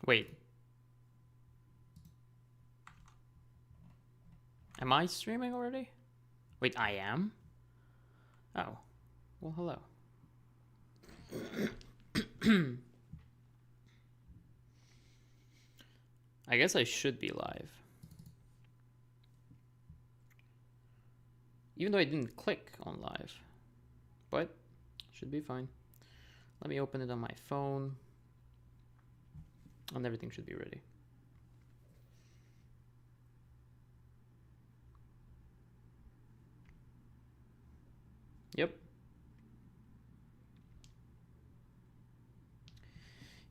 Wait. Am I streaming already? Wait, I am? Oh. Well, hello. I guess I should be live. Even though I didn't click on live. But should be fine. Let me open it on my phone. And everything should be ready. Yep.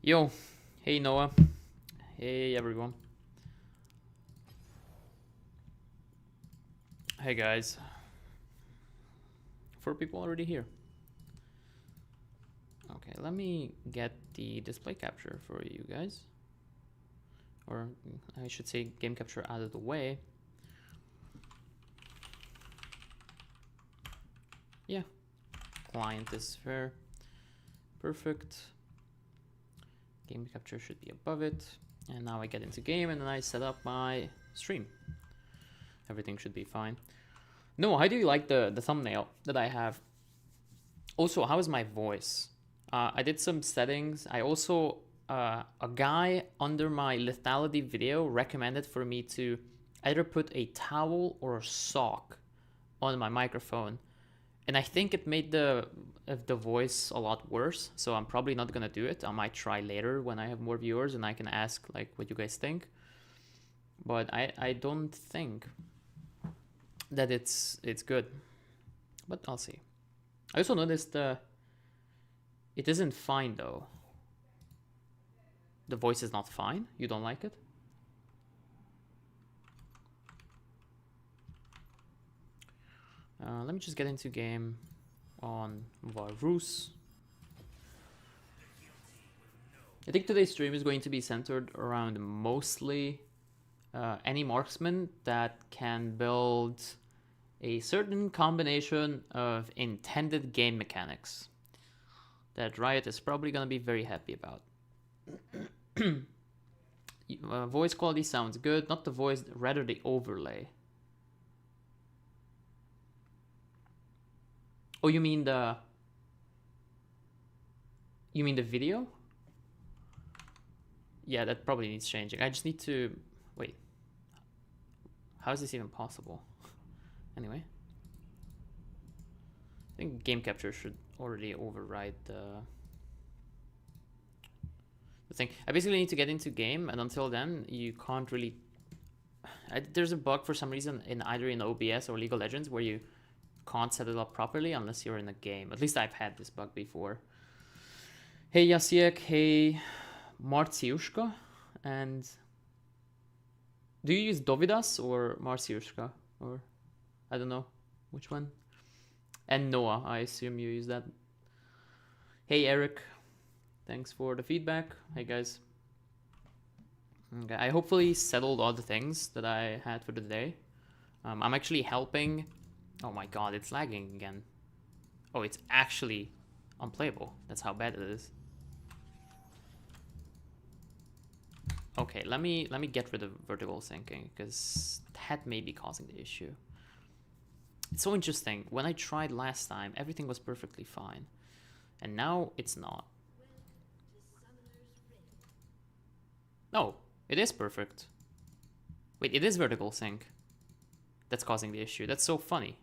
Yo. Hey, Noah. Hey, everyone. Hey, guys. 4 people already here. Okay, let me get the display capture for you guys. Or I should say game capture out of the way. Yeah, client is fair. Perfect. Game capture should be above it. And now I get into game and then I set up my stream. Everything should be fine. No, how do you like the thumbnail that I have? Also, how is my voice? I did some settings. I also, a guy under my lethality video recommended for me to either put a towel or a sock on my microphone. And I think it made the voice a lot worse. So I'm probably not gonna do it. I might try later when I have more viewers and I can ask like what you guys think. But I don't think that it's good. But I'll see. I also noticed it isn't fine though. The voice is not fine. You don't like it? Let me just get into game on Varus. I think today's stream is going to be centered around mostly any marksman that can build a certain combination of intended game mechanics that Riot is probably going to be very happy about. Voice quality sounds good, not the voice, rather the overlay. Oh, you mean the video? Yeah, that probably needs changing. I just need to wait. How is this even possible? Anyway, I think game capture should already override the thing. I basically need to get into game, and until then, you can't really. There's a bug for some reason in either in OBS or League of Legends where you can't set it up properly unless you're in a game. At least I've had this bug before. Hey Jasiek, hey Marciuszka, and do you use Dovidas or Marciuszka? Or I don't know which one. And Noah, I assume you use that. Hey Eric, thanks for the feedback. Hey guys. Okay, I hopefully settled all the things that I had for the day. I'm actually helping. Oh my god, it's lagging again. Oh, it's actually unplayable. That's how bad it is. Okay, let me get rid of vertical syncing because that may be causing the issue. It's so interesting. When I tried last time, everything was perfectly fine. And now it's not. No, it is perfect. Wait, it is vertical sync that's causing the issue. That's so funny.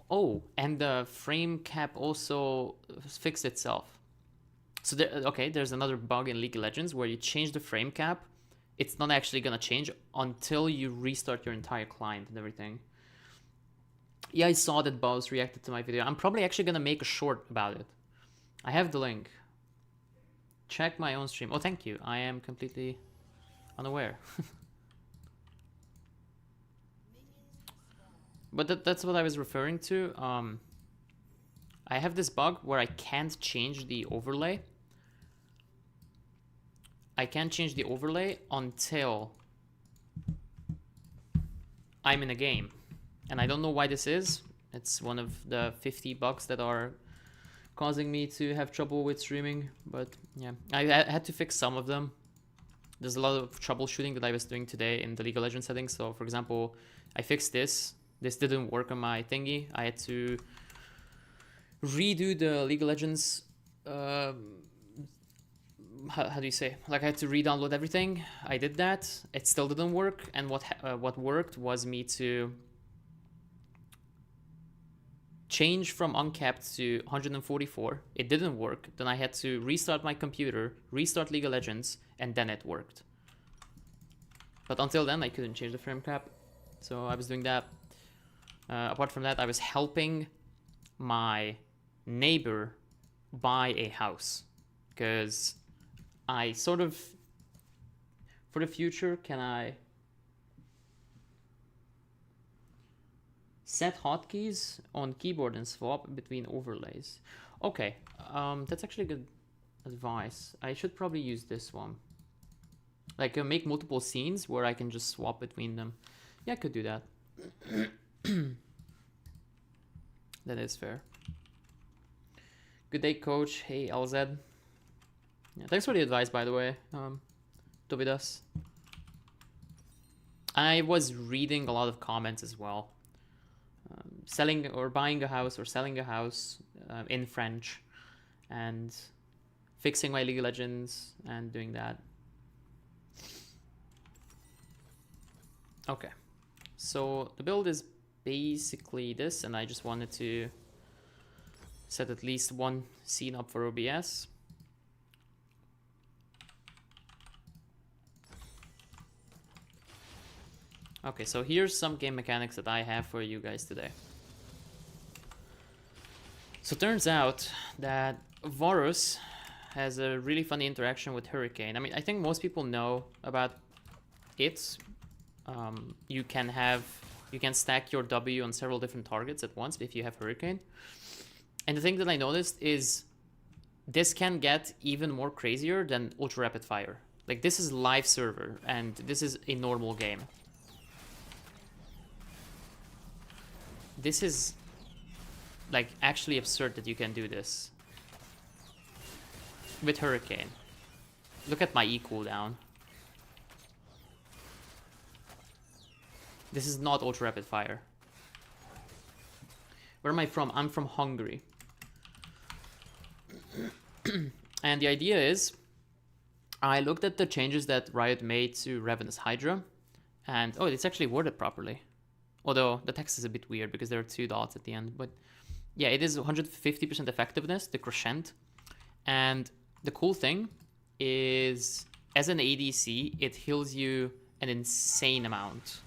Oh, and the frame cap also fixed itself. So there, okay, there's another bug in League of Legends where you change the frame cap. It's not actually gonna change until you restart your entire client and everything. Yeah, I saw that Buzz reacted to my video. I'm probably actually gonna make a short about it. I have the link. Check my own stream. Oh, thank you. I am completely unaware. But that's what I was referring to. I have this bug where I can't change the overlay. I can't change the overlay until I'm in a game. And I don't know why this is. It's one of the 50 bugs that are causing me to have trouble with streaming. But yeah, I had to fix some of them. There's a lot of troubleshooting that I was doing today in the League of Legends settings. So for example, I fixed this. This didn't work on my thingy. I had to redo the League of Legends. How do you say? Like I had to re-download everything. I did that. It still didn't work. And what worked was me to change from uncapped to 144. It didn't work. Then I had to restart my computer, restart League of Legends, and then it worked. But until then, I couldn't change the frame cap. So I was doing that. Apart from that, I was helping my neighbor buy a house. Because I sort of, for the future, can I set hotkeys on keyboard and swap between overlays? Okay, that's actually good advice. I should probably use this one. Like make multiple scenes where I can just swap between them. Yeah, I could do that. That is fair. Good day, coach. Hey, LZ. Yeah, thanks for the advice, by the way, Dovidas. I was reading a lot of comments as well. Selling or buying a house or selling a house in French and fixing my League of Legends and doing that. Okay, so the build is basically this, and I just wanted to set at least one scene up for OBS. Okay, so here's some game mechanics that I have for you guys today. So it turns out that Varus has a really funny interaction with Hurricane. I mean, I think most people know about it. You can stack your W on several different targets at once if you have Hurricane. And the thing that I noticed is this can get even more crazier than Ultra Rapid Fire. Like this is live server and this is a normal game. This is like actually absurd that you can do this with Hurricane. Look at my E cooldown. This is not Ultra Rapid Fire. Where am I from? I'm from Hungary. And the idea is, I looked at the changes that Riot made to Ravenous Hydra, and oh, it's actually worded properly. Although the text is a bit weird because there are 2 dots at the end, but yeah, it is 150% effectiveness, the Crescent. And the cool thing is, as an ADC, it heals you an insane amount.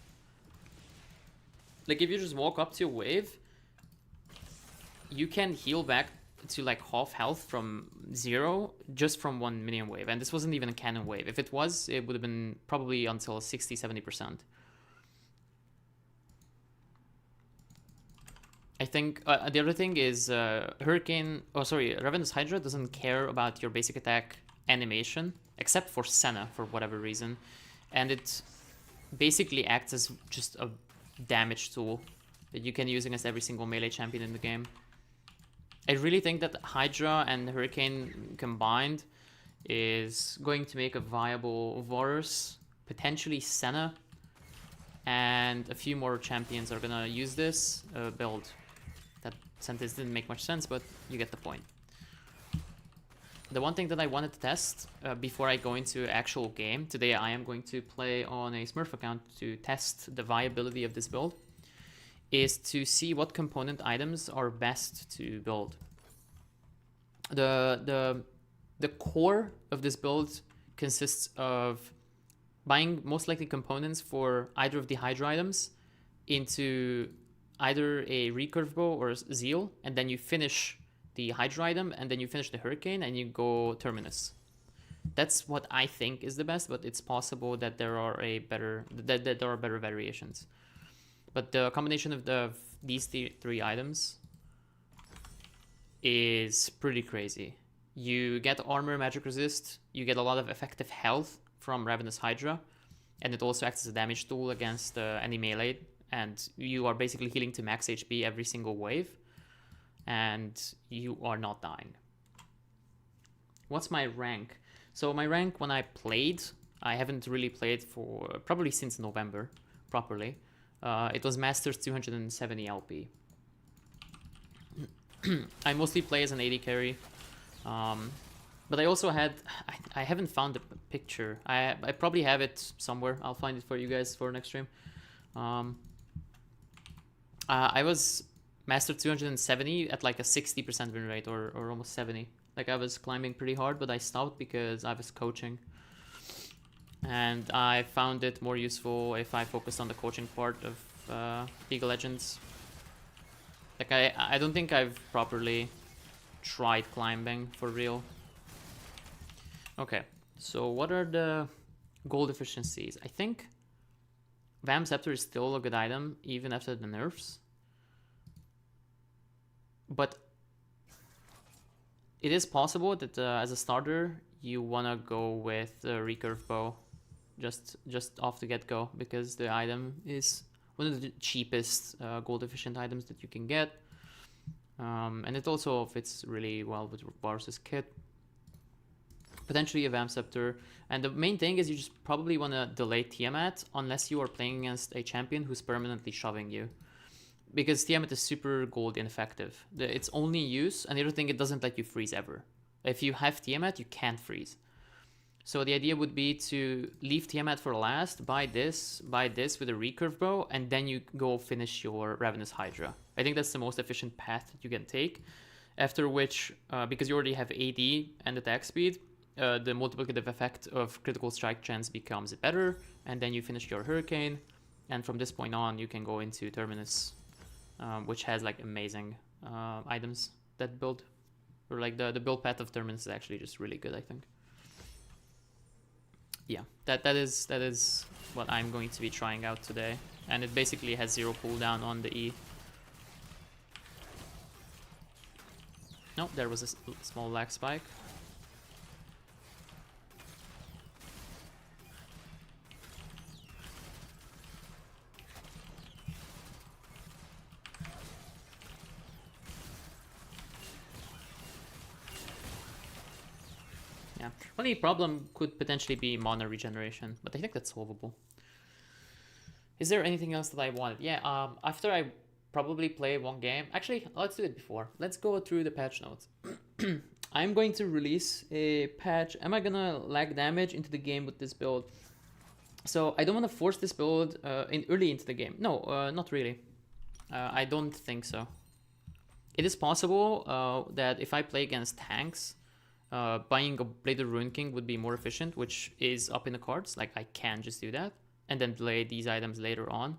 Like if you just walk up to a wave, you can heal back to like half health from 0 just from 1 minion wave. And this wasn't even a cannon wave. If it was, it would have been probably until 60-70%. I think the other thing is Ravenous Hydra doesn't care about your basic attack animation, except for Senna for whatever reason. And it basically acts as just a damage tool that you can use against every single melee champion in the game. I really think that Hydra and Hurricane combined is going to make a viable Varus, potentially Senna, and a few more champions are gonna use this build. That sentence didn't make much sense, but you get the point. The one thing that I wanted to test before I go into actual game, today I am going to play on a Smurf account to test the viability of this build, is to see what component items are best to build. The core of this build consists of buying most likely components for either of the Hydra items into either a recurve bow or Zeal, and then you finish the Hydra item, and then you finish the Hurricane, and you go Terminus. That's what I think is the best, but it's possible that there are better variations. But the combination of these 3 items is pretty crazy. You get armor, magic resist, you get a lot of effective health from Ravenous Hydra, and it also acts as a damage tool against any melee, and you are basically healing to max HP every single wave. and you are not dying. What's my rank? So my rank when I played, I haven't really played for probably since November properly. It was Masters 270 LP. I mostly play as an AD carry. But I also had, I haven't found the picture. I probably have it somewhere. I'll find it for you guys for next stream. I was Master 270 at like a 60% win rate or almost 70. Like I was climbing pretty hard, but I stopped because I was coaching. And I found it more useful if I focused on the coaching part of League of Legends. Like I don't think I've properly tried climbing for real. Okay, so what are the gold efficiencies? I think Vam Scepter is still a good item even after the nerfs. But it is possible that as a starter you wanna go with the recurve bow just off the get-go, because the item is one of the cheapest gold efficient items that you can get. And it also fits really well with Boris's kit. Potentially a Vam Scepter. And the main thing is you just probably want to delay Tiamat unless you are playing against a champion who's permanently shoving you. Because Tiamat is super gold ineffective. Its only use, and the other thing, it doesn't let you freeze ever. If you have Tiamat, you can't freeze. So the idea would be to leave Tiamat for last, buy this with a recurve bow, and then you go finish your Ravenous Hydra. I think that's the most efficient path that you can take. After which, because you already have AD and attack speed, the multiplicative effect of critical strike chance becomes better, and then you finish your Hurricane, and from this point on you can go into Terminus, which has like amazing items that build, or like the build path of Terminus is actually just really good, I think. Yeah, that is what I'm going to be trying out today, and it basically has 0 cooldown on the E. Nope, there was a small lag spike. Yeah, only problem could potentially be mana regeneration, but I think that's solvable. Is there anything else that I wanted? Yeah, after I probably play one game. Actually, let's do it before. Let's go through the patch notes. I'm going to release a patch. Am I gonna lag damage into the game with this build? So I don't want to force this build early into the game. No, not really. I don't think so. It is possible that if I play against tanks, buying a Blade of Ruin King would be more efficient, which is up in the cards. Like I can just do that and then play these items later on.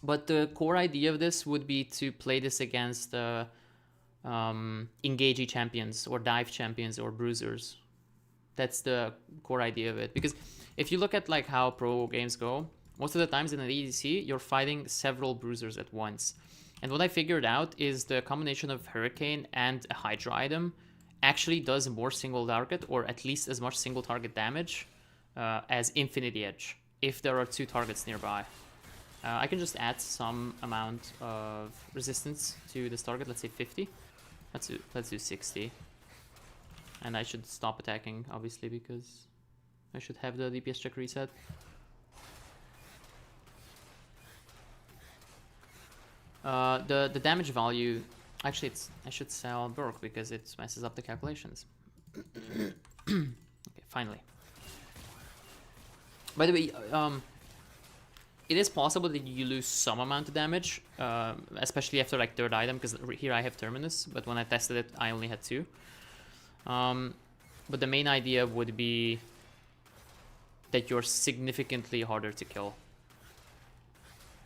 But the core idea of this would be to play this against engagey champions or dive champions or bruisers. That's the core idea of it. Because if you look at like how pro games go, most of the times in an EDC, you're fighting several bruisers at once. And what I figured out is the combination of Hurricane and a Hydra item actually does more single target, or at least as much single target damage as Infinity Edge, if there are 2 targets nearby. I can just add some amount of resistance to this target, let's say 50. Let's do 60. And I should stop attacking, obviously, because I should have the DPS check reset. The damage value, actually I should sell Burk because it messes up the calculations. Okay, finally. By the way, it is possible that you lose some amount of damage, especially after like 3rd item, because here I have Terminus, but when I tested it I only had 2. But the main idea would be that you're significantly harder to kill.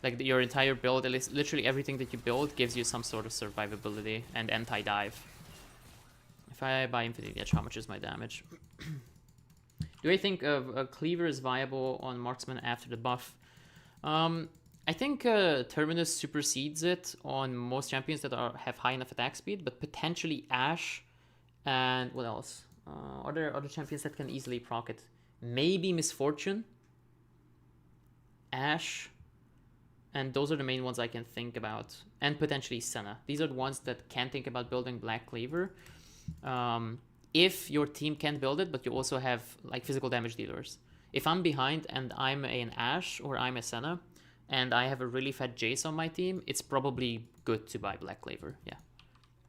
Like your entire build, literally everything that you build gives you some sort of survivability and anti-dive. If I buy Infinity Edge, how much is my damage? Do I think a Cleaver is viable on Marksman after the buff? I think Terminus supersedes it on most champions that have high enough attack speed, but potentially Ashe and what else? Are there other champions that can easily proc it? Maybe Misfortune, Ashe, And those are the main ones I can think about. And potentially Senna. These are the ones that can think about building Black Cleaver. If your team can't build it, but you also have like physical damage dealers. If I'm behind and I'm an Ashe or I'm a Senna, and I have a really fat Jace on my team, it's probably good to buy Black Cleaver, yeah.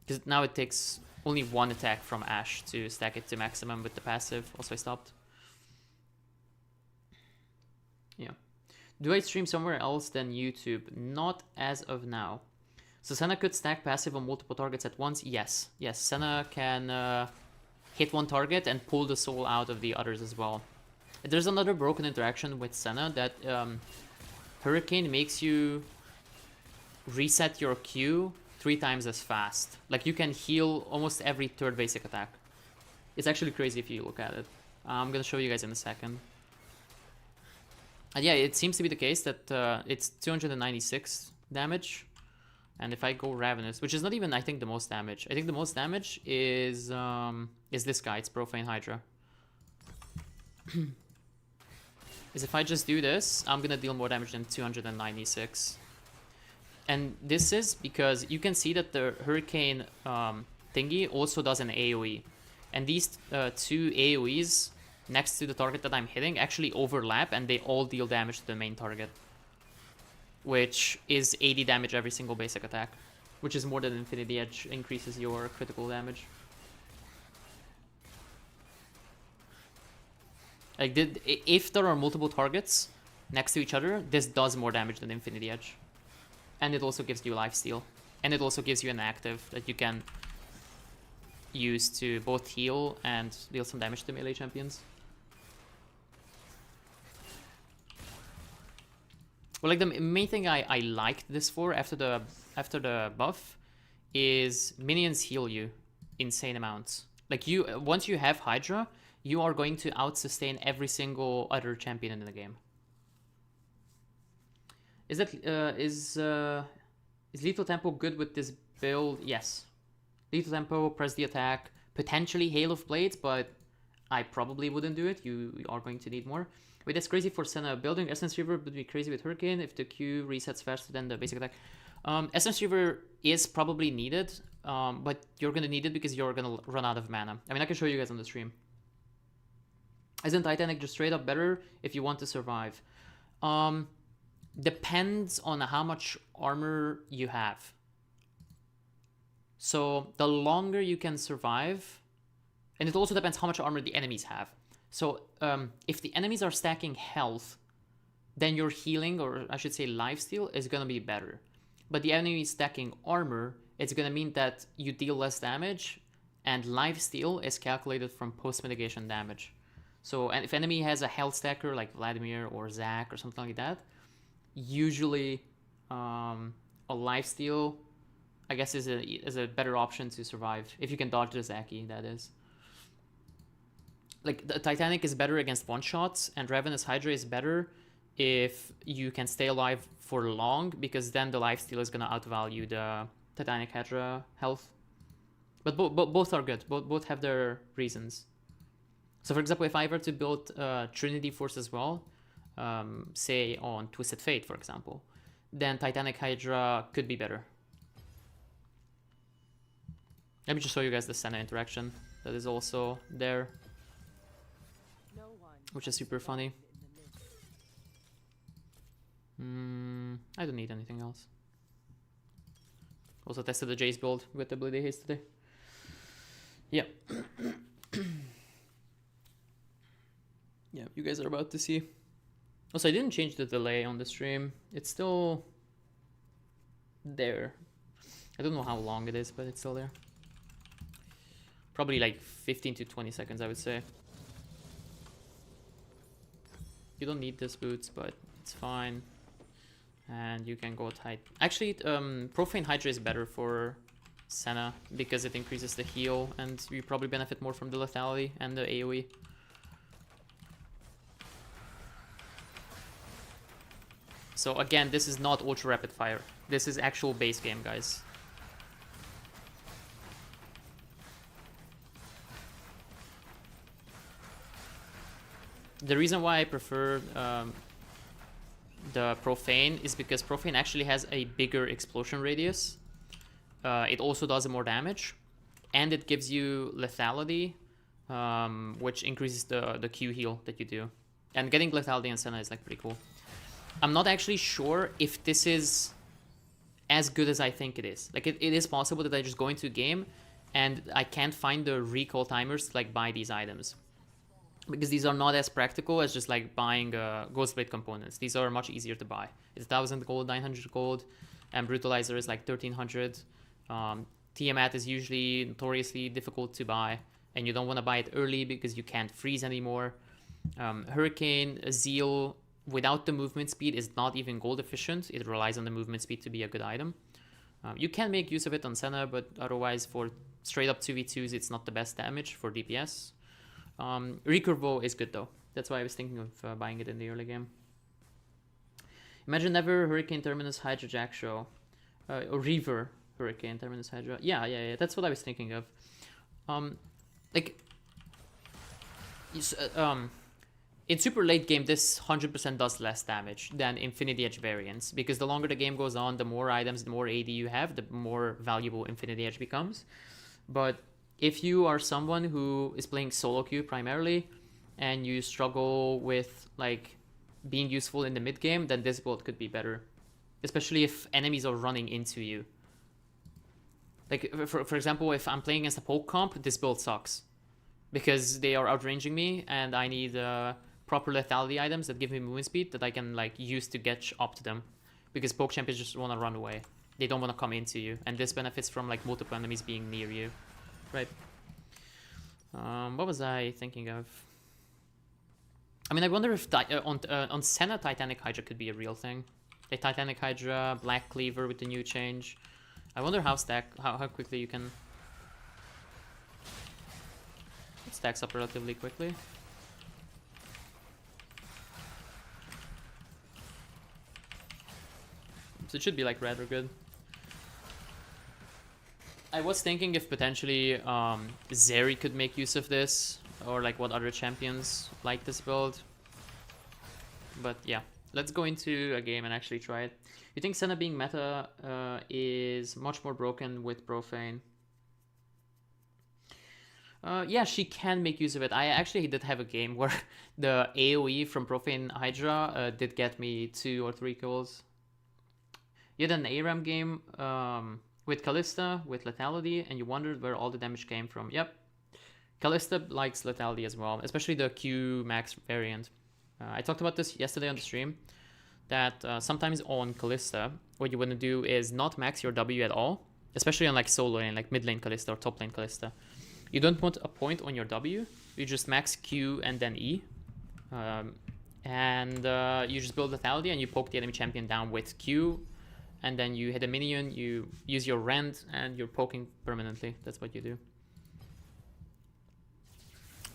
Because now it takes only one attack from Ashe to stack it to maximum with the passive. Also, I stopped. Yeah. Do I stream somewhere else than YouTube? Not as of now. So Senna could stack passive on multiple targets at once? Yes. Yes, Senna can hit one target and pull the soul out of the others as well. There's another broken interaction with Senna that Hurricane makes you reset your Q 3 times as fast. Like you can heal almost every third basic attack. It's actually crazy if you look at it. I'm gonna show you guys in a second. And yeah, it seems to be the case that it's 296 damage. And if I go Ravenous, which is not even, I think, the most damage. I think the most damage is this guy. It's Profane Hydra. Is if I just do this, I'm gonna deal more damage than 296. And this is because you can see that the Hurricane thingy also does an AoE. And these two AoEs next to the target that I'm hitting actually overlap, and they all deal damage to the main target. Which is 80 damage every single basic attack. Which is more than Infinity Edge increases your critical damage. Like, if there are multiple targets next to each other, this does more damage than Infinity Edge. And it also gives you lifesteal. And it also gives you an active that you can use to both heal and deal some damage to melee champions. Well, like the main thing I liked this for after the buff is minions heal you insane amounts. Like once you have Hydra, you are going to out-sustain every single other champion in the game. Is Lethal Tempo good with this build? Yes. Lethal Tempo, press the attack, potentially Hail of Blades, but I probably wouldn't do it. You are going to need more. Wait, that's crazy for Senna. Building Essence Reaver would be crazy with Hurricane if the Q resets faster than the basic attack. Essence Reaver is probably needed, but you're going to need it because you're going to run out of mana. I mean, I can show you guys on the stream. Isn't Titanic just straight up better if you want to survive? Depends on how much armor you have. So the longer you can survive, and it also depends how much armor the enemies have. So if the enemies are stacking health, then your healing, or I should say lifesteal, is going to be better. But the enemy stacking armor, it's going to mean that you deal less damage, and lifesteal is calculated from post-mitigation damage. So, and if enemy has a health stacker like Vladimir or Zac or something like that, usually a lifesteal, I guess, is a better option to survive. If you can dodge the Zaki, that is. Like, the Titanic is better against one-shots, and Ravenous Hydra is better if you can stay alive for long, because then the lifesteal is going to outvalue the Titanic Hydra health. But both are good. Both have their reasons. So, for example, if I were to build Trinity Force as well, say on Twisted Fate, for example, then Titanic Hydra could be better. Let me just show you guys the Senna interaction that is also there, which is super funny. I don't need anything else. Also tested the Jace build with the Bloody Haste today. Yeah. Yeah, you guys are about to see. Also, I didn't change the delay on the stream. It's still there. I don't know how long it is, but it's still there. Probably like 15 to 20 seconds, I would say. You don't need this boots, but it's fine. And you can go tight. Actually, Profane Hydra is better for Senna because it increases the heal, and you probably benefit more from the lethality and the AoE. So again, this is not ultra rapid fire. This is actual base game, guys. The reason why I prefer the the Profane is because Profane actually has a bigger explosion radius. It also does more damage, and it gives you lethality, which increases the Q heal that you do. And getting lethality on Senna is like pretty cool. I'm not actually sure if this is as good as I think it is. Like it is possible that I just go into a game and I can't find the recall timers to like buy these items, because these are not as practical as just like buying Ghostblade components. These are much easier to buy. It's 1,000 gold, 900 gold, and Brutalizer is like 1,300. Tiamat is usually notoriously difficult to buy, and you don't want to buy it early because you can't freeze anymore. Hurricane, Zeal, without the movement speed is not even gold efficient. It relies on the movement speed to be a good item. You can make use of it on Senna, but otherwise for straight up 2v2s, it's not the best damage for DPS. Recurvo is good though. That's why I was thinking of buying it in the early game. Imagine never Hurricane Terminus Hydra Jack show. Or Reaver Hurricane Terminus Hydra. Yeah. That's what I was thinking of. In super late game, this 100% does less damage than Infinity Edge variants, because the longer the game goes on, the more items, the more AD you have, the more valuable Infinity Edge becomes. But if you are someone who is playing solo queue primarily, and you struggle with like being useful in the mid game, then this build could be better, especially if enemies are running into you. Like for example, if I'm playing against a poke comp, this build sucks because they are outranging me, and I need proper lethality items that give me movement speed that I can like use to get up to them, because poke champions just want to run away. They don't want to come into you, and this benefits from like multiple enemies being near you. Right. What was I thinking of? I mean, I wonder if on Senna, Titanic Hydra could be a real thing. The Titanic Hydra, Black Cleaver with the new change. I wonder how quickly you can. It stacks up relatively quickly. So it should be like rather good. I was thinking if potentially Zeri could make use of this, or like what other champions like this build. But yeah, let's go into a game and actually try it. You think Senna being meta is much more broken with Profane? Yeah, she can make use of it. I actually did have a game where the AoE from Profane Hydra did get me 2 or 3 kills. You had an ARAM game with Callista, with lethality, and you wondered where all the damage came from. Yep. Callista likes lethality as well, especially the Q max variant. I talked about this yesterday on the stream, that sometimes on Callista, what you want to do is not max your W at all, especially on like solo lane, like mid lane Callista or top lane Callista. You don't put a point on your W, you just max Q and then E. You just build lethality and you poke the enemy champion down with Q, and then you hit a minion, you use your rend, and you're poking permanently. That's what you do.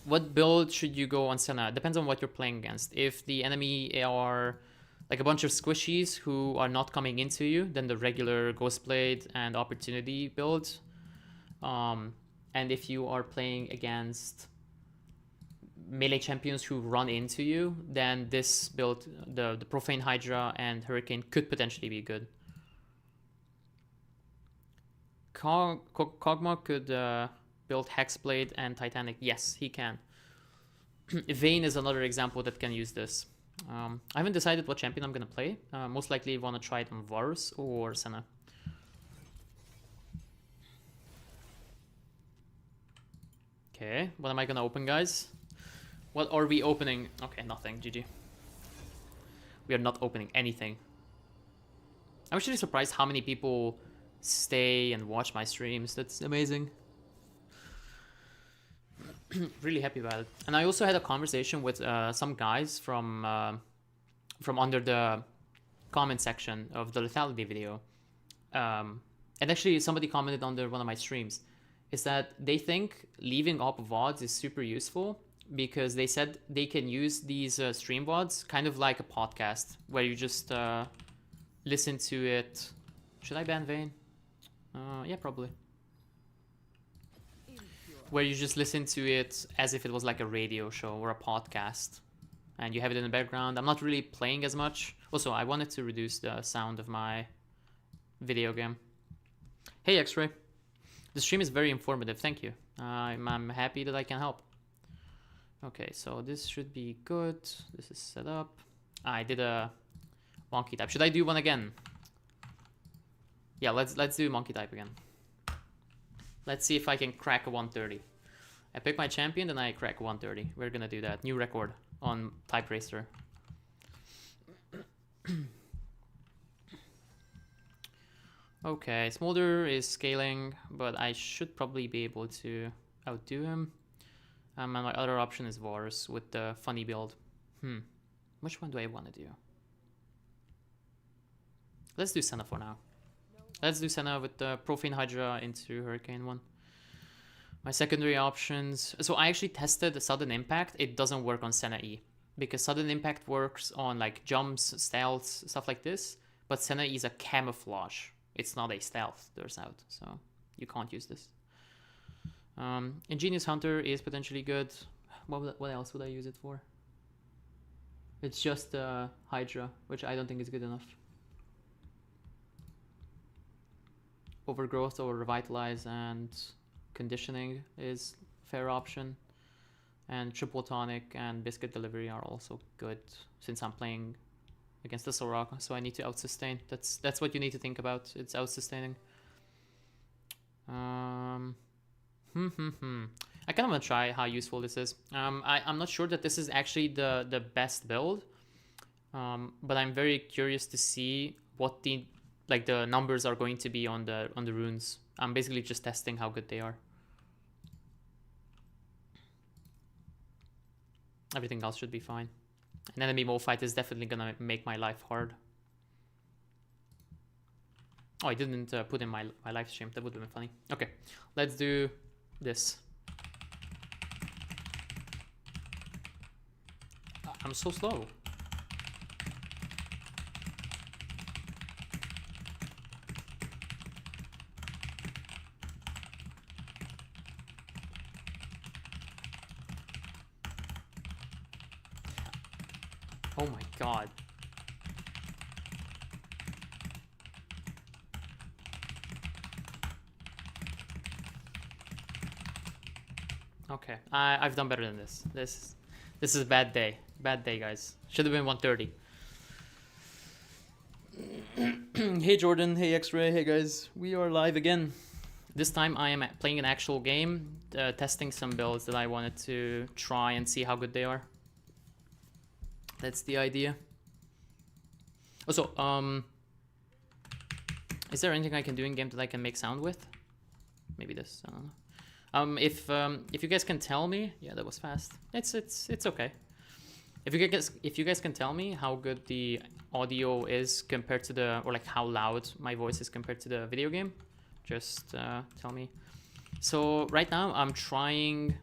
What build should you go on Senna? Depends on what you're playing against. If the enemy are like a bunch of squishies who are not coming into you, then the regular Ghostblade and Opportunity build. And if you are playing against melee champions who run into you, then this build, the Profane Hydra and Hurricane, could potentially be good. Kog'Maw could build Hexblade and Titanic. Yes, he can. Vayne is another example that can use this. I haven't decided what champion I'm going to play. Most likely want to try it on Varus or Senna. Okay, what am I going to open, guys? What are we opening? Okay, nothing. GG. We are not opening anything. I'm actually surprised how many people stay and watch my streams. That's amazing. Really happy about it. And I also had a conversation with some guys from under the comment section of the lethality video. And actually somebody commented under one of my streams, is that they think leaving up VODs is super useful, because they said they can use these stream VODs kind of like a podcast, where you just listen to it. Should I ban Vayne? Yeah, probably. Where you just listen to it as if it was like a radio show or a podcast, and you have it in the background. I'm not really playing as much, Also, I wanted to reduce the sound of my video game. Hey, X-Ray. The stream is very informative. Thank you. I'm happy that I can help. Okay, so this should be good. This is set up. I did a monkey type. Should I do one again? Yeah, let's do monkey type again. Let's see if I can crack a 130. I pick my champion, then I crack 130. We're gonna do that. New record on Type Racer. Okay, Smolder is scaling, but I should probably be able to outdo him. And my other option is Vars with the funny build. Which one do I want to do? Let's do Senna for now. Let's do Senna with the Profane Hydra into Hurricane one. My secondary options. So I actually tested the Sudden Impact. It doesn't work on Senna E. Because Sudden Impact works on like jumps, stealths, stuff like this. But Senna E is a camouflage. It's not a stealth, turns out. So you can't use this. Ingenious Hunter is potentially good. What else would I use it for? It's just Hydra, which I don't think is good enough. Overgrowth or Revitalize and Conditioning is fair option. And Triple Tonic and Biscuit Delivery are also good since I'm playing against the Soraka, so I need to outsustain. That's what you need to think about. It's outsustaining. I kind of want to try how useful this is. I'm not sure that this is actually the best build, but I'm very curious to see what the numbers are going to be on the runes. I'm basically just testing how good they are. Everything else should be fine. An enemy mole fight is definitely gonna make my life hard. Oh, I didn't put in my live stream. That would have been funny. Okay, let's do this. I'm so slow. Oh my god. Okay, I've done better than this. This is a bad day. Bad day, guys. Should have been 130. Hey Jordan, hey X-Ray, hey guys. We are live again. This time I am playing an actual game, testing some builds that I wanted to try and see how good they are. That's the idea. Also, is there anything I can do in game that I can make sound with? Maybe this. I don't know. If you guys can tell me, yeah, that was fast. It's okay. If you guys can tell me how good the audio is compared to the, or like how loud my voice is compared to the video game, just tell me. So right now I'm trying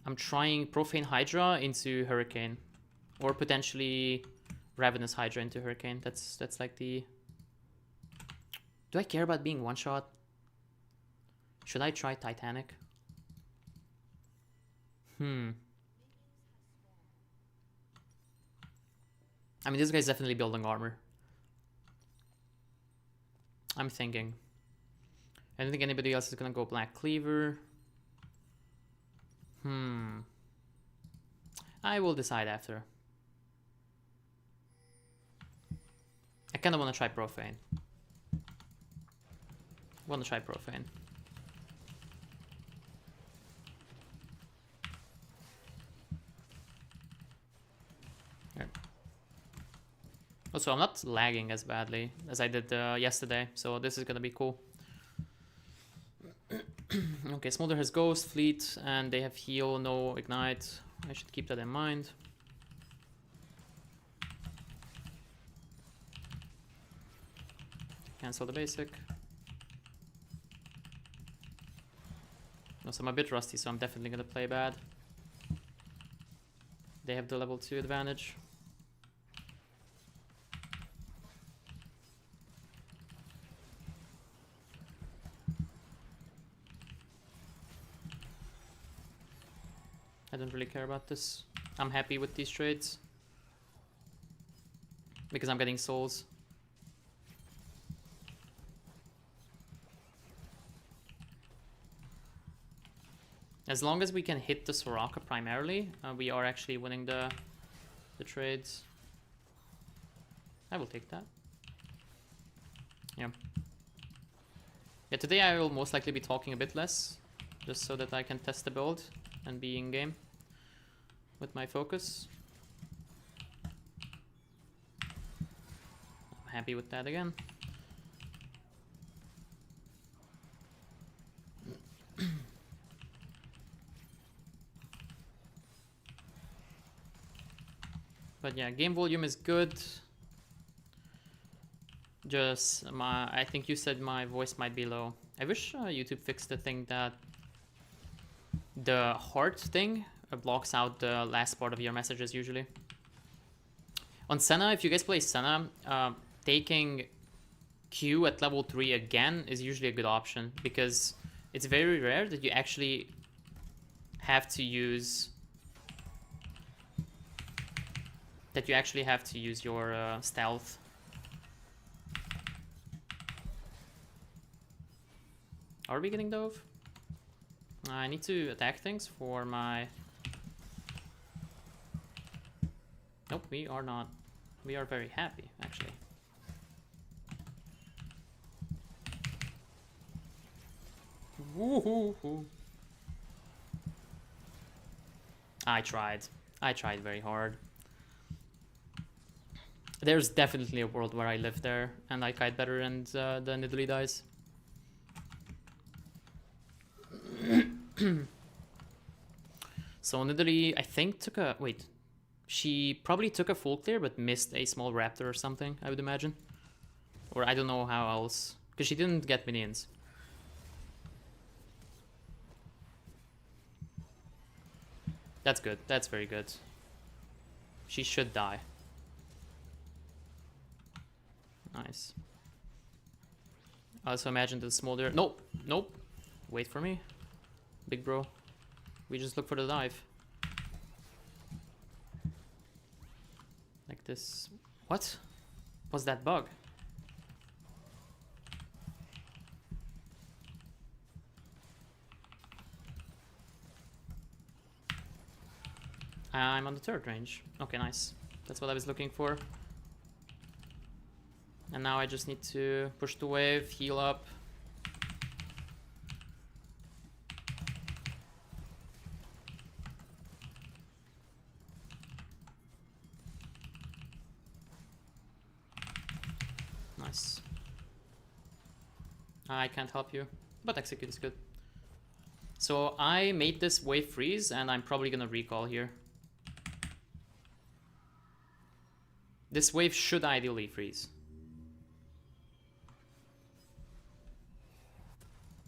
Profane Hydra into Hurricane. Or potentially Ravenous Hydra into Hurricane. That's like the... Do I care about being one-shot? Should I try Titanic? I mean, this guy's definitely building armor. I'm thinking. I don't think anybody else is gonna go Black Cleaver. I will decide after. I kind of want to try Profane. Want to try Profane. Here. Also, I'm not lagging as badly as I did yesterday, so this is gonna be cool. Okay, Smolder has Ghost, Fleet, and they have Heal, no Ignite. I should keep that in mind. Cancel the basic. Also, I'm a bit rusty, so I'm definitely gonna play bad. They have the level 2 advantage. I don't really care about this. I'm happy with these trades. because I'm getting souls. As long as we can hit the Soraka primarily, we are actually winning the trades. I will take that. Yeah. Yeah, today I will most likely be talking a bit less, just so that I can test the build and be in game with my focus. I'm happy with that again. But yeah, game volume is good. Just I think you said my voice might be low. I wish YouTube fixed the thing that the heart thing blocks out the last part of your messages usually. On Senna, if you guys play Senna, taking Q at level 3 again is usually a good option, because it's very rare that you actually have to use your stealth. Are we getting dove? I need to attack things for my... Nope, we are not. We are very happy, actually. Woohoo! I tried very hard. There's definitely a world where I live there and I kite better and the Nidalee dies. So Nidalee, I think, took a... Wait. She probably took a full clear but missed a small raptor or something, I would imagine. Or I don't know how else. Because she didn't get minions. That's good. That's very good. She should die. Nice. I also imagine the smolder... Nope! Nope! Wait for me. Big bro. We just look for the dive. Like this. What? What's that bug? I'm on the third range. Okay, nice. That's what I was looking for. And now I just need to push the wave, heal up. Nice. I can't help you, but execute is good. So I made this wave freeze and I'm probably gonna recall here. This wave should ideally freeze.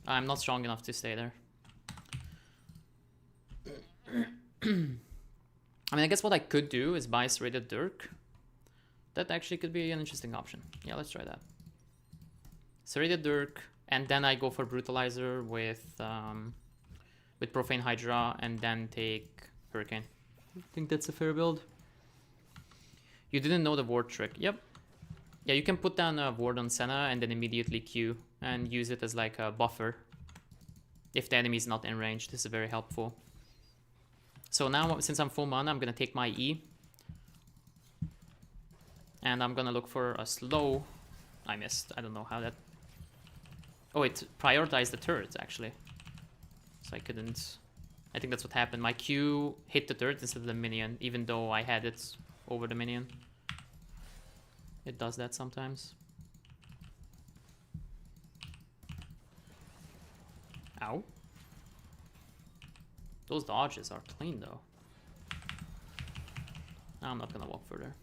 I'm not strong enough to stay there. I mean, I guess what I could do is buy Serrated Dirk. That actually could be an interesting option. Yeah, let's try that. Serrated Dirk, and then I go for Brutalizer with Profane Hydra, and then take Hurricane. I think that's a fair build. You didn't know the ward trick. Yep. Yeah, you can put down a ward on Senna and then immediately Q and use it as like a buffer. If the enemy is not in range, this is very helpful. So now, since I'm full mana, I'm gonna take my E. And I'm gonna look for a slow. I missed. I don't know how that... Oh, it prioritized the turret, actually. So I couldn't... I think that's what happened. My Q hit the turret instead of the minion, even though I had it over the minion. It does that sometimes. Ow. Those dodges are clean, though. I'm not gonna walk further.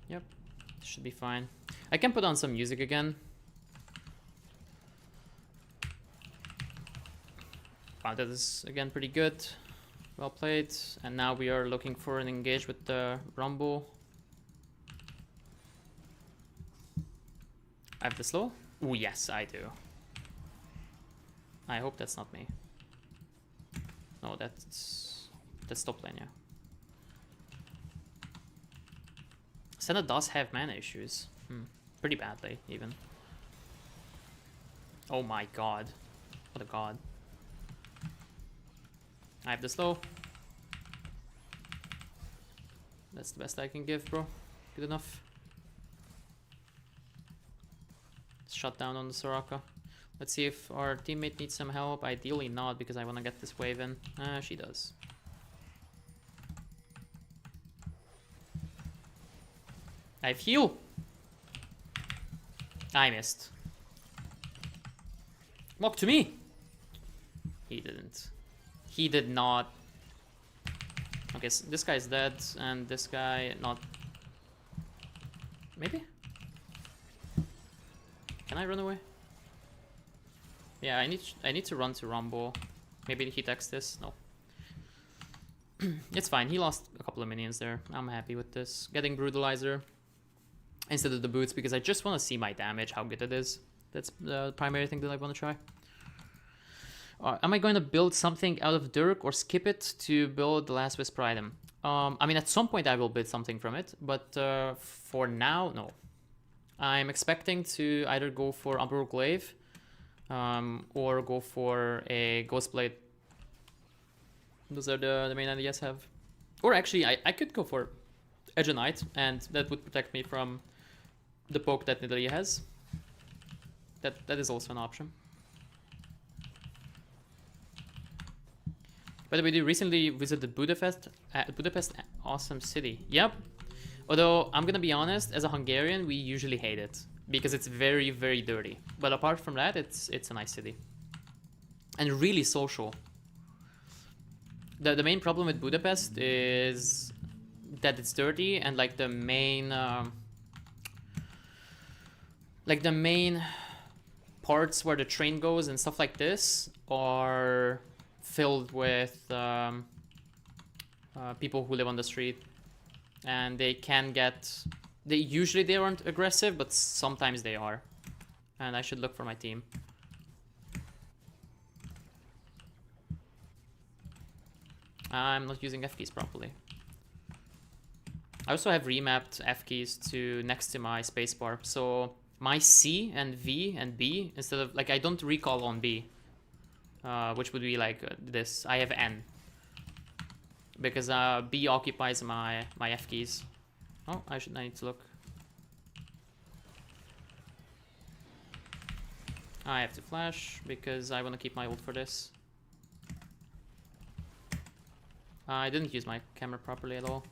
Yep, should be fine. I can put on some music again. Wow, that is again pretty good. Well played. And now we are looking for an engage with the Rumble. I have the slow? Ooh, yes, I do. I hope that's not me. No, that's... That's top lane, yeah. Senna does have mana issues. Pretty badly, even. Oh my god. What a god. I have the slow. That's the best I can give, bro. Good enough. Shut down on the Soraka. Let's see if our teammate needs some help. Ideally not, because I want to get this wave in. She does. I have heal. I missed. Walk to me. He didn't. He did not. Okay, so this guy's dead, and this guy not. Maybe? Can I run away? Yeah, I need to run to Rumble. Maybe he texts this. No. It's fine. He lost a couple of minions there. I'm happy with this. Getting Brutalizer instead of the boots because I just want to see my damage, how good it is. That's the primary thing that I want to try. Am I going to build something out of Dirk or skip it to build the Last Whisper item? I mean, at some point I will build something from it, but for now, no. I'm expecting to either go for Umbral Glaive or go for a Ghostblade. Those are the main ideas I have. Or actually, I could go for Edge Knight, and that would protect me from the poke that Nidalee has. That is also an option. By the way, you recently visited Budapest. Budapest, awesome city. Yep. Although, I'm gonna be honest, as a Hungarian, we usually hate it. Because it's very, very dirty. But apart from that, it's a nice city. And really social. The main problem with Budapest is that it's dirty and like the main parts where the train goes and stuff like this are filled with people who live on the street, and they can get. Usually they aren't aggressive, but sometimes they are, and I should look for my team. I'm not using F keys properly. I also have remapped F keys to next to my spacebar, so my C and V and B, instead of like I don't recall on B, which would be like this. I have N because B occupies my F keys. Oh, I need to look. I have to flash because I want to keep my ult for this. I didn't use my camera properly at all.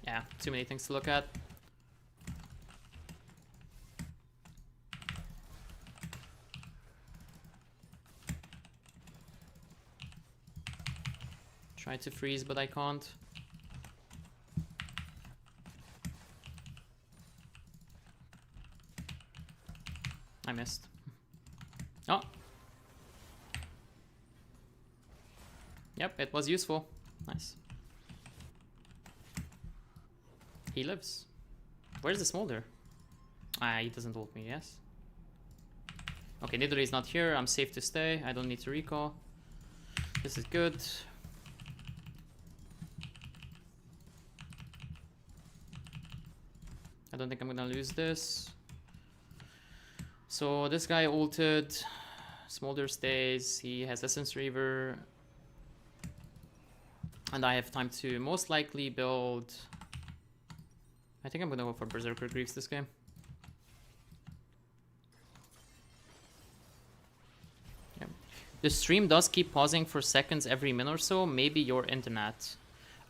Yeah, too many things to look at. Try to freeze, but I can't. I missed. Oh. Yep, it was useful. Nice. He lives. Where's the smolder? He doesn't ult me, yes. Okay, Nidalee is not here. I'm safe to stay. I don't need to recall. This is good. I don't think I'm gonna lose this. So this guy ulted. Smolder stays. He has Essence Reaver. And I have time to most likely build. I think I'm gonna go for Berserker Greaves this game. Yep. The stream does keep pausing for seconds every minute or so. Maybe your internet.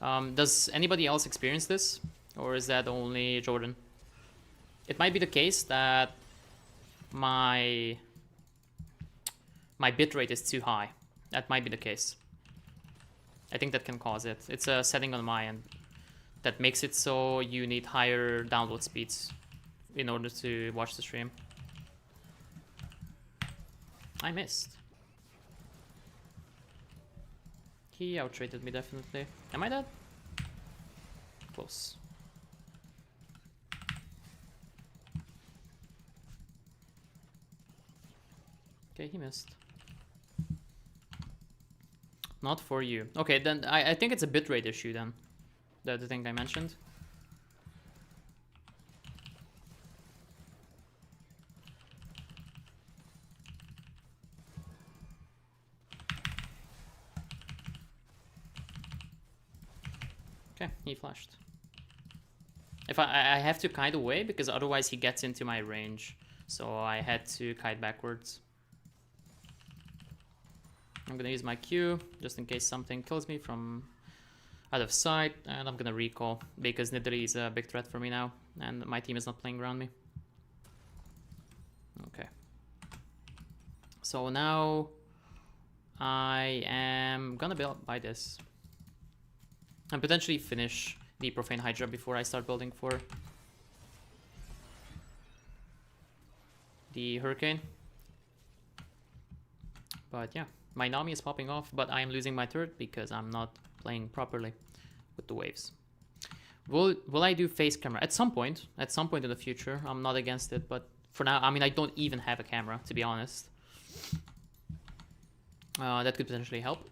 Does anybody else experience this? Or is that only Jordan? It might be the case that my bitrate is too high. That might be the case. I think that can cause it. It's a setting on my end that makes it so you need higher download speeds in order to watch the stream. I missed. He outtraded me definitely. Am I dead? Close. Okay, he missed. Not for you. Okay, then I think it's a bitrate issue then. The thing I mentioned. Okay, he flashed. If I have to kite away because otherwise he gets into my range. So I had to kite backwards. I'm gonna use my Q just in case something kills me from out of sight, and I'm gonna recall because Nidalee is a big threat for me now, and my team is not playing around me. Okay. So now I am gonna buy this and potentially finish the Profane Hydra before I start building for the Hurricane. But yeah, my Nami is popping off, but I am losing my turret because I'm not playing properly with the waves. Will I do face camera at some point? At some point in the future, I'm not against it, but for now, I mean, I don't even have a camera, to be honest. That could potentially help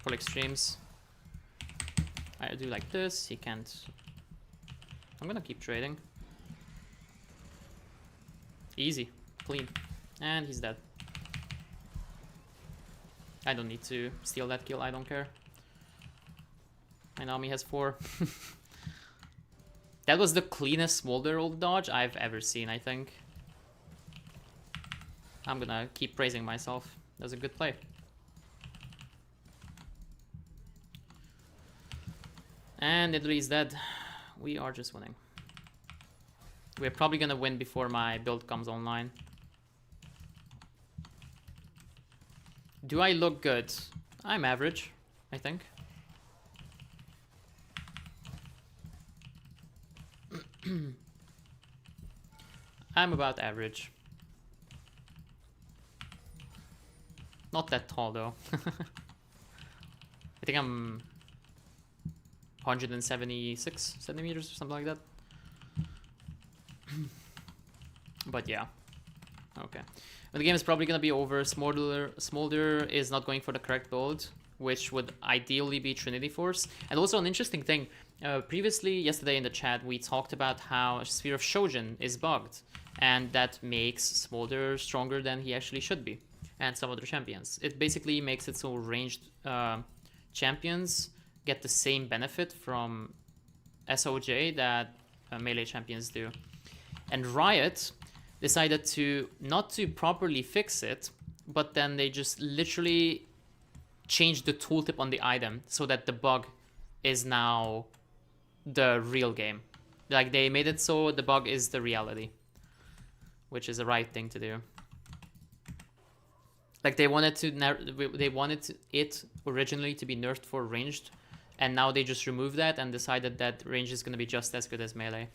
for like streams. I do like this. He can't. I'm gonna keep trading. Easy, clean, and he's dead. I don't need to steal that kill, I don't care. My Nami has 4. That was the cleanest Smolder ult dodge I've ever seen, I think. I'm gonna keep praising myself. That was a good play. And Nidalee is dead. We are just winning. We're probably gonna win before my build comes online. Do I look good? I'm average, I think. I'm about average. Not that tall though. I think I'm 176 centimeters or something like that. But yeah. Okay. But the game is probably going to be over. Smolder is not going for the correct build, which would ideally be Trinity Force. And also an interesting thing, previously, yesterday in the chat, we talked about how Sphere of Shojin is bugged. And that makes Smolder stronger than he actually should be. And some other champions. It basically makes it so ranged champions get the same benefit from SOJ that melee champions do. And Riot decided to not to properly fix it, but then they just literally changed the tooltip on the item so that the bug is now the real game. Like they made it so the bug is the reality, which is the right thing to do. Like they wanted it originally to be nerfed for ranged, and now they just removed that and decided that range is going to be just as good as melee.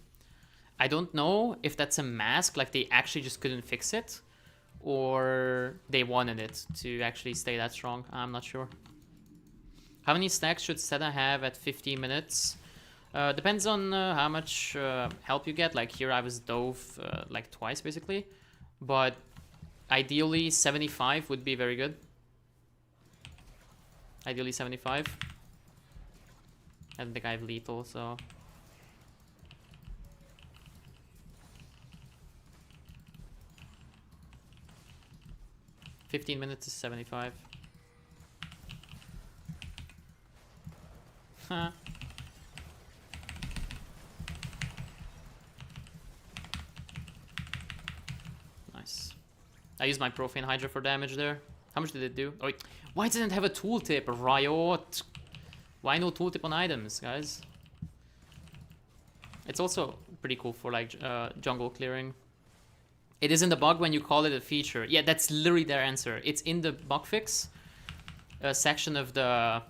I don't know if that's a mask, like they actually just couldn't fix it, or they wanted it to actually stay that strong. I'm not sure. How many stacks should Seta have at 15 minutes? Depends on how much help you get. Like here I was dove like twice basically, but ideally 75 would be very good. Ideally 75. I don't think I have lethal, so... 15 minutes is 75. Huh. Nice. I used my Profane Hydra for damage there. How much did it do? Oh, wait. Why didn't it have a tooltip? Riot! Why no tooltip on items, guys? It's also pretty cool for like jungle clearing. It isn't a bug when you call it a feature. Yeah, that's literally their answer. It's in the bug fix section of the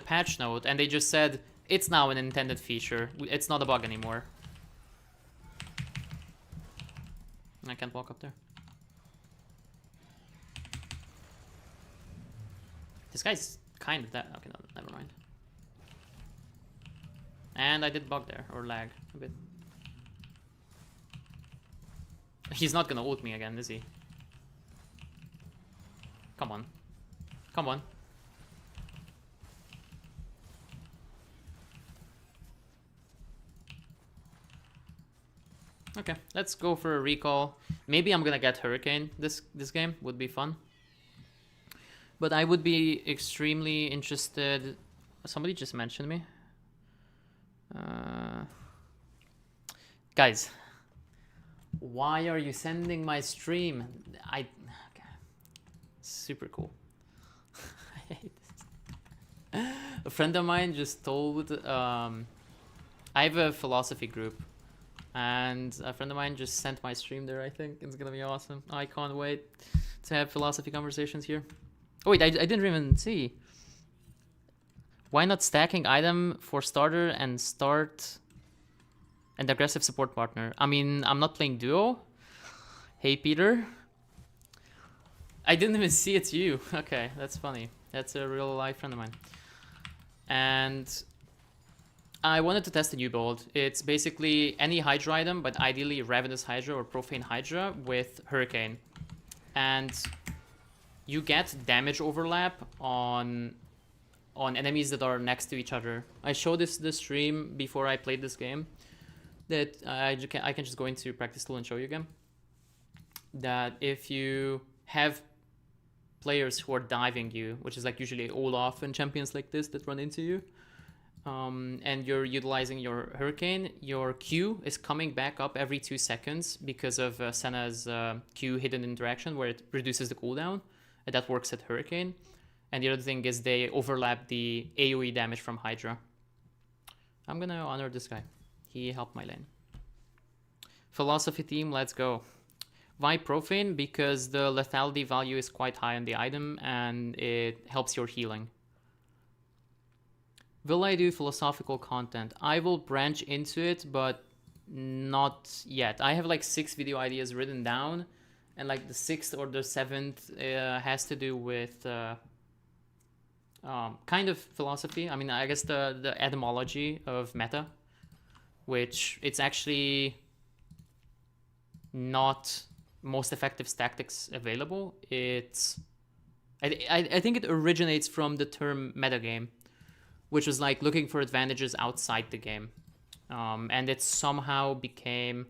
patch note, and they just said it's now an intended feature. It's not a bug anymore. I can't walk up there. This guy's kind of that. Okay, no, never mind. And I did bug there, or lag a bit. He's not gonna ult me again, is he? Come on. Come on. Okay, let's go for a recall. Maybe I'm gonna get Hurricane this game. Would be fun. But I would be extremely interested. Somebody just mentioned me. Guys, why are you sending my stream? Okay. Super cool. I hate this. A friend of mine just told. I have a philosophy group, and a friend of mine just sent my stream there. I think it's gonna be awesome. I can't wait to have philosophy conversations here. Oh wait, I didn't even see. Why not stacking item for starter and start an aggressive support partner? I mean, I'm not playing duo. Hey Peter. I didn't even see it's you. Okay, that's funny. That's a real life friend of mine. And I wanted to test a new build. It's basically any Hydra item, but ideally Ravenous Hydra or Profane Hydra with Hurricane. And you get damage overlap on enemies that are next to each other. I showed this stream before I played this game. That I can just go into practice tool and show you again. That if you have players who are diving you, which is like usually Olaf and champions like this that run into you, and you're utilizing your Hurricane, your Q is coming back up every 2 seconds because of Senna's Q hidden interaction where it reduces the cooldown. And that works at Hurricane. And the other thing is they overlap the AoE damage from Hydra. I'm gonna honor this guy. He helped my lane. Philosophy team, let's go. Why Profane? Because the lethality value is quite high on the item and it helps your healing. Will I do philosophical content? I will branch into it, but not yet. I have like 6 video ideas written down. And like the 6th or the 7th has to do with kind of philosophy. I mean, I guess the etymology of meta, which it's actually not most effective tactics available. It's I think it originates from the term metagame, which was like looking for advantages outside the game, and it somehow became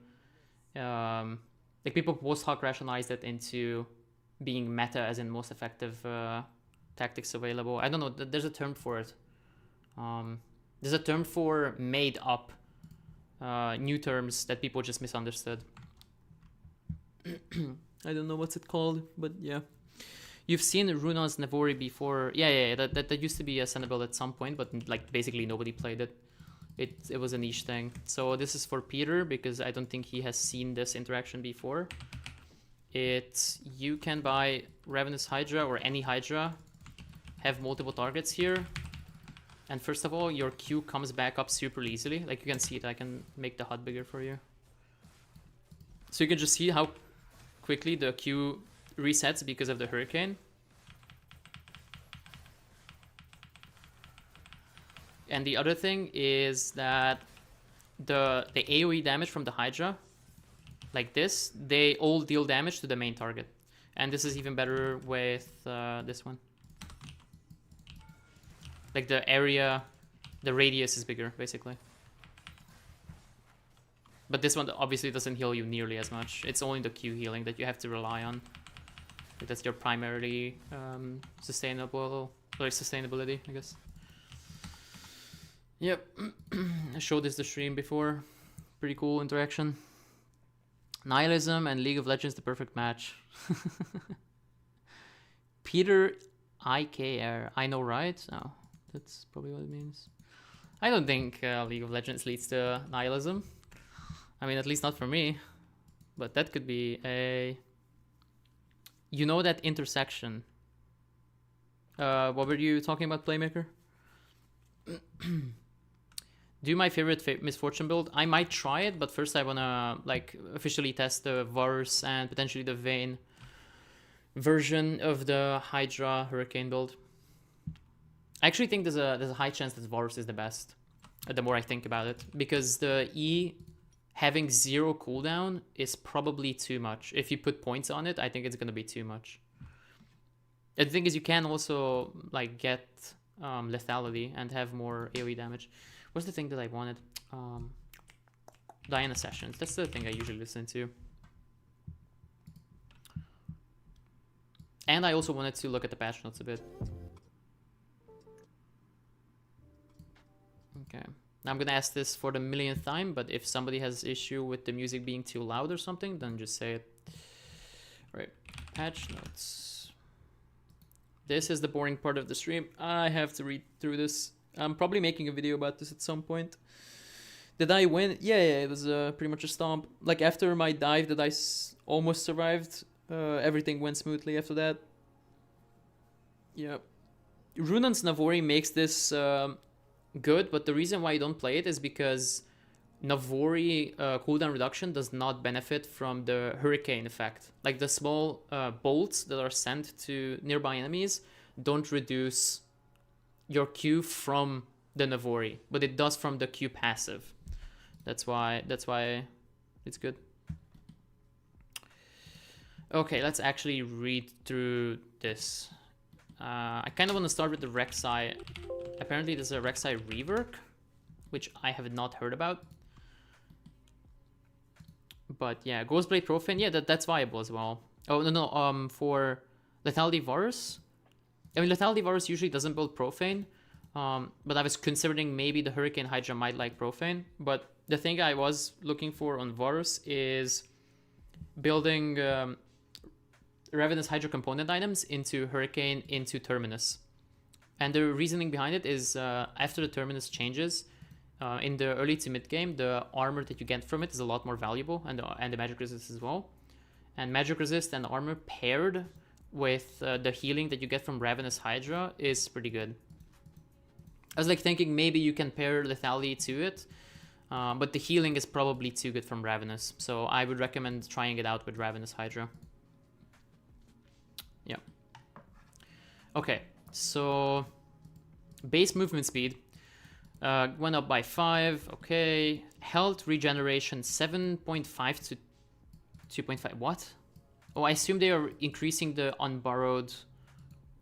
like people post hoc rationalized it into being meta as in most effective tactics available. I don't know. There's a term for it. There's a term for made up new terms that people just misunderstood. I don't know what's it called, but yeah. You've seen Runa's Navori before. Yeah. That used to be a Senna build at some point, but like basically nobody played it. It was a niche thing. So this is for Peter because I don't think he has seen this interaction before. You can buy Ravenous Hydra or any Hydra, have multiple targets here, and first of all your Q comes back up super easily. Like you can see it. I can make the HUD bigger for you. So you can just see how quickly the Q resets because of the Hurricane. And the other thing is that the AoE damage from the Hydra, like this, they all deal damage to the main target. And this is even better with this one. Like the area, the radius is bigger, basically. But this one obviously doesn't heal you nearly as much. It's only the Q healing that you have to rely on. Like that's your primarily sustainability, I guess. Yep, I showed this the stream before. Pretty cool interaction. Nihilism and League of Legends, the perfect match. Peter IKR. I know, right? Oh, that's probably what it means. I don't think League of Legends leads to nihilism. I mean, at least not for me. But that could be a... You know that intersection. What were you talking about, Playmaker? Do my favorite Misfortune build. I might try it, but first I wanna like officially test the Varus and potentially the Vayne version of the Hydra Hurricane build. I actually think there's a high chance that Varus is the best. The more I think about it, because the E having 0 cooldown is probably too much. If you put points on it, I think it's gonna be too much. The thing is, you can also like get lethality and have more AoE damage. What's the thing that I wanted? Diana Sessions. That's the thing I usually listen to. And I also wanted to look at the patch notes a bit. Okay. Now I'm gonna ask this for the millionth time, but if somebody has issue with the music being too loud or something, then just say it. All right. Patch notes. This is the boring part of the stream. I have to read through this. I'm probably making a video about this at some point. Did I win? Yeah, it was pretty much a stomp. Like after my dive that I almost survived, everything went smoothly after that. Yeah. Runan's Navori makes this good, but the reason why you don't play it is because Navori cooldown reduction does not benefit from the hurricane effect. Like the small bolts that are sent to nearby enemies don't reduce your Q from the Navori, but it does from the Q passive. That's why it's good. Okay, let's actually read through this. I kind of want to start with the Reksai. Apparently there's a Reksai rework, which I have not heard about. But yeah, Ghostblade Profane, yeah, that's viable as well. Oh, no, for Lethality Varus. I mean, Lethality Varus usually doesn't build Profane, but I was considering maybe the Hurricane Hydra might like Profane. But the thing I was looking for on Varus is building Ravenous Hydra component items into Hurricane, into Terminus. And the reasoning behind it is after the Terminus changes, in the early to mid game, the armor that you get from it is a lot more valuable, and the magic resist as well. And magic resist and armor paired with the healing that you get from Ravenous Hydra is pretty good. I was like thinking maybe you can pair lethality to it, but the healing is probably too good from Ravenous, so I would recommend trying it out with Ravenous Hydra. Yeah. Okay, so base movement speed went up by 5. Okay, health regeneration 7.5 to 2.5. What? Oh, I assume they are increasing the unborrowed,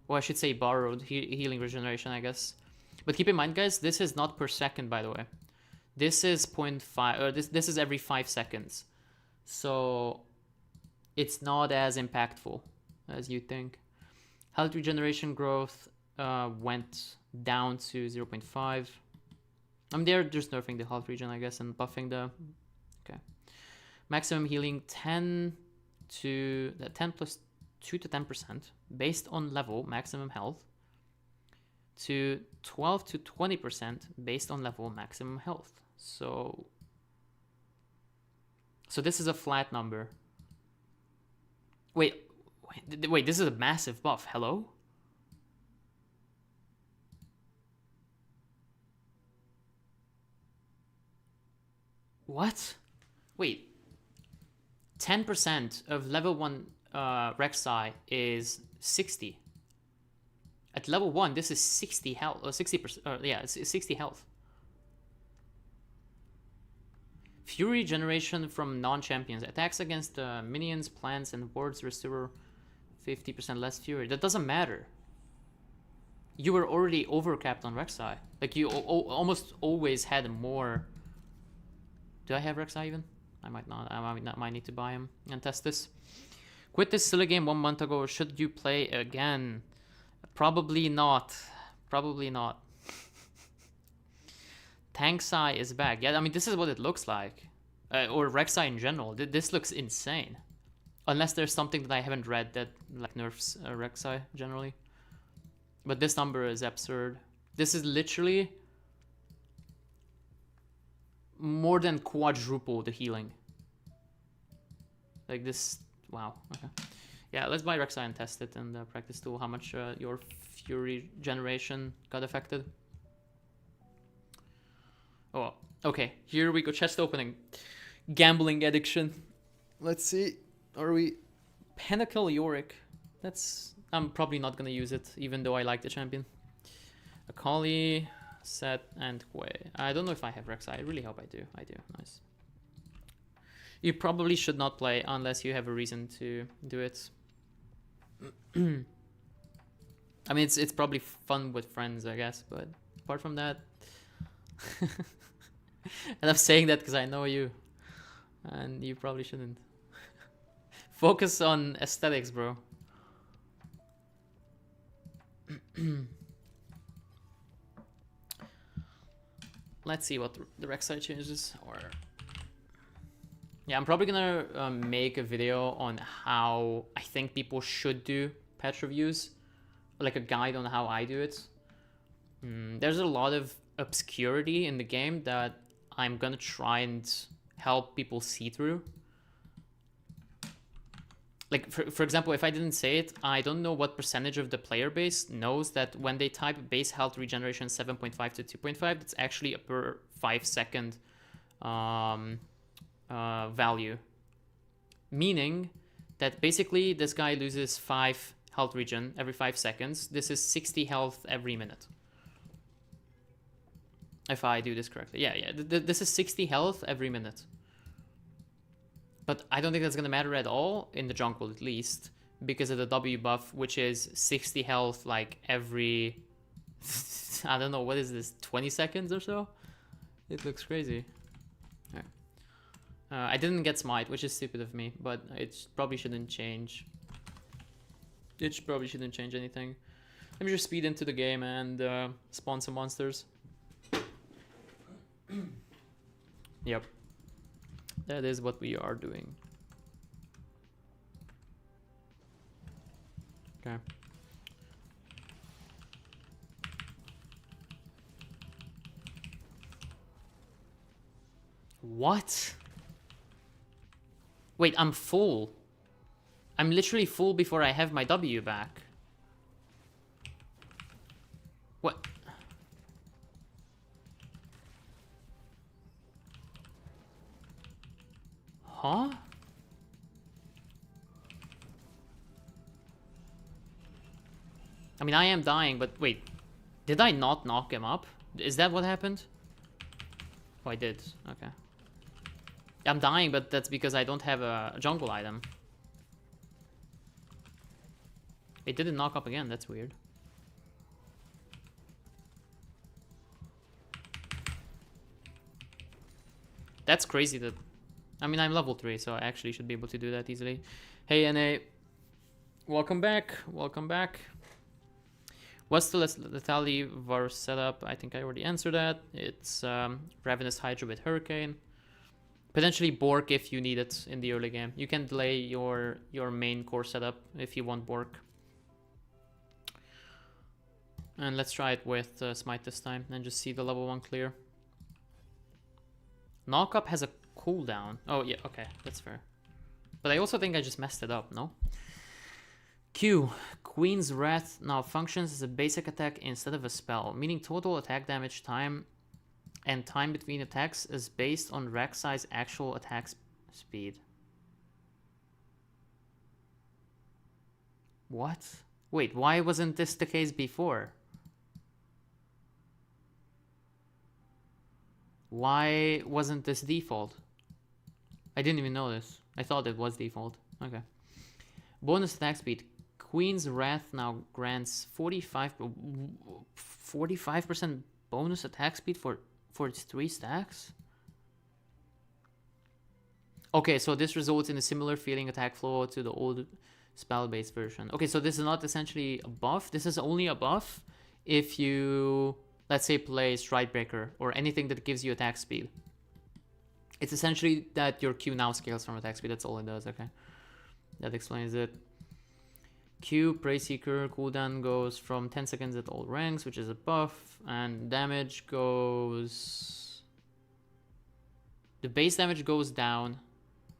or I should say borrowed healing regeneration, I guess. But keep in mind, guys, this is not per second, by the way. This is 0.5, or this is every 5 seconds. So it's not as impactful as you think. Health regeneration growth went down to 0.5. I mean, they're just nerfing the health regen, I guess, and buffing the... Okay. Maximum healing 10 plus 2 to 10% based on level, maximum health, to 12 to 20% based on level, maximum health. So this is a flat number. Wait, this is a massive buff. Hello? What? Wait. 10% of level 1 Reksai is 60. At level 1, this is 60 health, or 60%, yeah, it's 60 health. Fury generation from non-champions. Attacks against minions, plants, and wards restore 50% less fury. That doesn't matter. You were already overcapped on Reksai. Like, you almost always had more. Do I have Reksai even? I might not. I might need to buy him and test this. Quit this silly game 1 month ago. Should you play again? Probably not. Probably not. Tanksai is back. Yeah, I mean, this is what it looks like. Or Reksai in general. This looks insane. Unless there's something that I haven't read that like nerfs Reksai generally. But this number is absurd. This is literally more than quadruple the healing. Like this, wow. Okay. Yeah, let's buy Reksai and test it and practice tool how much your fury generation got affected. Oh, okay. Here we go. Chest opening. Gambling addiction. Let's see. Are we Pinnacle Yorick? I'm probably not gonna use it, even though I like the champion. Akali, Set, and Hui. I don't know if I have Reksai. I really hope I do. I do. Nice. You probably should not play unless you have a reason to do it. I mean, it's probably fun with friends, I guess, but apart from that, and I'm saying that because I know you, and you probably shouldn't. Focus on aesthetics, bro. Let's see what the Reksai changes. Or yeah, I'm probably gonna make a video on how I think people should do patch reviews, like a guide on how I do it. There's a lot of obscurity in the game that I'm gonna try and help people see through. Like, for example, if I didn't say it, I don't know what percentage of the player base knows that when they type base health regeneration 7.5 to 2.5, it's actually a per 5-second value. Meaning that basically this guy loses 5 health regen every 5 seconds. This is 60 health every minute. If I do this correctly. Yeah. This is 60 health every minute. But I don't think that's going to matter at all, in the jungle at least, because of the W buff, which is 60 health like every, I don't know, what is this, 20 seconds or so? It looks crazy. Right. I didn't get smite, which is stupid of me, but it probably shouldn't change. It probably shouldn't change anything. Let me just speed into the game and spawn some monsters. Yep. That is what we are doing. Okay. What? Wait, I'm full. I'm literally full before I have my W back. What? Huh? I mean, I am dying, but wait. Did I not knock him up? Is that what happened? Oh, I did. Okay. I'm dying, but that's because I don't have a jungle item. It didn't knock up again. That's weird. That's crazy that... I mean, I'm level 3, so I actually should be able to do that easily. Hey, NA. Welcome back. Welcome back. What's the lethality verse setup? I think I already answered that. It's Ravenous Hydra with Hurricane. Potentially Bork if you need it in the early game. You can delay your main core setup if you want Bork. And let's try it with Smite this time and just see the level 1 clear. Knockup has a cooldown. Oh, yeah, okay, that's fair. But I also think I just messed it up, no? Q. Queen's Wrath now functions as a basic attack instead of a spell, meaning total attack damage time and time between attacks is based on Reksai's actual attack speed. What? Wait, why wasn't this the case before? Why wasn't this default? I didn't even know this. I thought it was default. Okay. Bonus attack speed. Queen's Wrath now grants 45% bonus attack speed for its 3 stacks? Okay, so this results in a similar feeling attack flow to the old spell-based version. Okay, so this is not essentially a buff. This is only a buff if you, let's say, play Stridebreaker or anything that gives you attack speed. It's essentially that your Q now scales from attack speed. That's all it does, okay? That explains it. Q, Prey Seeker, cooldown goes from 10 seconds at all ranks, which is a buff, and damage goes... The base damage goes down,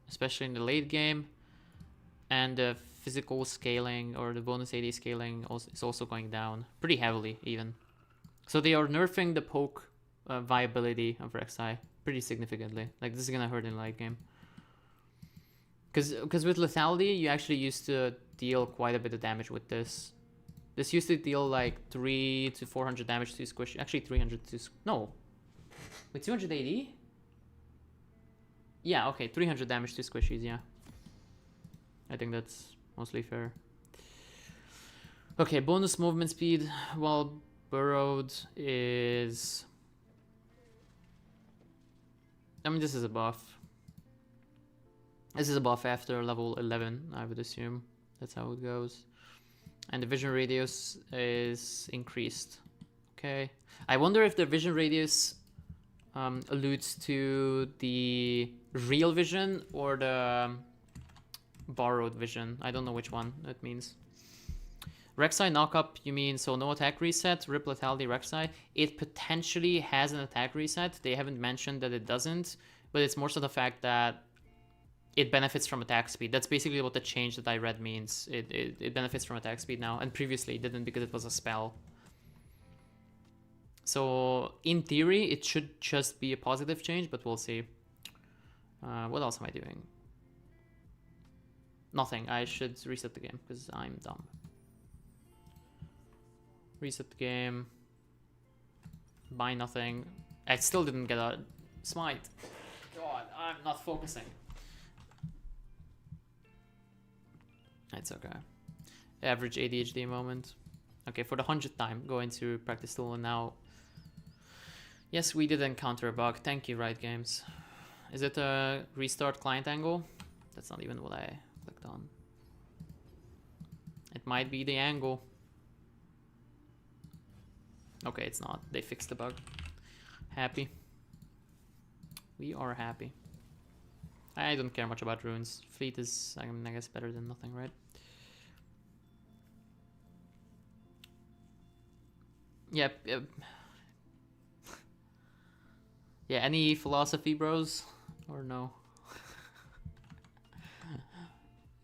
especially in the late game, and the physical scaling, or the bonus AD scaling is also going down, pretty heavily even. So they are nerfing the poke viability of Reksai pretty significantly. Like, this is gonna hurt in the late game. Because with lethality, you actually used to deal quite a bit of damage with this. This used to deal like 300 to 400 damage to squish. Actually, 300 to... No. Wait, 280? Yeah, okay. 300 damage to squishies, yeah. I think that's mostly fair. Okay, bonus movement speed while burrowed is... I mean, this is a buff. This is a buff after level 11, I would assume. That's how it goes. And the vision radius is increased. Okay. I wonder if the vision radius alludes to the real vision or the borrowed vision. I don't know which one it means. Reksai knockup, you mean so no attack reset, rip lethality Reksai? It potentially has an attack reset. They haven't mentioned that it doesn't, but it's more so the fact that it benefits from attack speed. That's basically what the change that I read means. It benefits from attack speed now, and previously it didn't because it was a spell. So in theory, it should just be a positive change, but we'll see. What else am I doing? Nothing. I should reset the game because I'm dumb. Reset the game. Buy nothing. I still didn't get a smite. God, I'm not focusing. It's okay. Average ADHD moment. Okay, for the 100th time, going to practice tool, and now... Yes, we did encounter a bug. Thank you, Riot Games. Is it a restart client angle? That's not even what I clicked on. It might be the angle. Okay, it's not. They fixed the bug. Happy. We are happy. I don't care much about runes. Fleet is, I guess, better than nothing, right? Yep. Yeah, any philosophy, bros? Or no?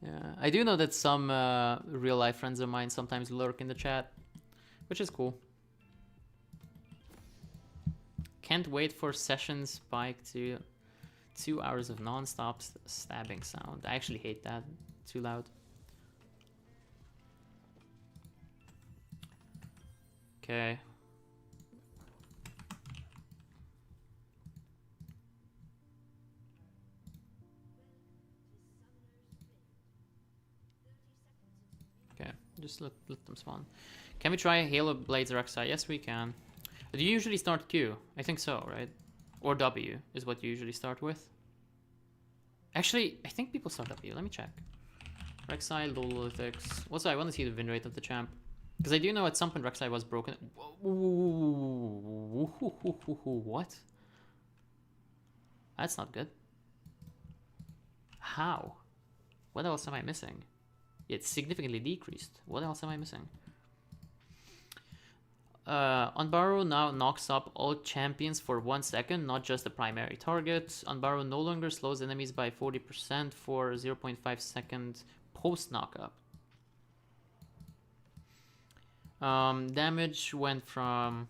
Yeah, I do know that some real-life friends of mine sometimes lurk in the chat, which is cool. Can't wait for session spike to 2 hours of non-stop stabbing sound. I actually hate that. Too loud. Okay. Okay, just let them spawn. Can we try Halo Blades Reksai? Yes, we can. Do you usually start Q? I think so, right? Or W is what you usually start with. Actually, I think people start W. Let me check. Reksai, Lololithics. Also, I want to see the win rate of the champ. Because I do know at some point Reksai was broken. What? That's not good. How? What else am I missing? It's significantly decreased. What else am I missing? Unborrow now knocks up all champions for 1 second, not just the primary target. Unborrow no longer slows enemies by 40% for 0.5 second post knockup. Damage went from...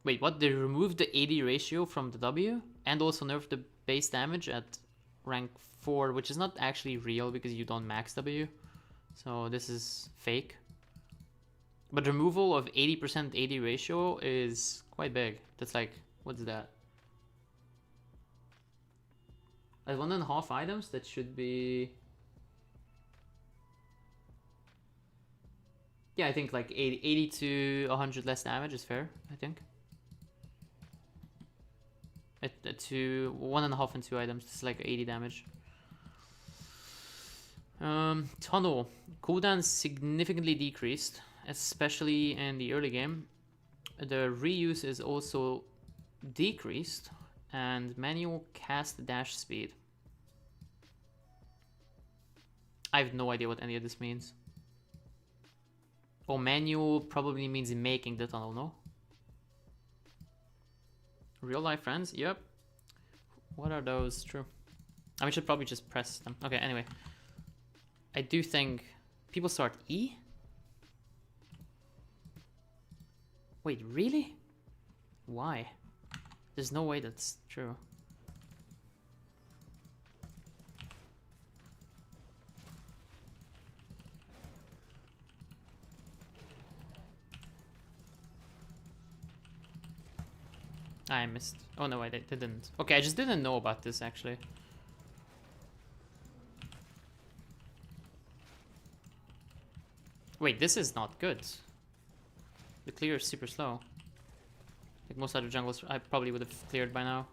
Wait, what? They removed the AD ratio from the W and also nerfed the base damage at rank 4, which is not actually real because you don't max W. So this is fake. But removal of 80% AD ratio is quite big. That's like, what's that? At 1.5 items, that should be... Yeah, I think like 80 to 100 less damage is fair, I think. At 1.5 and 2 items, it's like 80 damage. Tunnel. Cooldown significantly decreased, especially in the early game. The reuse is also decreased, and manual cast dash speed. I have no idea what any of this means. Oh, manual probably means making the tunnel, no? Real life friends? Yep. What are those? True. I should probably just press them. Okay, anyway. I do think people start E? Wait, really? Why? There's no way that's true. I missed. Oh no, I didn't. Okay, I just didn't know about this actually. Wait, this is not good. The clear is super slow. Like most other jungles, I probably would have cleared by now.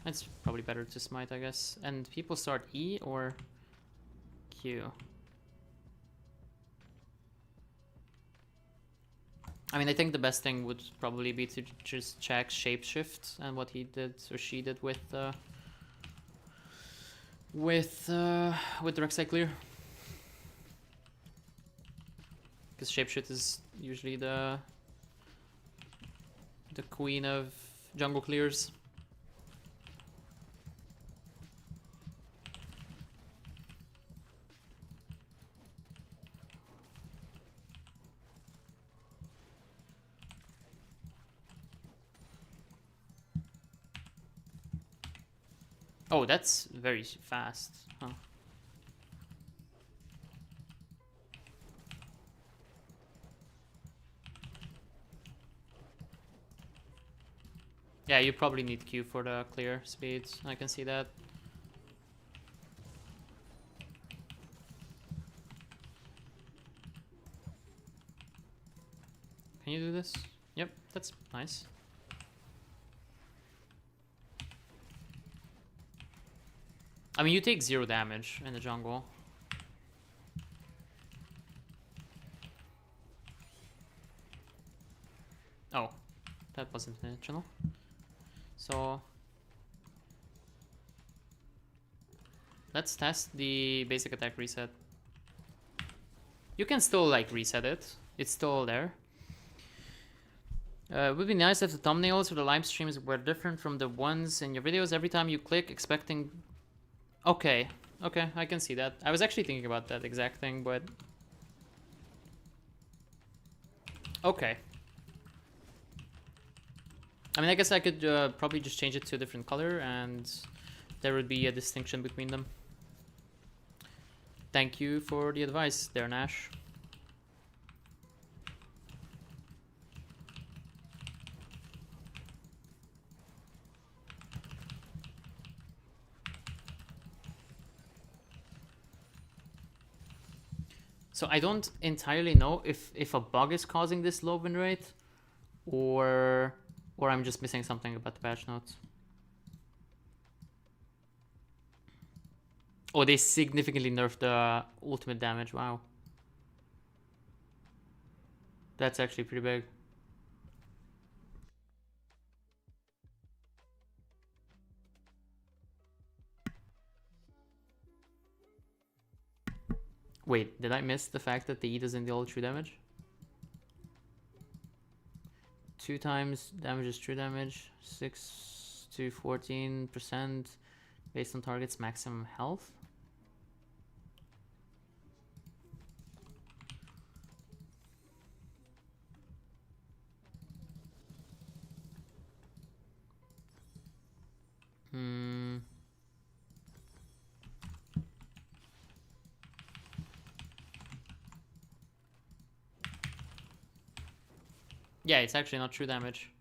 It's probably better to smite, I guess. And people start E or Q. I mean, I think the best thing would probably be to just check shapeshift and what he did or she did with the Reksai clear. Because shapeshift is usually the queen of jungle clears. Oh, that's very fast, huh? Yeah, you probably need Q for the clear speed. I can see that. Can you do this? Yep, that's nice. I mean, you take 0 damage in the jungle. Oh, that wasn't intentional. So let's test the basic attack reset. You can still like reset it. It's still there. It would be nice if the thumbnails for the live streams were different from the ones in your videos. Every time you click, expecting... Okay, okay, I can see that. I was actually thinking about that exact thing, but... Okay. I mean, I guess I could probably just change it to a different color and there would be a distinction between them. Thank you for the advice there, Nash. So I don't entirely know if a bug is causing this low win rate or I'm just missing something about the patch notes. Oh, they significantly nerfed the ultimate damage. Wow. That's actually pretty big. Wait, did I miss the fact that the E doesn't deal true damage? 2 times damage is true damage. 6 to 14% based on target's maximum health. Yeah, it's actually not true damage.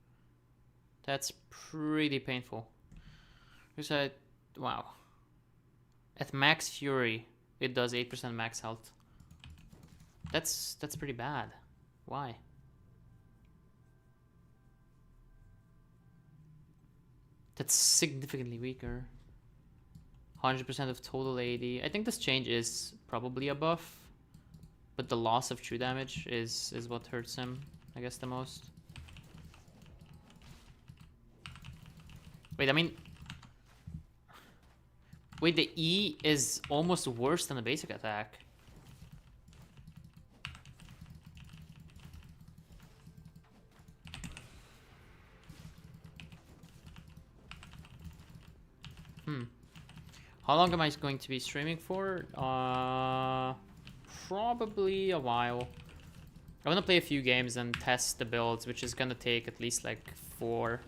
That's pretty painful. Reksai, wow. At max fury, it does 8% max health. That's pretty bad. Why? That's significantly weaker. 100% of total AD. I think this change is probably a buff, but the loss of true damage is what hurts him, I guess, the most. Wait, I mean... Wait, the E is almost worse than the basic attack. How long am I going to be streaming for? Probably a while. I want to play a few games and test the builds, which is going to take at least like 4.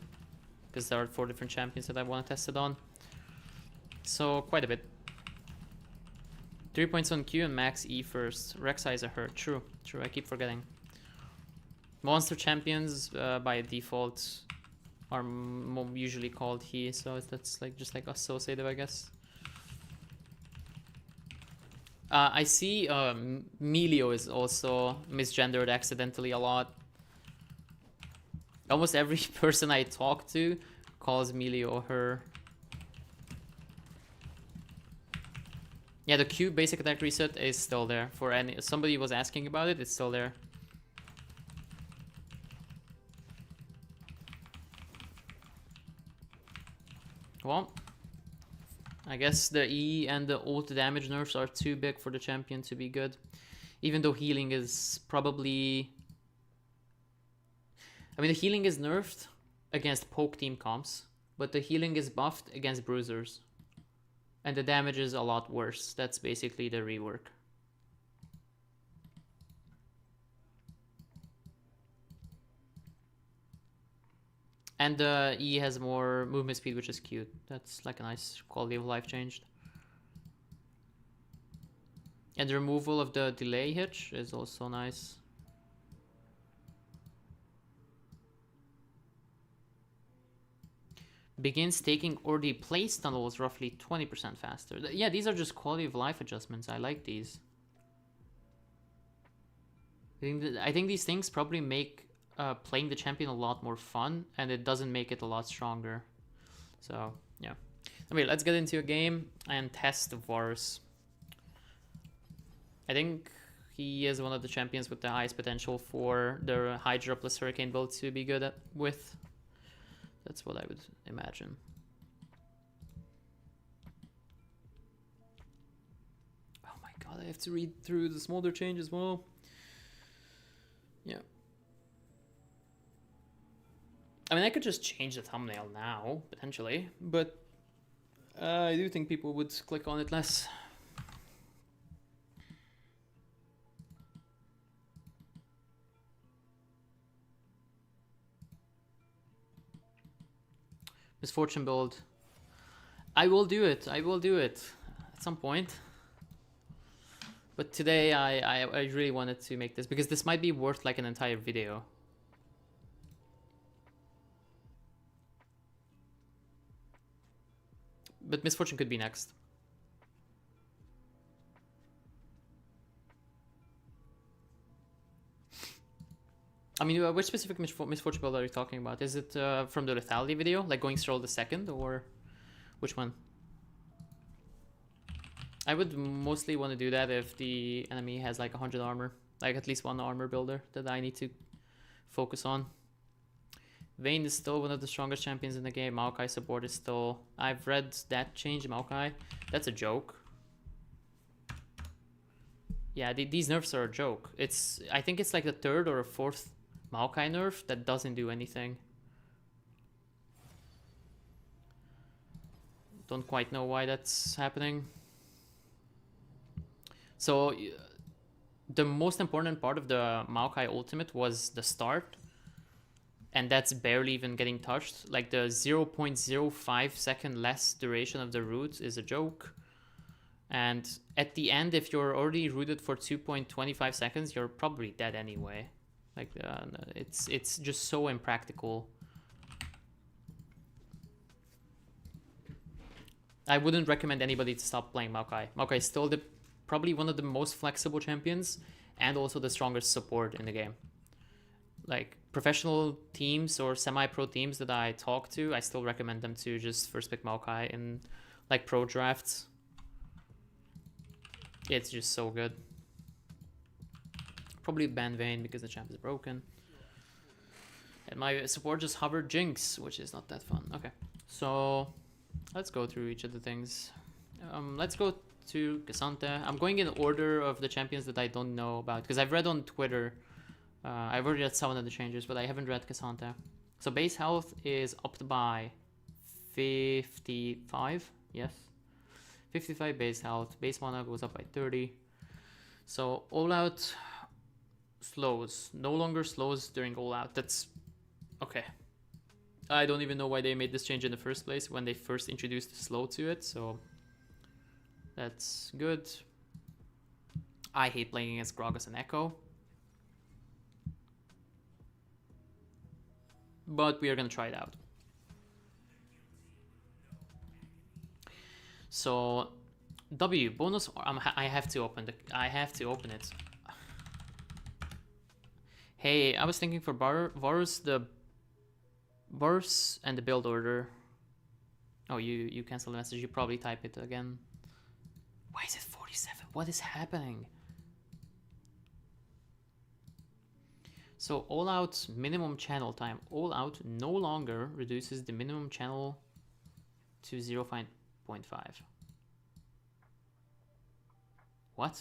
Because there are 4 different champions that I want to test it on. So, quite a bit. 3 points on Q and max E first. Reksai is a hurt. True, true, I keep forgetting. Monster champions by default are usually called he, so that's like just like associative, I guess. I see Melio is also misgendered accidentally a lot. Almost every person I talk to calls Melio her. Yeah, the Q basic attack reset is still there. For any somebody was asking about it, it's still there. Well, I guess the E and the ult damage nerfs are too big for the champion to be good. Even though healing is probably... I mean, the healing is nerfed against poke team comps, but the healing is buffed against bruisers. And the damage is a lot worse. That's basically the rework. And E has more movement speed, which is cute. That's like a nice quality of life change. And the removal of the delay hitch is also nice. Begins taking already placed tunnels roughly 20% faster. Yeah, these are just quality of life adjustments. I like these. I think these things probably make playing the champion a lot more fun, and it doesn't make it a lot stronger. So, yeah. Okay, let's get into a game and test Varus. I think he is one of the champions with the highest potential for the Hydra plus Hurricane build to be good with. That's what I would imagine. Oh my god, I have to read through the smolder change as well. Yeah. I mean, I could just change the thumbnail now, potentially, but I do think people would click on it less. Misfortune build. I will do it. I will do it at some point. But today I really wanted to make this because this might be worth like an entire video. But Misfortune could be next. I mean, which specific Misfortune build are you talking about? Is it from the lethality video, like going Stroll the second, or which one? I would mostly want to do that if the enemy has like 100 armor, like at least one armor builder that I need to focus on. Vayne is still one of the strongest champions in the game. Maokai support is still... I've read that change in Maokai. That's a joke. Yeah, these nerfs are a joke. I think it's like the third or fourth Maokai nerf that doesn't do anything. Don't quite know why that's happening. So, the most important part of the Maokai ultimate was the start. And that's barely even getting touched. Like the 0.05 second less duration of the root is a joke. And at the end, if you're already rooted for 2.25 seconds, you're probably dead anyway. Like it's just so impractical. I wouldn't recommend anybody to stop playing Maokai. Maokai is still probably one of the most flexible champions and also the strongest support in the game. Like professional teams or semi-pro teams that I talk to, I still recommend them to just first pick Maokai in like pro drafts. It's just so good. Probably ban Vayne because the champ is broken. And my support just hovered Jinx, which is not that fun. Okay, so let's go through each of the things. Let's go to Cassandra. I'm going in order of the champions that I don't know about because I've read on Twitter. I've already read some of the changes, but I haven't read Cassandra. So base health is upped by 55. Yes. 55 base health. Base mana goes up by 30. So all out slows. No longer slows during all out. That's okay. I don't even know why they made this change in the first place when they first introduced the slow to it. So that's good. I hate playing against Gragas and Echo. But we are going to try it out. So W bonus. I have to open I have to open it. Hey, I was thinking for Varus, the Varus and the build order. Oh, you cancel the message. You probably type it again. Why is it 47? What is happening? So all out minimum channel time. All out no longer reduces the minimum channel to 0.5. What?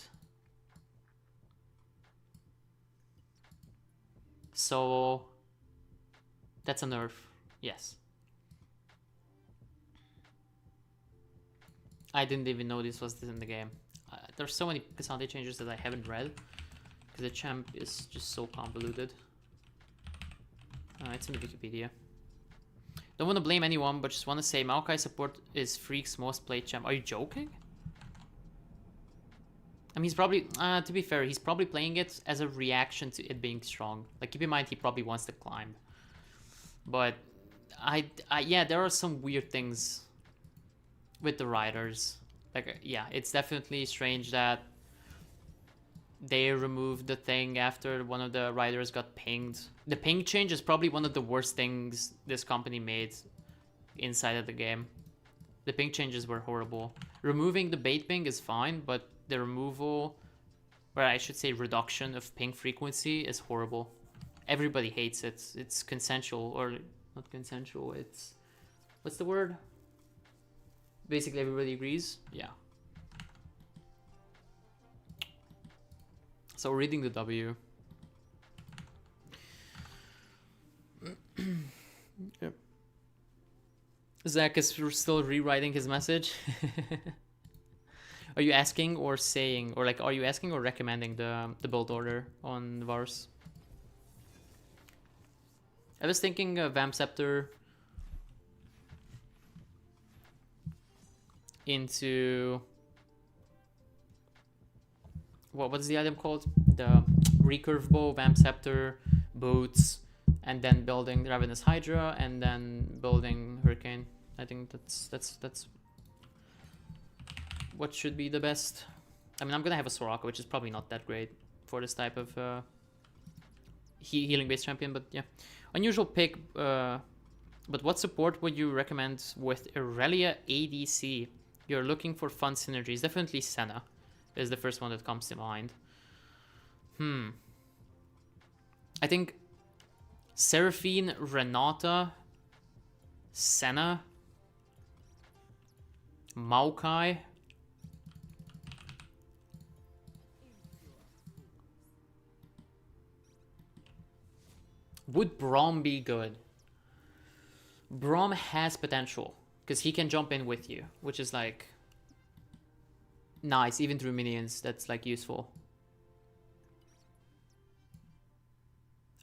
So that's a nerf. Yes. I didn't even know this was in the game. There's so many Cassandra changes that I haven't read because the champ is just so convoluted. It's in the Wikipedia. Don't want to blame anyone, but just want to say Maokai support is Freak's most played champ. Are you joking? I mean, he's probably, to be fair, he's probably playing it as a reaction to it being strong. Like, keep in mind, he probably wants to climb. But, yeah, there are some weird things with the riders. Like, yeah, it's definitely strange that they removed the thing after one of the riders got pinged. The ping change is probably one of the worst things this company made inside of the game. The ping changes were horrible. Removing the bait ping is fine, but the removal, or I should say reduction of ping frequency is horrible. Everybody hates it. It's consensual, or not consensual, it's... What's the word? Basically everybody agrees? Yeah. So reading the W. Yep. Zach is still rewriting his message. Are you asking or saying, or like, are you asking or recommending the build order on Varus? I was thinking Vamp Scepter into what is the item called? The recurve bow, Vamp Scepter, boots, and then building the Ravenous Hydra, and then building Hurricane. I think that's what should be the best. I mean, I'm gonna have a Soraka, which is probably not that great for this type of healing based champion, but yeah, unusual pick. But what support would you recommend with Irelia ADC? You're looking for fun synergies. Definitely Senna is the first one that comes to mind. I think Seraphine, Renata, Senna, Maokai. Would Braum be good? Braum has potential because he can jump in with you, which is like nice, even through minions. That's like useful.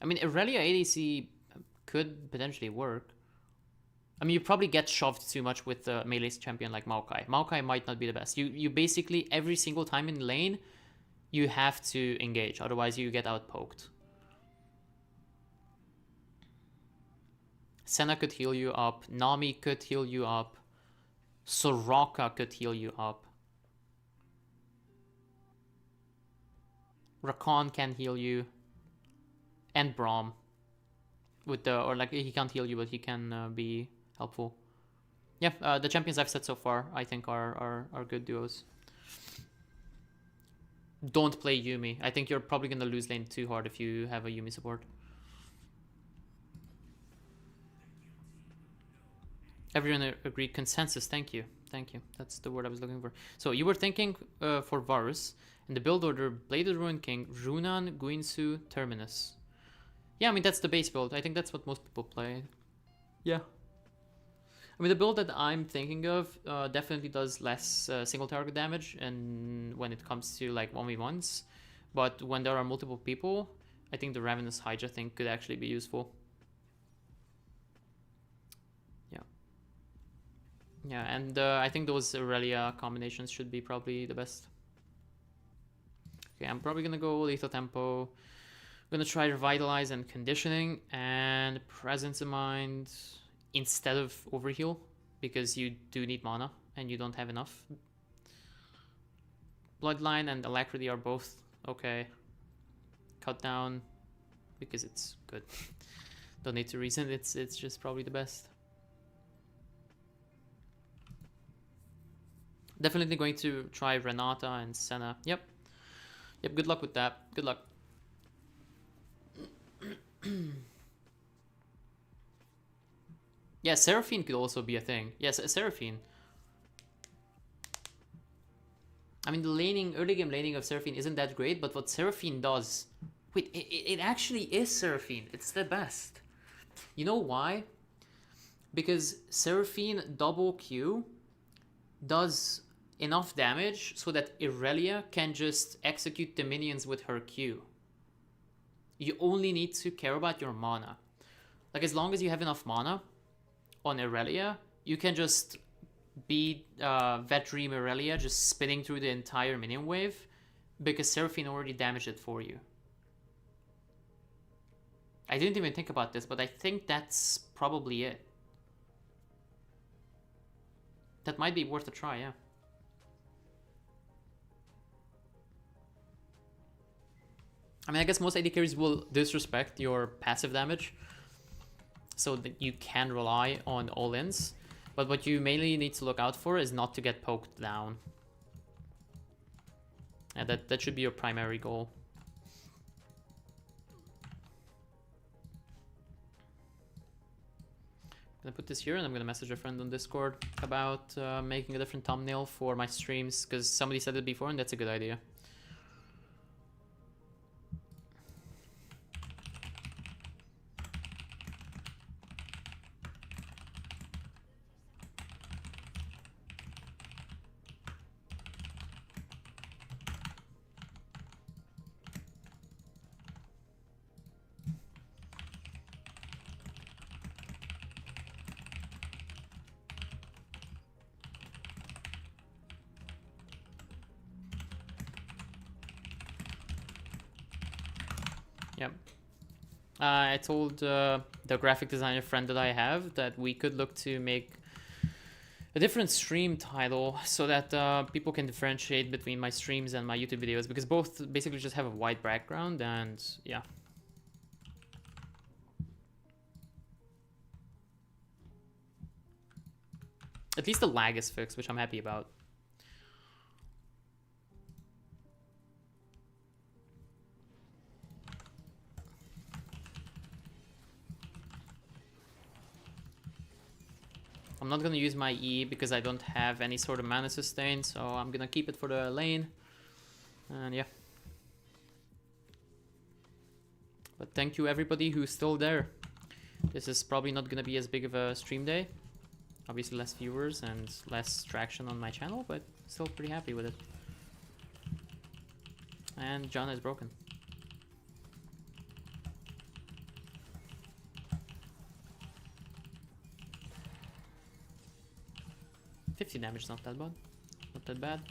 I mean, Irelia ADC could potentially work. I mean, you probably get shoved too much with the melee champion like Maokai. Maokai might not be the best. You basically, every single time in lane, you have to engage. Otherwise, you get outpoked. Senna could heal you up. Nami could heal you up. Soraka could heal you up. Rakan can heal you. And Braum. With the, or like, he can't heal you, but he can be helpful. Yeah, the champions I've said so far, I think are good duos. Don't play Yuumi. I think you're probably gonna lose lane too hard if you have a Yuumi support. Everyone agreed. Consensus. Thank you. Thank you. That's the word I was looking for. So you were thinking for Varus in the build order: Bladed Ruin King, Runan, Guinsoo, Terminus. Yeah, I mean that's the base build. I think that's what most people play. Yeah. I mean the build that I'm thinking of definitely does less single target damage, and when it comes to like 1v1s, but when there are multiple people, I think the Ravenous Hydra thing could actually be useful. Yeah, and I think those Irelia combinations should be probably the best. Okay, I'm probably gonna go Lethal Tempo. I'm gonna try Revitalize and Conditioning and Presence of Mind instead of Overheal, because you do need mana and you don't have enough. Bloodline and Alacrity are both okay. Cut down because it's good. Don't need to reason, it's just probably the best. Definitely going to try Renata and Senna. Yep. Yep, good luck with that. Good luck. Yeah, Seraphine could also be a thing. Yes, Seraphine. I mean, the laning, early game laning of Seraphine isn't that great, but what Seraphine does... Wait, it actually is Seraphine. It's the best. You know why? Because Seraphine double Q does enough damage so that Irelia can just execute the minions with her Q. You only need to care about your mana. Like, as long as you have enough mana on Irelia, you can just be Vet Dream Irelia just spinning through the entire minion wave because Seraphine already damaged it for you. I didn't even think about this, but I think that's probably it. That might be worth a try, yeah. I mean, I guess most AD carries will disrespect your passive damage so that you can rely on all-ins. But what you mainly need to look out for is not to get poked down. And that should be your primary goal. I'm gonna put this here and I'm gonna message a friend on Discord about making a different thumbnail for my streams, because somebody said it before and that's a good idea. Yep. I told the graphic designer friend that I have that we could look to make a different stream title so that people can differentiate between my streams and my YouTube videos, because both basically just have a white background and yeah. At least the lag is fixed, which I'm happy about. I'm not gonna use my E because I don't have any sort of mana sustain, so I'm gonna keep it for the lane. And yeah. But thank you everybody who's still there. This is probably not gonna be as big of a stream day. Obviously less viewers and less traction on my channel, but still pretty happy with it. And John is broken. 50 damage, not that bad. Not that bad.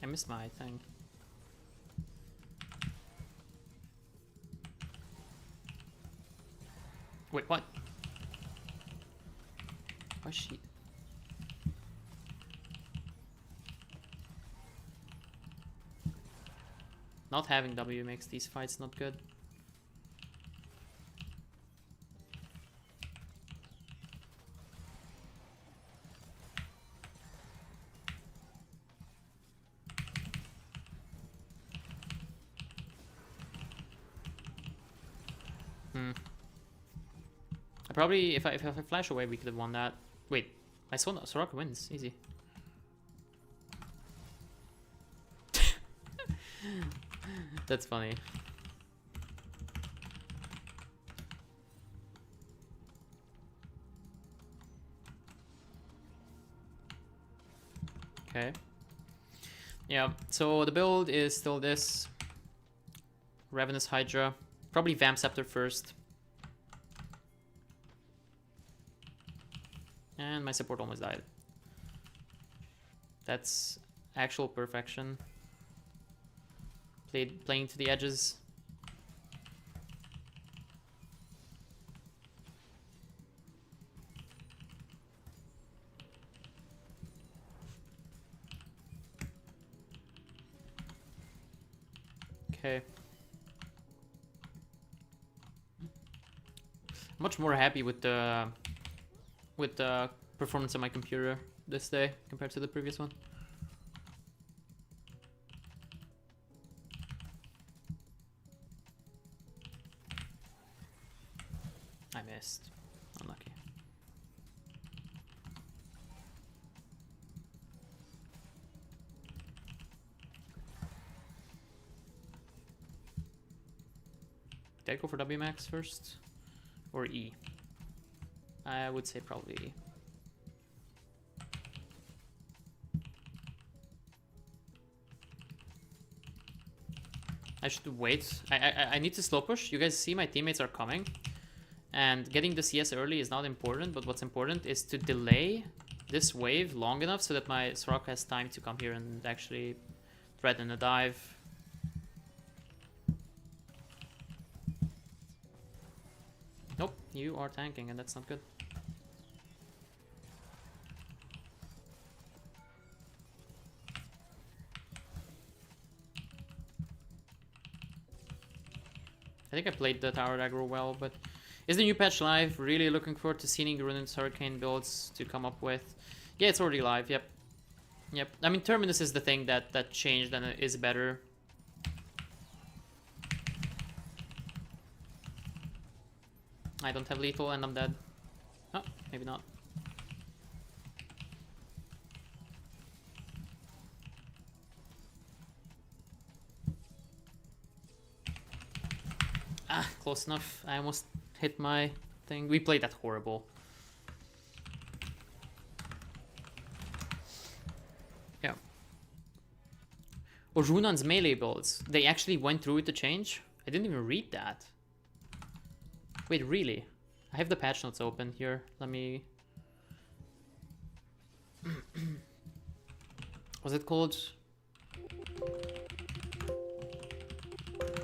I missed my thing. Wait, what? Why is she? Not having W makes these fights not good. Probably, if I flash away, we could have won that. Wait, I saw Soraka wins, easy. That's funny. Okay. Yeah, so the build is still this. Ravenous Hydra. Probably Vamp Scepter first. And my support almost died. That's actual perfection. Playing to the edges. Okay. Much more happy with the performance of my computer this day compared to the previous one. I missed. Unlucky. Did I go for W max first? Or E? I would say probably E. I should wait. I need to slow push. You guys see my teammates are coming. And getting the CS early is not important, but what's important is to delay this wave long enough so that my Soraka has time to come here and actually threaten a dive. Nope, you are tanking and that's not good. I think I played the tower aggro well, but is the new patch live? Really looking forward to seeing Runen's Hurricane builds to come up with. Yeah, it's already live, yep. Yep, I mean Terminus is the thing that changed and is better. I don't have lethal and I'm dead. Oh, maybe not. Ah, close enough. I almost hit my thing. We played that horrible. Yeah. Or Runan's melee builds. They actually went through with the change? I didn't even read that. Wait, really? I have the patch notes open here. Let me... Was it called?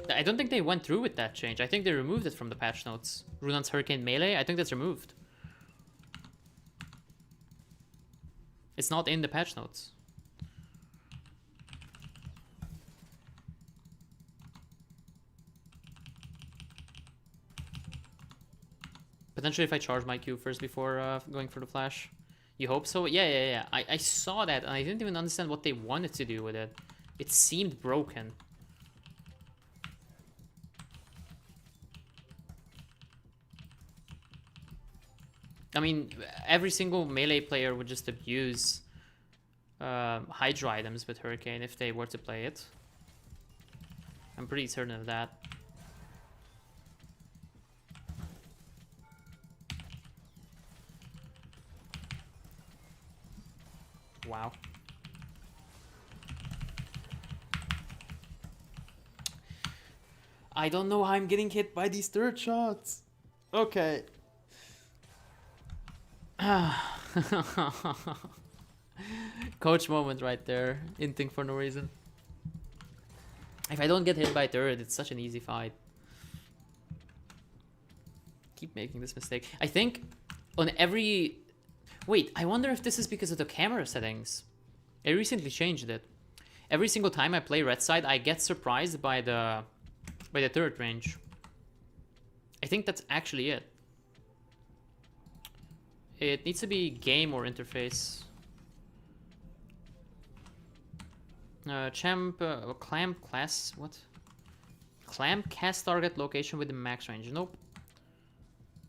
I don't think they went through with that change. I think they removed it from the patch notes. Runan's Hurricane melee, I think that's removed. It's not in the patch notes. Potentially if I charge my Q first before going for the flash. You hope so? Yeah. I saw that and I didn't even understand what they wanted to do with it. It seemed broken. I mean, every single melee player would just abuse Hydra items with Hurricane if they were to play it. I'm pretty certain of that. Wow. I don't know how I'm getting hit by these third shots. Okay. Coach moment right there. Inting for no reason. If I don't get hit by third, it's such an easy fight. Keep making this mistake. I think on every... Wait, I wonder if this is because of the camera settings. I recently changed it. Every single time I play red side, I get surprised by the third range. I think that's actually it. It needs to be game or interface. Clamp class, what? Clamp cast target location with the max range, nope.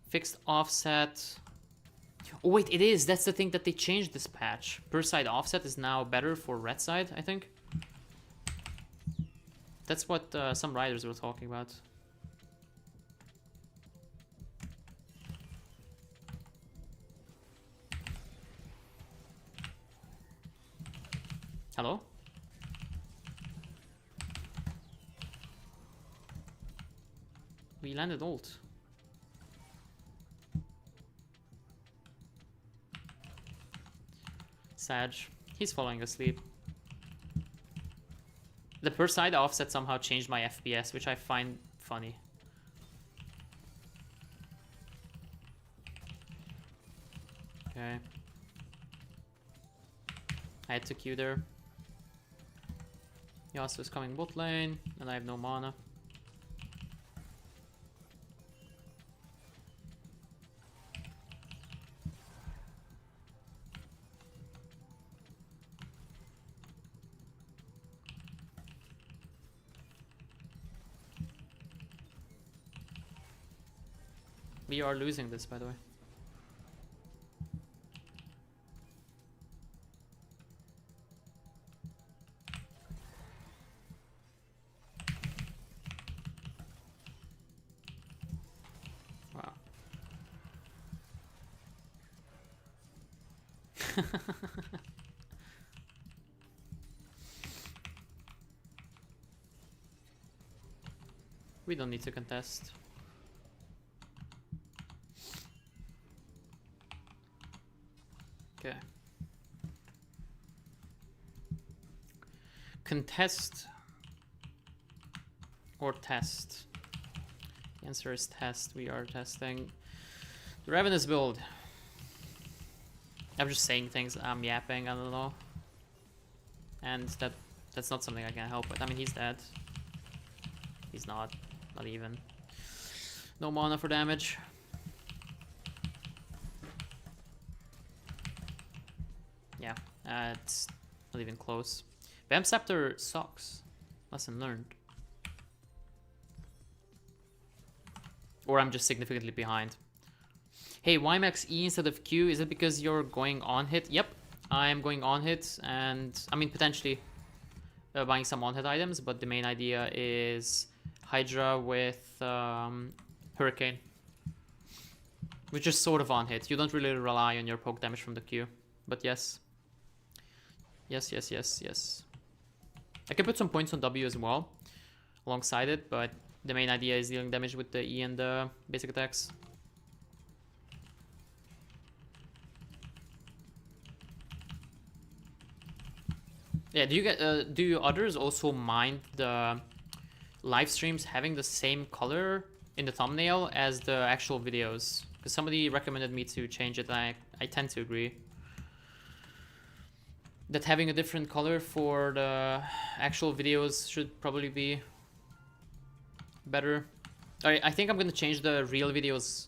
Fixed offset. Oh wait, it is, that's the thing that they changed this patch. Per side offset is now better for red side, I think. That's what some riders were talking about. Hello? We landed ult. Sag. He's falling asleep. The per side offset somehow changed my FPS, which I find funny. Okay. I had to Q there. Yasuo is coming bot lane, and I have no mana. We are losing this, by the way. Wow. We don't need to contest. Okay. Contest or test? The answer is test. We are testing the Ravenous build. I'm just saying things. I'm yapping. I don't know. And that's not something I can help with. I mean, he's dead. He's not. Not even. No mana for damage. Yeah, it's not even close. Vamp Scepter sucks. Lesson learned. Or I'm just significantly behind. Hey, why max E instead of Q? Is it because you're going on hit? Yep, I'm going on hit, and I mean potentially buying some on hit items, but the main idea is Hydra with Hurricane, which is sort of on hit. You don't really rely on your poke damage from the Q, but yes. Yes, yes, yes, yes. I can put some points on W as well, alongside it, but the main idea is dealing damage with the E and the basic attacks. Yeah, do you others also mind the live streams having the same color in the thumbnail as the actual videos? Because somebody recommended me to change it, and I tend to agree. That having a different color for the actual videos should probably be better. I think I'm gonna change the real videos.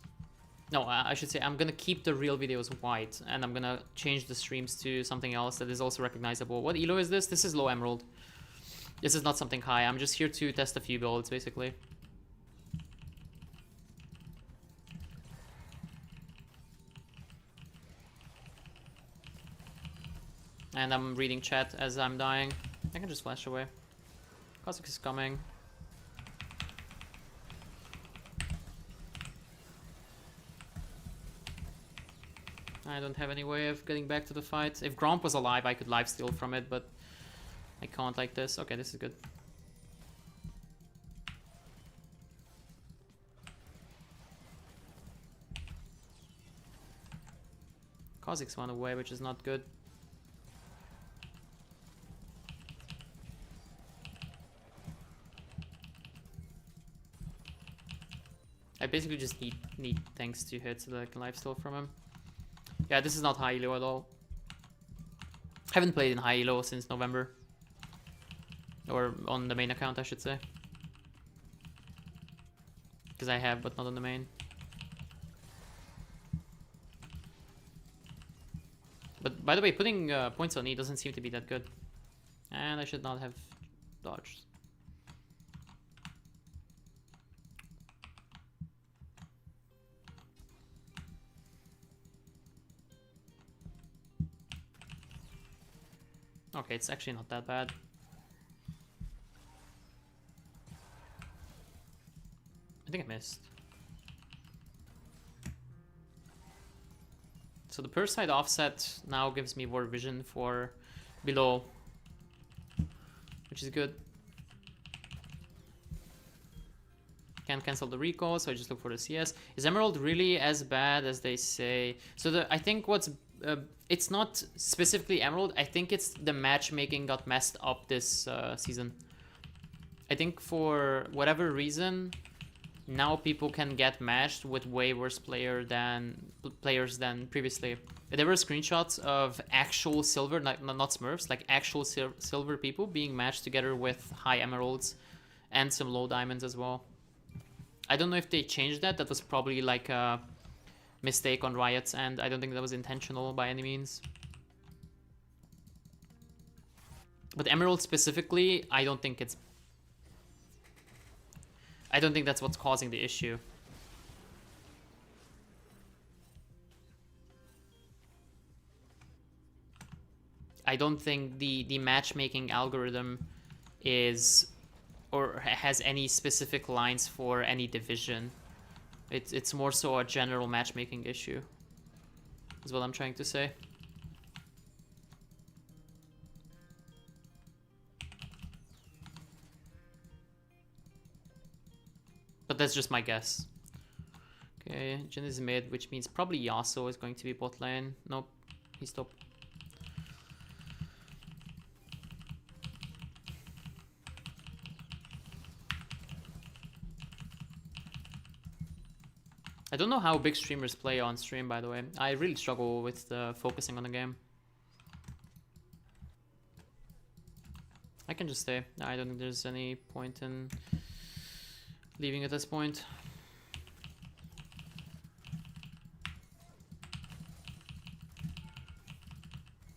No, I should say I'm gonna keep the real videos white, and I'm gonna change the streams to something else that is also recognizable. What elo is this? This is low emerald. This is not something high. I'm just here to test a few builds, basically. And I'm reading chat as I'm dying. I can just flash away. Kha'Zix is coming. I don't have any way of getting back to the fight. If Gromp was alive, I could lifesteal from it, but I can't like this. Okay, this is good. Kha'Zix went away, which is not good. I basically just need things to hit so that I can lifesteal from him. Yeah, this is not high elo at all. Haven't played in high elo since November. Or on the main account, I should say. Because I have, but not on the main. But by the way, putting points on E doesn't seem to be that good. And I should not have dodged. Okay, it's actually not that bad. I think I missed. So the per side offset now gives me more vision for below, which is good. Can't cancel the recall, so I just look for the CS. Is Emerald really as bad as they say? So I think what's it's not specifically Emerald. I think it's the matchmaking got messed up this season. I think for whatever reason, now people can get matched with way worse players than previously. There were screenshots of actual silver, not smurfs, like actual silver people being matched together with high emeralds and some low diamonds as well. I don't know if they changed that. That was probably like a mistake on Riot's end. I don't think that was intentional by any means. But emerald specifically, I don't think that's what's causing the issue. I don't think the matchmaking algorithm is or has any specific lines for any division. It's more so a general matchmaking issue, is what I'm trying to say. But that's just my guess. Okay, Jin is mid, which means probably Yasuo is going to be bot lane. Nope, he stopped. I don't know how big streamers play on stream, by the way. I really struggle with focusing on the game. I can just stay. I don't think there's any point in leaving at this point.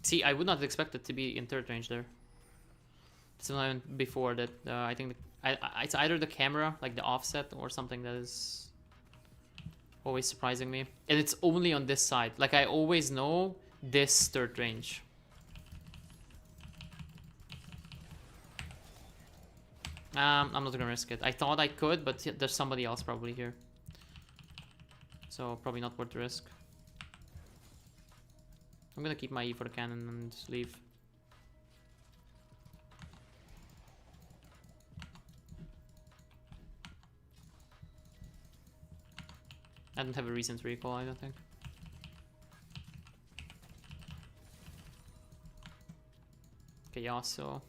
See, I would not expect it to be in third range there. It's not before that. I think it's either the camera, like the offset, or something that is always surprising me. And it's only on this side. Like, I always know this third range. I'm not gonna risk it. I thought I could, but there's somebody else probably here. So probably not worth the risk. I'm gonna keep my E for the cannon and leave. I don't have a reason to recall, I don't think. Okay, Yasuo.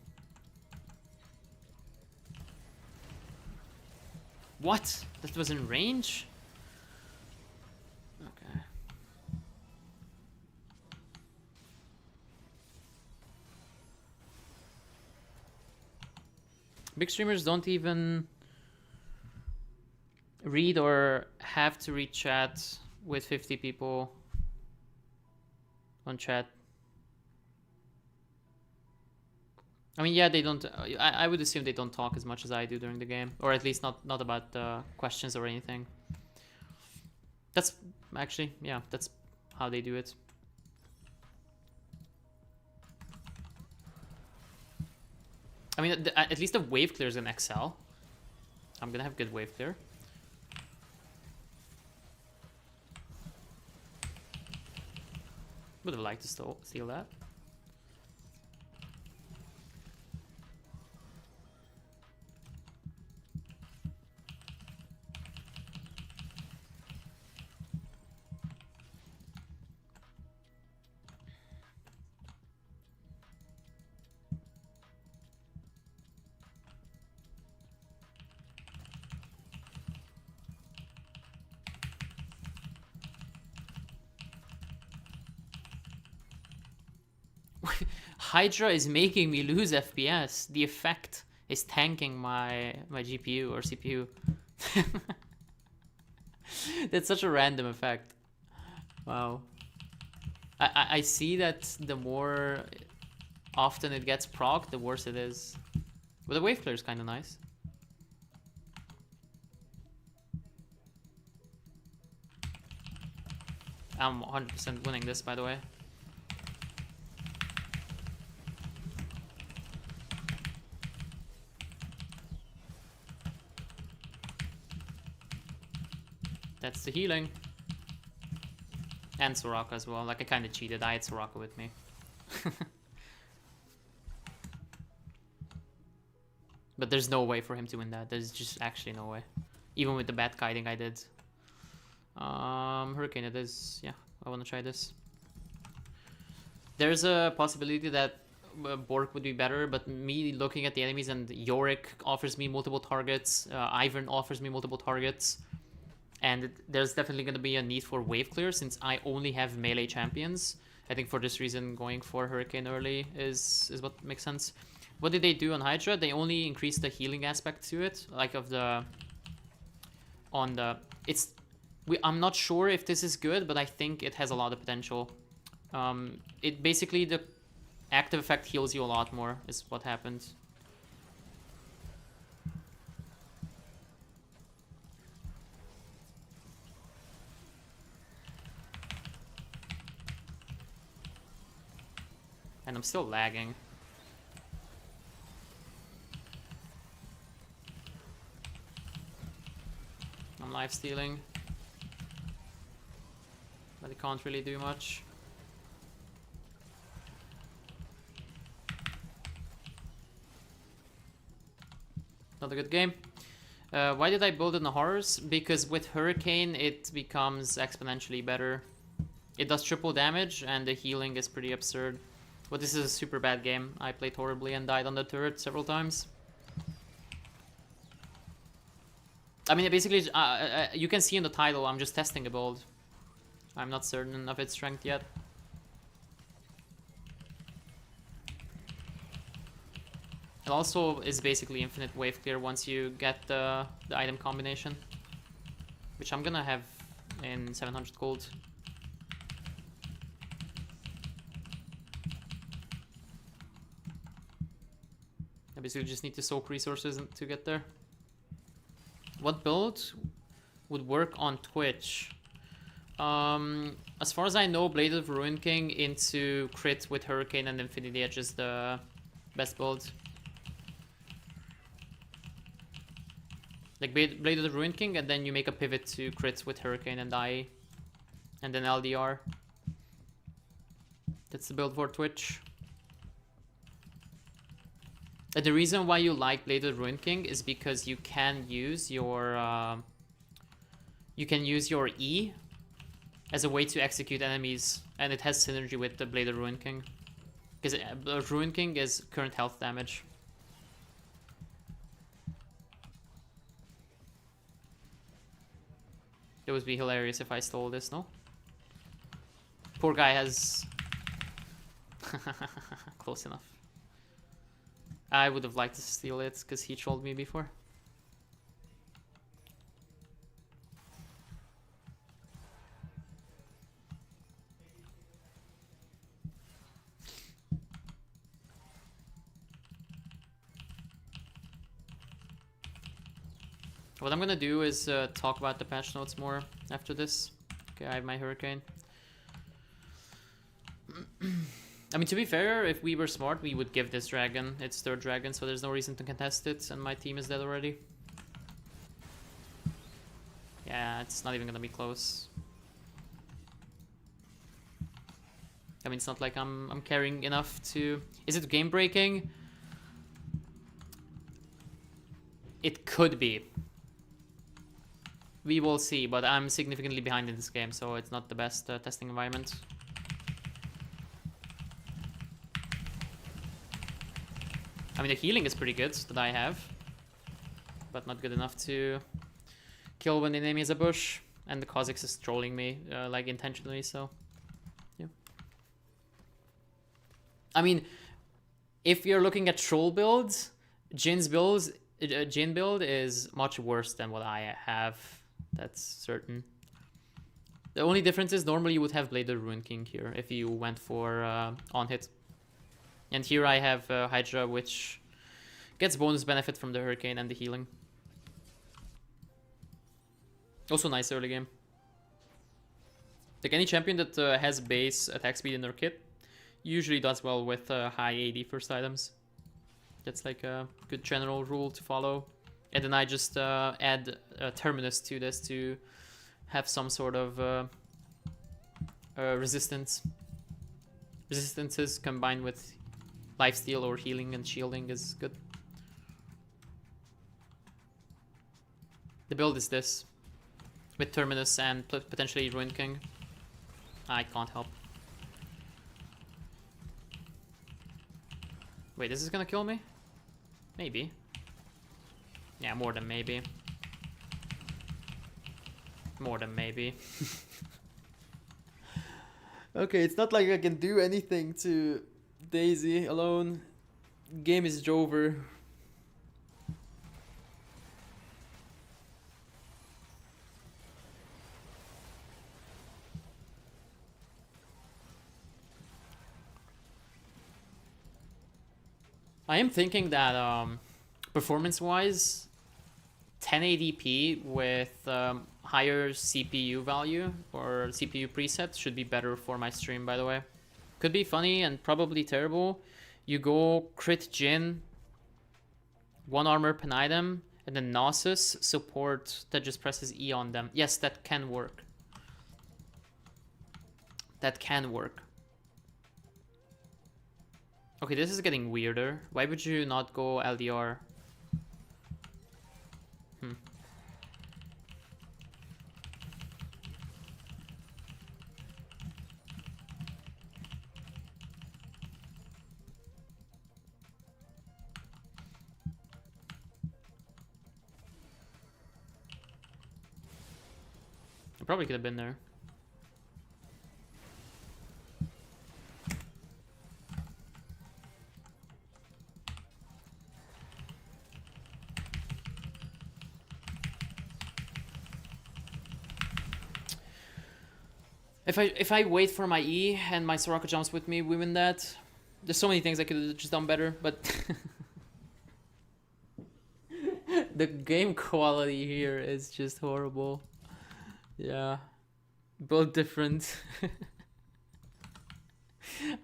What? That was in range? Okay. Big streamers don't even read or have to read chat with 50 people on chat. I mean, yeah, they don't. I would assume they don't talk as much as I do during the game, or at least not about questions or anything. That's actually, yeah, that's how they do it. I mean, at least the wave clear is gonna excel. I'm gonna have good wave clear. Would have liked to steal that. Hydra is making me lose FPS. The effect is tanking my GPU or CPU. That's such a random effect. Wow. I see that the more often it gets proc, the worse it is. But the wave clear is kind of nice. I'm 100% winning this, by the way. That's the healing. And Soraka as well. Like, I kind of cheated. I had Soraka with me. But there's no way for him to win that. There's just actually no way. Even with the bad kiting I did. Hurricane it is. Yeah, I want to try this. There's a possibility that Bork would be better, but me looking at the enemies and Yorick offers me multiple targets. Ivern offers me multiple targets. And there's definitely going to be a need for wave clear since I only have melee champions. I think for this reason, going for Hurricane early is what makes sense. What did they do on Hydra? They only increased the healing aspect to it, like of the... on the... I'm not sure if this is good, but I think it has a lot of potential. It basically, the active effect heals you a lot more, is what happened. And I'm still lagging. I'm life stealing. But it can't really do much. Not a good game. Why did I build in the horrors? Because with Hurricane it becomes exponentially better. It does triple damage and the healing is pretty absurd. But this is a super bad game. I played horribly and died on the turret several times. I mean, basically, you can see in the title, I'm just testing a build. I'm not certain of its strength yet. It also is basically infinite wave clear once you get the item combination. Which I'm gonna have in 700 gold. I basically just need to soak resources to get there. What build would work on Twitch? As far as I know, Blade of Ruin King into crit with Hurricane and Infinity Edge is the best build. Like Blade of the Ruin King, and then you make a pivot to crit with Hurricane and die. And then LDR. That's the build for Twitch. And the reason why you like Blade of the Ruin King is because you can use your E as a way to execute enemies, and it has synergy with the Blade of the Ruin King. Because the Ruin King is current health damage. It would be hilarious if I stole this, no? Poor guy has... Close enough. I would have liked to steal it, because he trolled me before. What I'm gonna do is talk about the patch notes more after this. Okay, I have my Hurricane. I mean, to be fair, if we were smart, we would give this dragon its third dragon, so there's no reason to contest it, and my team is dead already. Yeah, it's not even gonna be close. I mean, it's not like I'm carrying enough to... Is it game breaking? It could be. We will see, but I'm significantly behind in this game, so it's not the best testing environment. I mean, the healing is pretty good that I have, but not good enough to kill when the enemy is a bush. And the Kha'Zix is trolling me, like intentionally, so yeah. I mean, if you're looking at troll builds, Jin's Jin build is much worse than what I have. That's certain. The only difference is normally you would have Blade of the Ruin King here if you went for on hit. And here I have Hydra, which gets bonus benefit from the Hurricane and the healing. Also nice early game. Like any champion that has base attack speed in their kit usually does well with high AD first items. That's like a good general rule to follow. And then I just add Terminus to this to have some sort of resistance. Resistances combined with lifesteal or healing and shielding is good. The build is this. With Terminus and potentially Ruin King. I can't help. Wait, this is gonna kill me? Maybe. Yeah, more than maybe. More than maybe. Okay, it's not like I can do anything to Daisy alone. Game is over. I am thinking that performance-wise, 1080p with higher CPU value or CPU preset should be better for my stream, by the way. Could be funny and probably terrible. You go crit Jin, 1 armor per item, and then Gnosis support that just presses E on them. Yes, that can work. That can work. Okay, this is getting weirder. Why would you not go LDR? I probably could have been there. If I wait for my E and my Soraka jumps with me, we win that. There's so many things I could have just done better, but the game quality here is just horrible. Yeah, both different.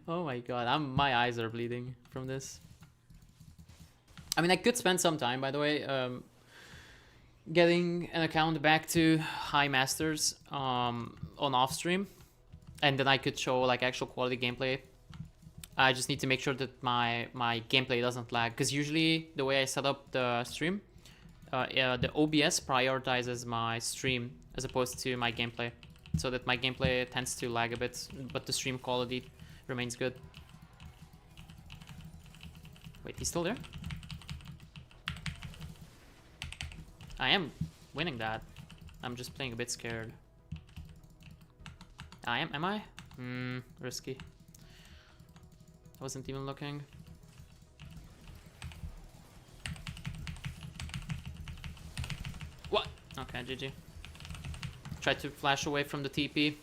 Oh my god, my eyes are bleeding from this. I mean, I could spend some time, by the way, getting an account back to high masters on off stream, and then I could show like actual quality gameplay. I just need to make sure that my gameplay doesn't lag, because usually the way I set up the stream, the OBS prioritizes my stream as opposed to my gameplay, so that my gameplay tends to lag a bit, but the stream quality remains good. Wait, he's still there? I am winning that. I'm just playing a bit scared. Am I? Risky. I wasn't even looking. What? Okay, GG. Tried to flash away from the TP.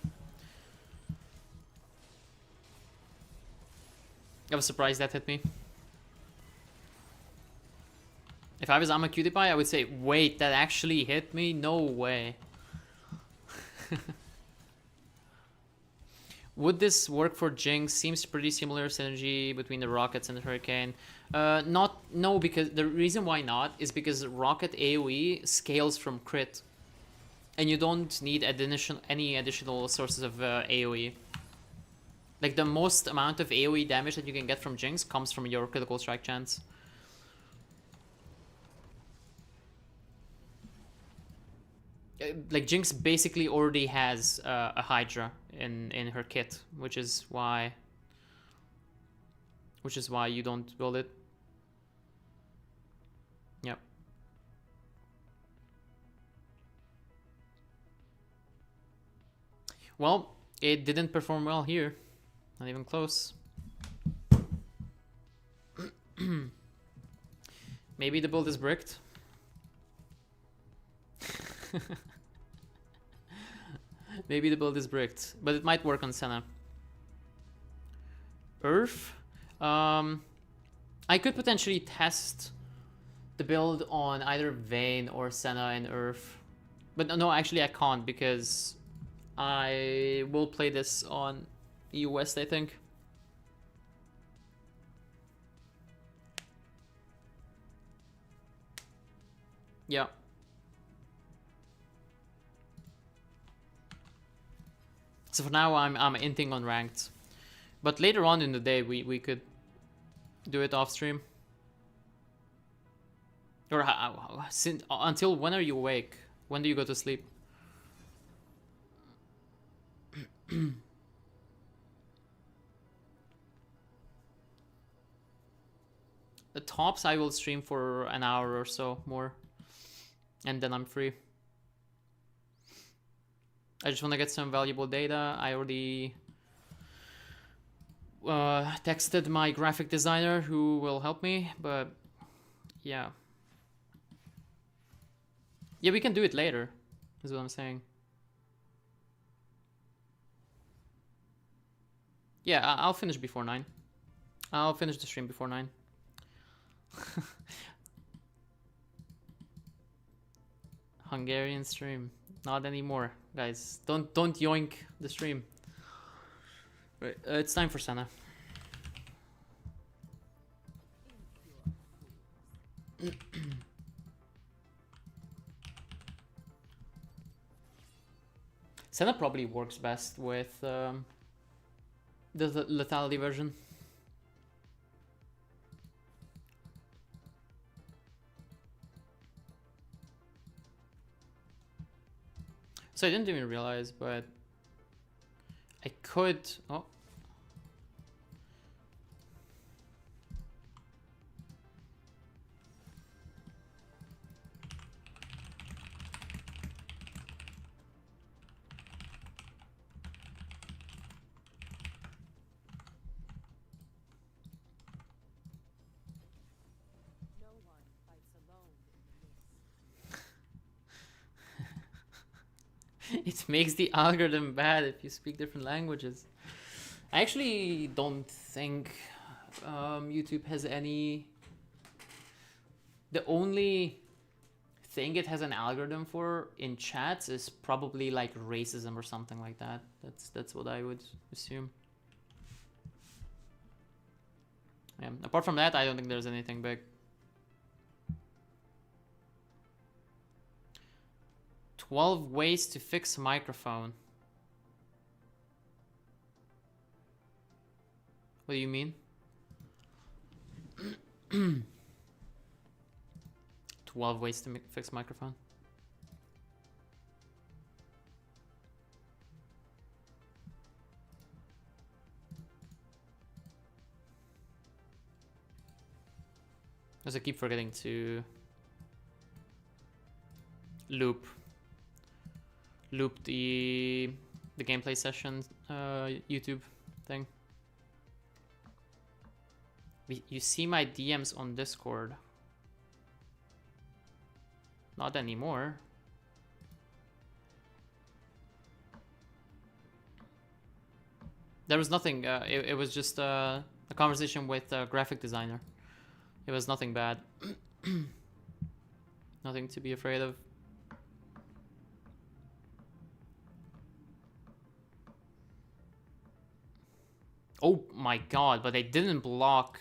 I was surprised that hit me. If I was AmaQDPI, I would say, wait, that actually hit me? No way. Would this work for Jinx? Seems pretty similar synergy between the rockets and the hurricane. No, because the reason why not is because rocket AoE scales from crit, and you don't need any additional sources of AoE. Like the most amount of AoE damage that you can get from Jinx comes from your critical strike chance. Like Jinx basically already has a Hydra in her kit, which is why you don't build it. Yep. Well, it didn't perform well here. Not even close. Maybe the build is bricked. Maybe the build is bricked, but it might work on Senna. Earth? I could potentially test the build on either Vayne or Senna and Earth. But no, actually I can't, because I will play this on EU West, I think. Yeah. So for now, I'm inting on ranked, but later on in the day we could do it off stream. Or until when are you awake? When do you go to sleep? The tops I will stream for an hour or so more, and then I'm free. I just want to get some valuable data. I already texted my graphic designer who will help me, but yeah. Yeah, we can do it later, is what I'm saying. Yeah, I'll finish before 9. I'll finish the stream before 9. Hungarian stream. Not anymore, guys. Don't yoink the stream. Right, it's time for Senna. Senna probably works best with the lethality version. So I didn't even realize, but I could... Oh. It makes the algorithm bad if you speak different languages. I actually don't think YouTube has any... The only thing it has an algorithm for in chats is probably like racism or something like that. That's what I would assume. Yeah. Apart from that, I don't think there's anything big. 12 ways to fix microphone. What do you mean? 12 ways to fix microphone. As I keep forgetting to loop the gameplay session YouTube thing. You see my DMs on Discord. Not anymore. There was nothing. It was just a conversation with a graphic designer. It was nothing bad. Nothing to be afraid of. Oh my god, but they didn't block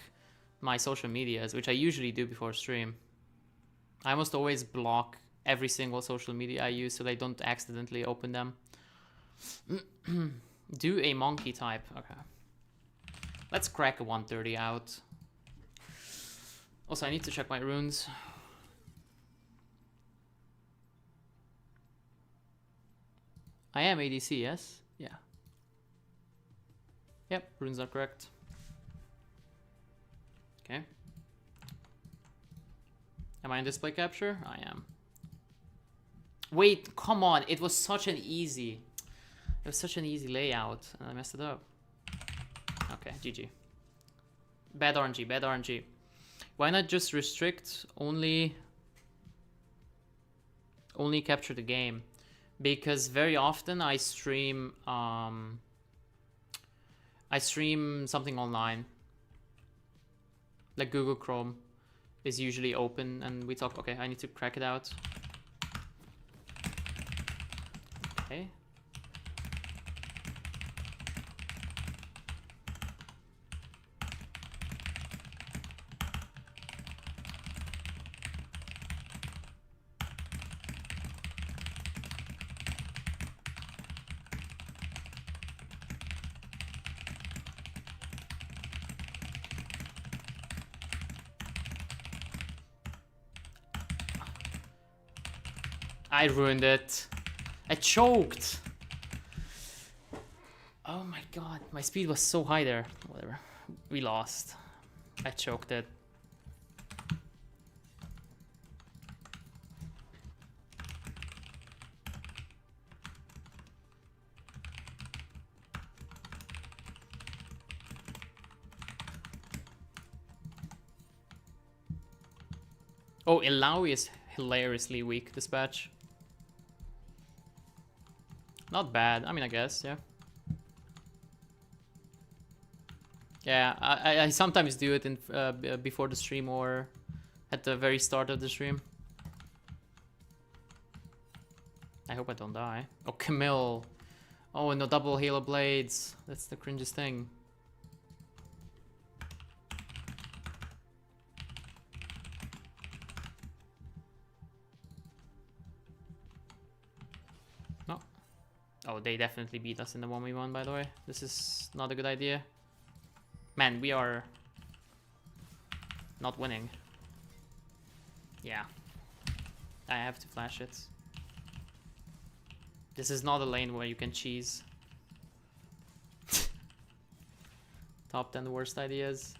my social medias, which I usually do before stream. I almost always block every single social media I use so they don't accidentally open them. Do a monkey type. Okay. Let's crack a 130 out. Also, I need to check my runes. I am ADC, yes? Yeah. Yep, runes are correct. Okay. Am I in display capture? I am. Wait, come on. It was such an easy... It was such an easy layout, and I messed it up. Okay, GG. Bad RNG, bad RNG. Why not just restrict only capture the game? Because very often I stream something online. Like Google Chrome is usually open and we talk. Okay, I need to crack it out. Okay. I ruined it. I choked. Oh my god, my speed was so high there. Whatever. We lost. I choked it. Oh, Ilaoi is hilariously weak this patch. Not bad. I mean, I guess, yeah. Yeah, I sometimes do it in before the stream or at the very start of the stream. I hope I don't die. Oh, Camille. Oh, no double Halo Blades. That's the cringiest thing. No. Oh, they definitely beat us in the 1v1, by the way. This is not a good idea. Man, we are not winning. Yeah. I have to flash it. This is not a lane where you can cheese. Top 10 worst ideas.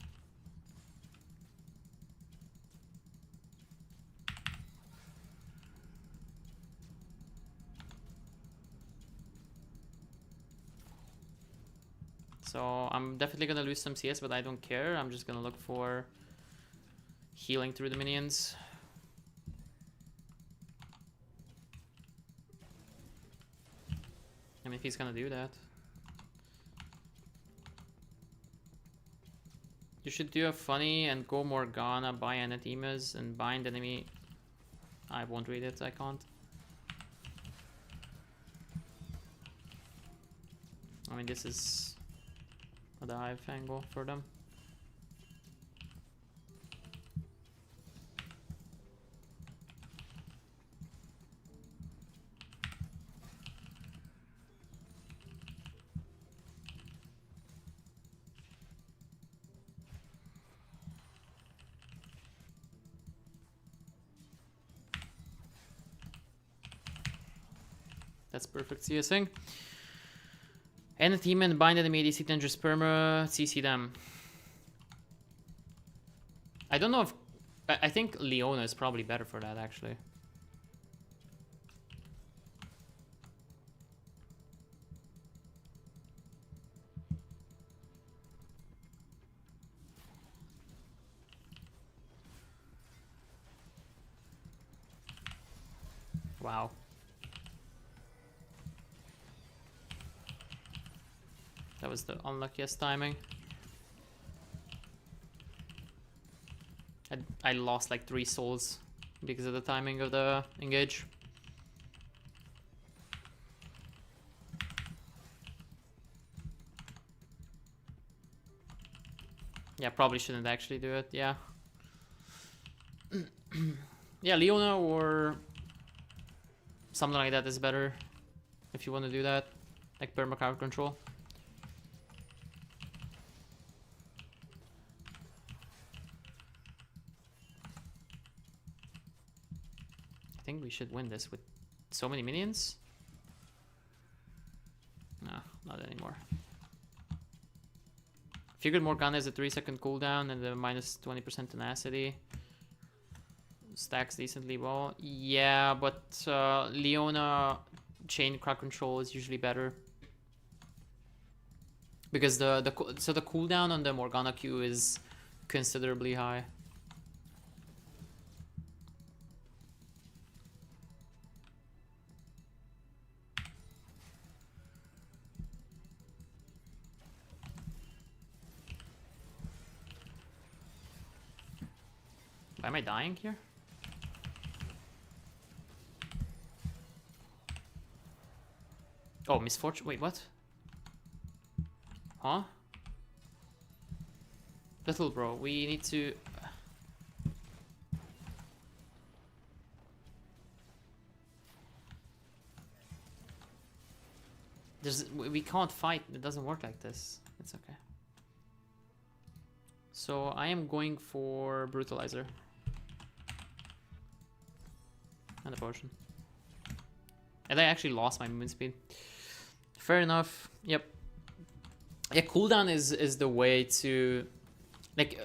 So I'm definitely gonna lose some CS, but I don't care. I'm just gonna look for healing through the minions. I mean, if he's gonna do that. You should do a funny and go Morgana, buy anathemas, and bind enemy. I won't read it, I can't. I mean, this is a dive angle for them. That's perfect CSing. Anathema and bind enemy ADC dangerous perma, CC them. I don't know if... I think Leona is probably better for that, actually. Wow. That was the unluckiest timing. I lost like 3 souls because of the timing of the engage. Yeah, probably shouldn't actually do it, yeah. Yeah, Leona or something like that is better if you want to do that. Like perma crowd control. I think we should win this with so many minions. No, not anymore. Figured Morgana is a 3-second cooldown and the minus 20% tenacity. Stacks decently well. Yeah, but Leona chain crowd control is usually better. Because the cooldown on the Morgana Q is considerably high. Why am I dying here? Oh, misfortune. Wait, what? Huh? Little bro, we need to... we can't fight. It doesn't work like this. It's okay. So I am going for Brutalizer. And a potion. And I actually lost my movement speed. Fair enough. Yep. Yeah, cooldown is the way to... Like,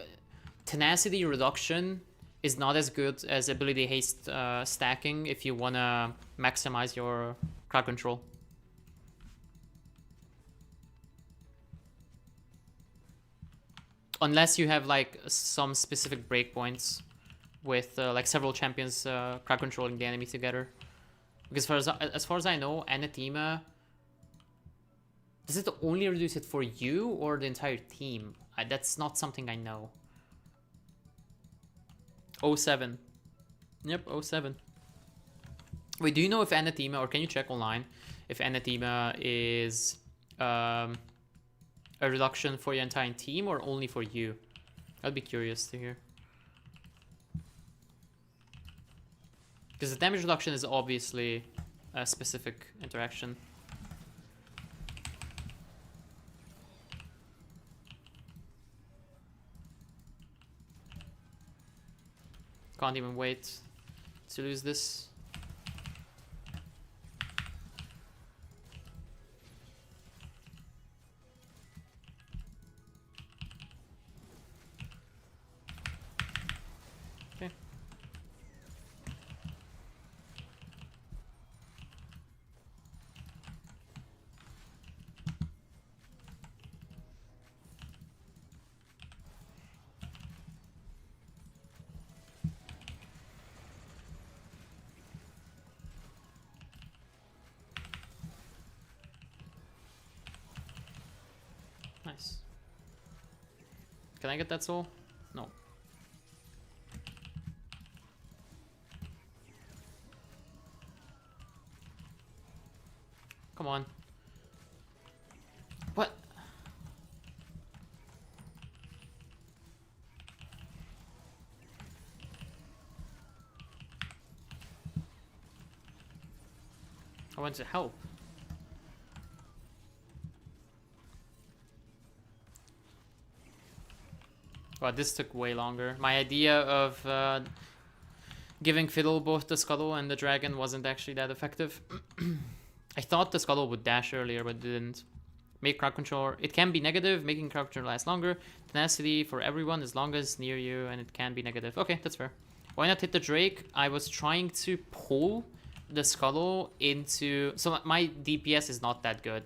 tenacity reduction is not as good as ability haste stacking if you want to maximize your crowd control. Unless you have, like, some specific breakpoints with like several champions crowd controlling the enemy together. Because as far as I know, Anathema, does it only reduce it for you or the entire team? That's not something I know. 07. Yep, 07. Wait, do you know if Anathema, or can you check online if Anathema is a reduction for your entire team or only for you? I'd be curious to hear. Because the damage reduction is obviously a specific interaction. Can't even wait to lose this. Okay. Nice. Can I get that soul? No. Come on. What? I want to help. Wow, this took way longer. My idea of giving Fiddle both the Scuttle and the Dragon wasn't actually that effective. I thought the Scuttle would dash earlier, but it didn't. Make crowd control. It can be negative, making crowd control last longer. Tenacity for everyone as long as near you, and it can be negative. Okay, that's fair. Why not hit the Drake? I was trying to pull the Scuttle into... So my DPS is not that good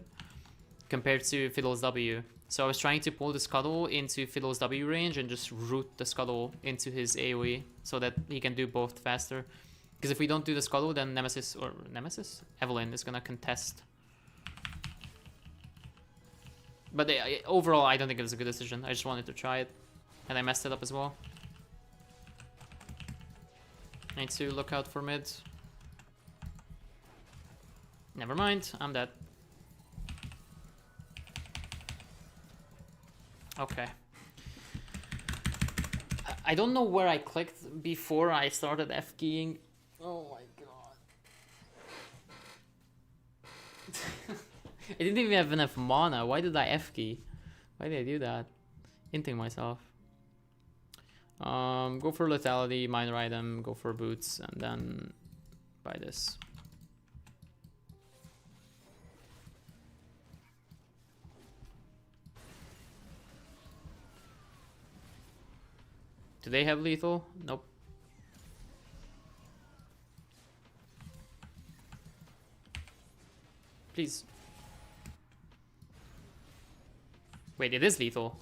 compared to Fiddle's W. So I was trying to pull the Scuttle into Fiddle's W range and just root the Scuttle into his AoE so that he can do both faster. Because if we don't do the Scuttle, then Evelyn is gonna contest. But overall, I don't think it was a good decision. I just wanted to try it, and I messed it up as well. I need to look out for mid. Never mind, I'm dead. Okay. I don't know where I clicked before I started F-keying. Oh my god. I didn't even have enough mana. Why did I F-key? Why did I do that? Hinting myself. Go for lethality, minor item, go for boots, and then buy this. Do they have lethal? Nope. Please. Wait, it is lethal.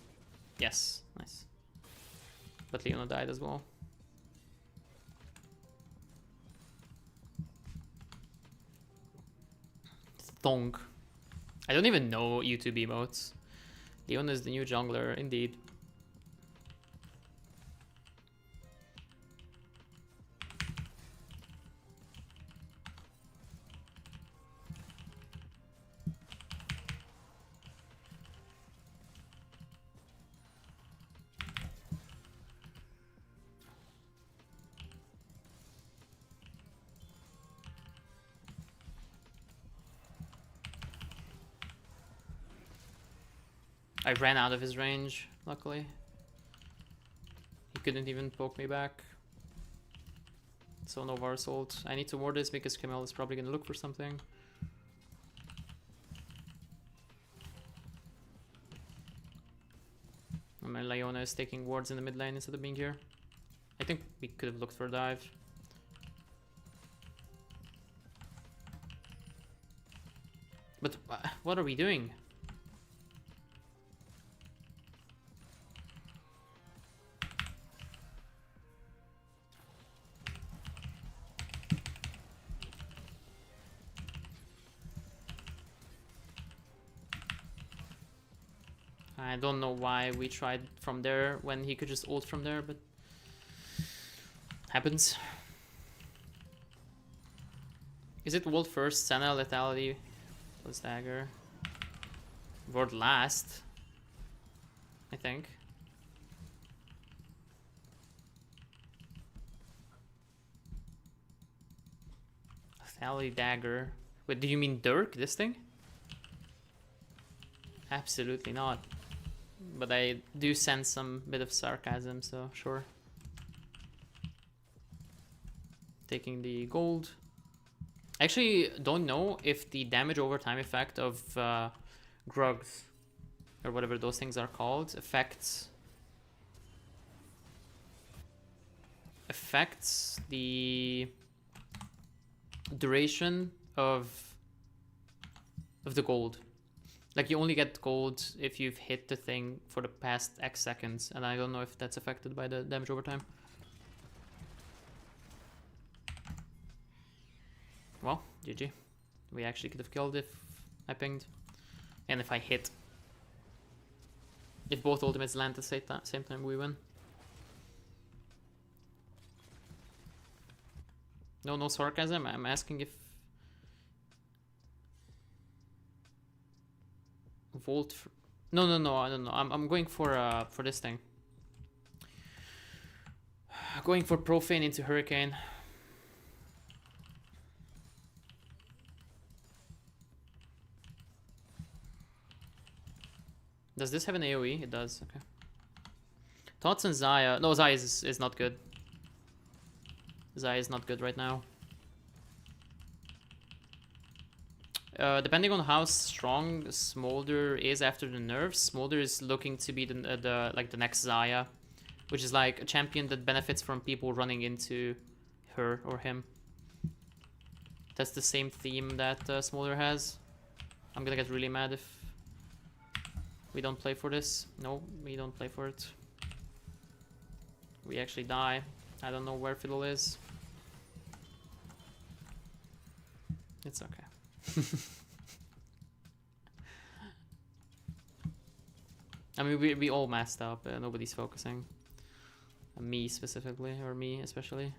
Yes, nice. But Leona died as well. Thong. I don't even know YouTube emotes. Leona is the new jungler, indeed. I ran out of his range, luckily. He couldn't even poke me back. So no Var Assault. I need to ward this because Camille is probably gonna look for something. And my Leona is taking wards in the mid lane instead of being here. I think we could have looked for a dive. But what are we doing? I don't know why we tried from there when he could just ult from there, but happens. Is it world first, Senna, lethality, plus dagger? World last, I think. Lethality dagger. Wait, do you mean Dirk, this thing? Absolutely not. But I do sense some bit of sarcasm, so sure. Taking the gold. I actually don't know if the damage over time effect of Grugs, or whatever those things are called, affects the duration of the gold. Like, you only get gold if you've hit the thing for the past X seconds, and I don't know if that's affected by the damage over time. Well, GG. We actually could have killed if I pinged. And if I hit. If both ultimates land at the same time, we win. No sarcasm. I'm asking if Volt. No, I don't know. I'm going for this thing. Going for Profane into Hurricane. Does this have an AoE? It does. Okay. Thoughts on Xayah? No, Xayah is not good. Xayah is not good right now. Depending on how strong Smolder is after the nerfs, Smolder is looking to be the next Xayah, which is like a champion that benefits from people running into her or him. That's the same theme that Smolder has. I'm gonna get really mad if we don't play for this. No, we don't play for it. We actually die. I don't know where Fiddle is. It's okay. I mean, we all messed up. Nobody's focusing. Me specifically, or me especially.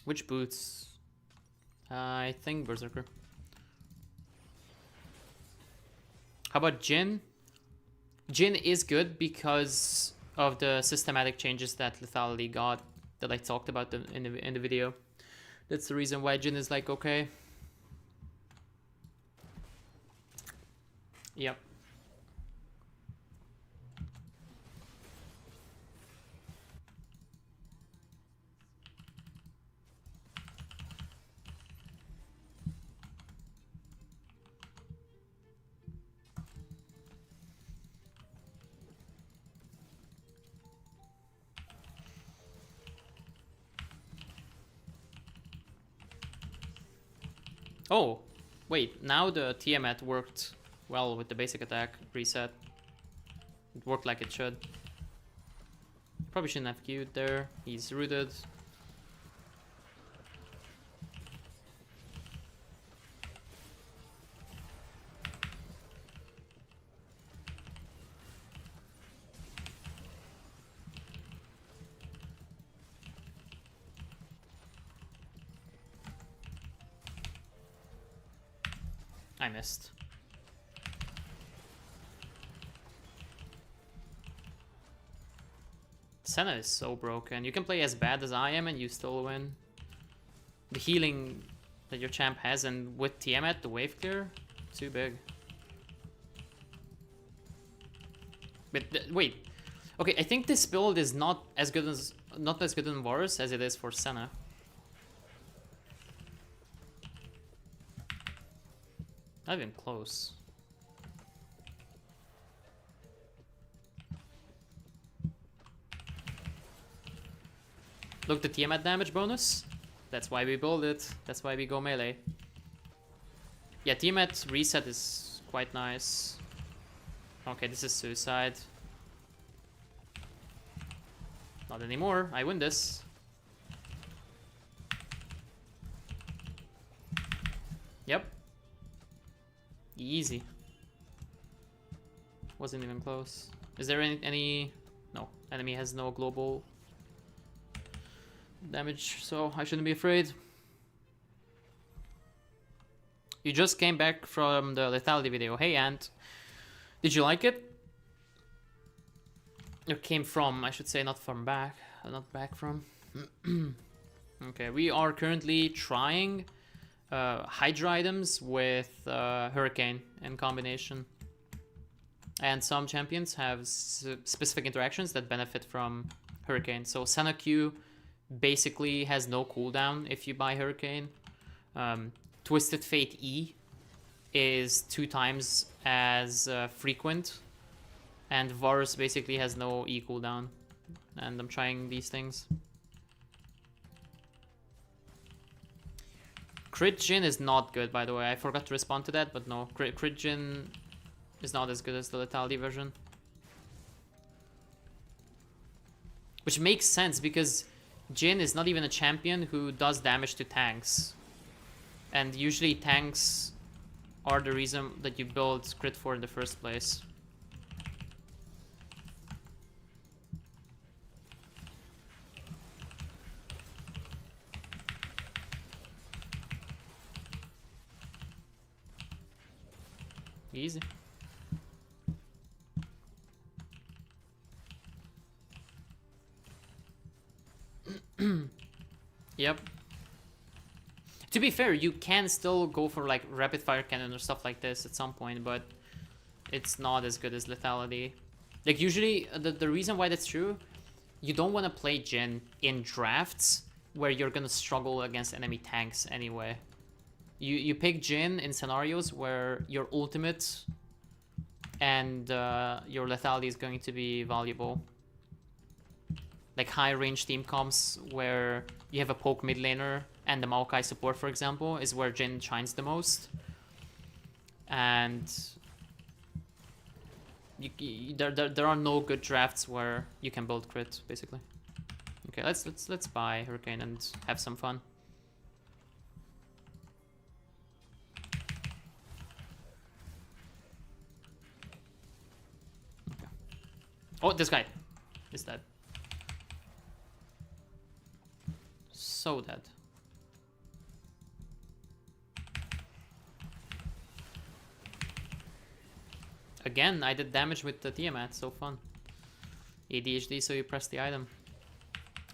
Which boots? I think Berserker. How about Jhin? Jhin is good because of the systematic changes that Lethality got that I talked about in the video. That's the reason why Jhin is like okay. Yep. Oh, wait, now the Tiamat worked well with the basic attack reset. It worked like it should. Probably shouldn't have queued there. He's rooted. I missed. Senna is so broken. You can play as bad as I am and you still win. The healing that your champ has, and with Tiamat, the wave clear, too big. But wait. Okay, I think this build is not as good in Varus as it is for Senna. Not even close. Look, the Tiamat damage bonus. That's why we build it. That's why we go melee. Yeah, Tiamat reset is quite nice. Okay, this is suicide. Not anymore. I win this. Yep. Easy. Wasn't even close. Is there any... No, enemy has no global damage, so I shouldn't be afraid. You just came back from the lethality video. Hey, Ant. Did you like it? Or came from, I should say, not from back. Not back from. Okay, we are currently trying Hydra items with Hurricane in combination. And some champions have specific interactions that benefit from Hurricane. So Senna Q basically has no cooldown if you buy Hurricane. Twisted Fate E is 2 times as frequent. And Varus basically has no E cooldown. And I'm trying these things. Crit Jin is not good, by the way. I forgot to respond to that, but no. Crit Jin is not as good as the lethality version. Which makes sense because Jin is not even a champion who does damage to tanks. And usually tanks are the reason that you build crit for in the first place. Easy. Yep. To be fair, you can still go for like rapid fire cannon or stuff like this at some point, but it's not as good as lethality. Like usually, the reason why that's true, you don't want to play Jin in drafts where you're gonna struggle against enemy tanks anyway. You pick Jin in scenarios where your ultimate and your lethality is going to be valuable. Like high range team comps where you have a poke mid laner and the Maokai support, for example, is where Jin shines the most. And there are no good drafts where you can build crit, basically. Okay, let's buy Hurricane and have some fun. Okay. Oh, this guy is dead. So dead. Again, I did damage with the Tiamat, so fun. ADHD, so you press the item.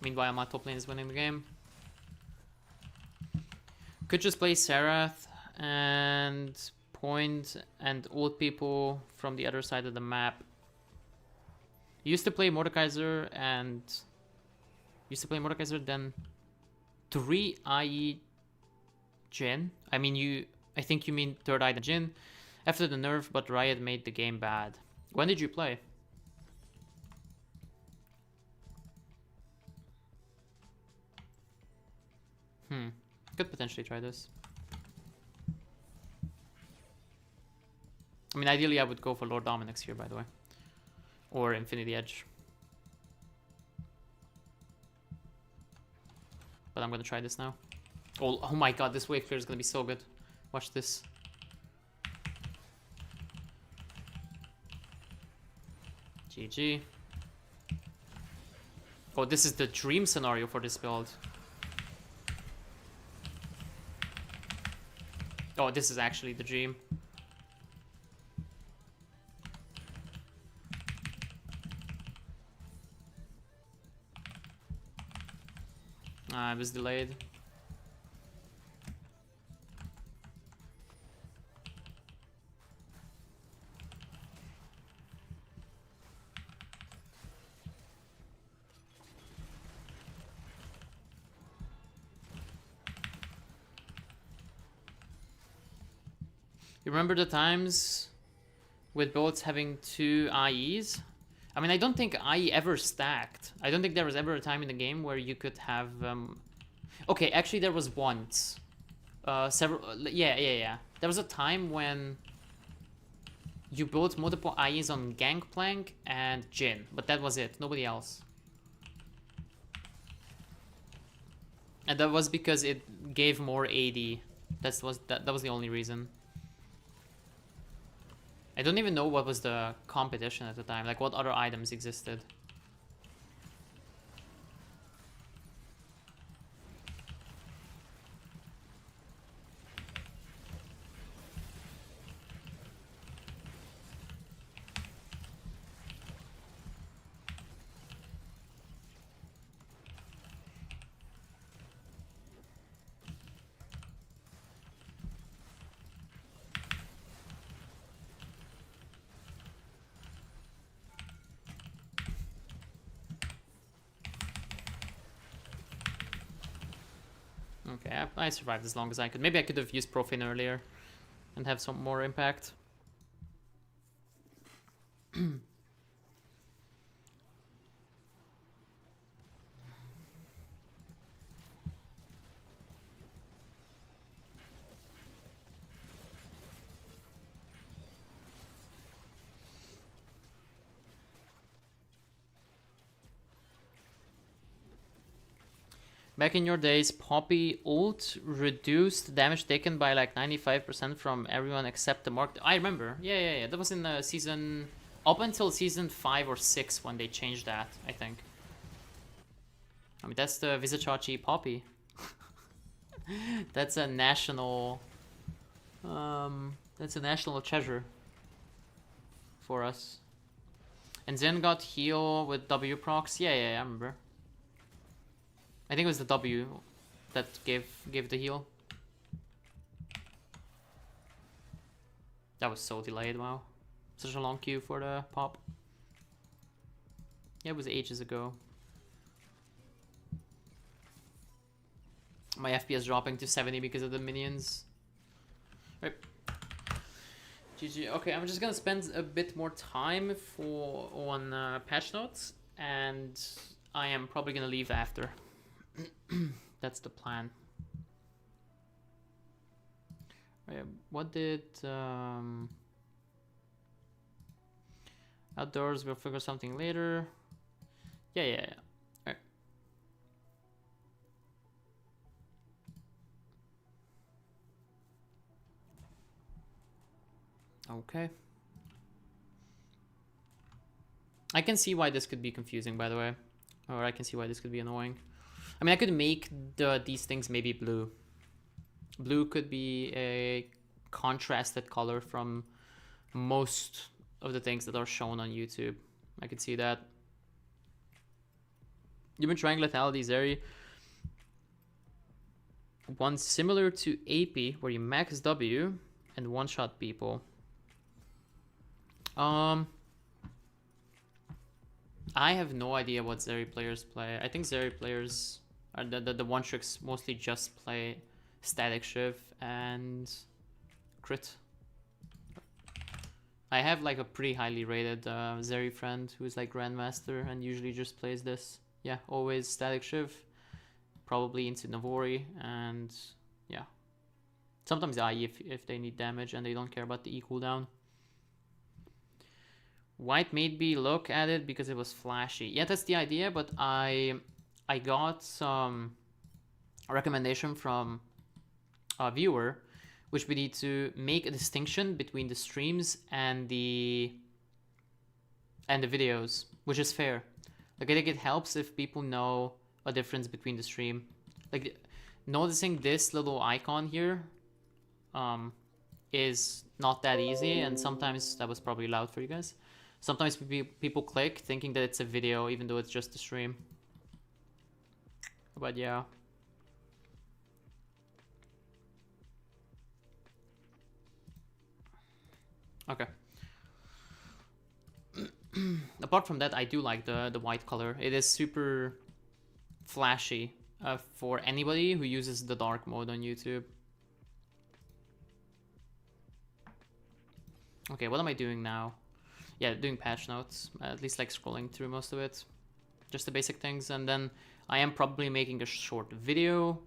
Meanwhile, my top lane is winning the game. Could just play Serath and point and ult people from the other side of the map. Used to play Mordekaiser and... then 3 IE Jin. I mean, I think you mean 3rd eye Jin. After the nerf, but Riot made the game bad. When did you play? Could potentially try this. I mean, ideally I would go for Lord Dominix here, by the way. Or Infinity Edge. But I'm gonna try this now. Oh my god, this wave clear is gonna be so good. Watch this. GG. Oh, this is the dream scenario for this build. Oh, this is actually the dream. I was delayed. You remember the times with builds having 2 IEs? I mean, I don't think IE ever stacked. I don't think there was ever a time in the game where you could have... Okay, actually there was once. Yeah. There was a time when you built multiple IEs on Gangplank and Jin, but that was it. Nobody else. And that was because it gave more AD. That was the only reason. I don't even know what was the competition at the time, like what other items existed. Okay, I survived as long as I could. Maybe I could have used Profane earlier and have some more impact. Back in your days, Poppy ult reduced damage taken by like 95% from everyone except the mark. I remember. Yeah. That was in the season... Up until season 5 or 6 when they changed that, I think. I mean, that's the Vizicachi Poppy. That's a national... that's a national treasure for us. And Zen got heal with W procs. Yeah, I remember. I think it was the W that gave the heal. That was so delayed, wow. Such a long queue for the pop. Yeah, it was ages ago. My FPS dropping to 70 because of the minions. Right. GG. Okay, I'm just gonna spend a bit more time on Patchnotes, and I am probably gonna leave after. That's the plan. Right, what did outdoors? We'll figure something later. Yeah. Right. Okay. I can see why this could be confusing, by the way, or I can see why this could be annoying. I mean, I could make these things maybe blue. Blue could be a contrasted color from most of the things that are shown on YouTube. I could see that. You've been trying lethality, Zeri. One similar to AP, where you max W and one-shot people. I have no idea what Zeri players play. I think Zeri players are the one tricks mostly just play static shiv and crit. I have like a pretty highly rated Zeri friend who's like grandmaster and usually just plays this. Yeah, always static shiv, probably into Navori, and yeah, sometimes IE if they need damage and they don't care about the E cooldown. White made me look at it because it was flashy. Yeah, that's the idea, but I got some recommendation from a viewer, which we need to make a distinction between the streams and the videos, which is fair. Like, I think it helps if people know a difference between the stream. Like, noticing this little icon here is not that easy, and sometimes that was probably loud for you guys. Sometimes people click thinking that it's a video, even though it's just a stream. But yeah. Okay. Apart from that, I do like the white color. It is super flashy for anybody who uses the dark mode on YouTube. Okay, what am I doing now? Yeah, doing patch notes, at least like scrolling through most of it. Just the basic things, and then I am probably making a short video.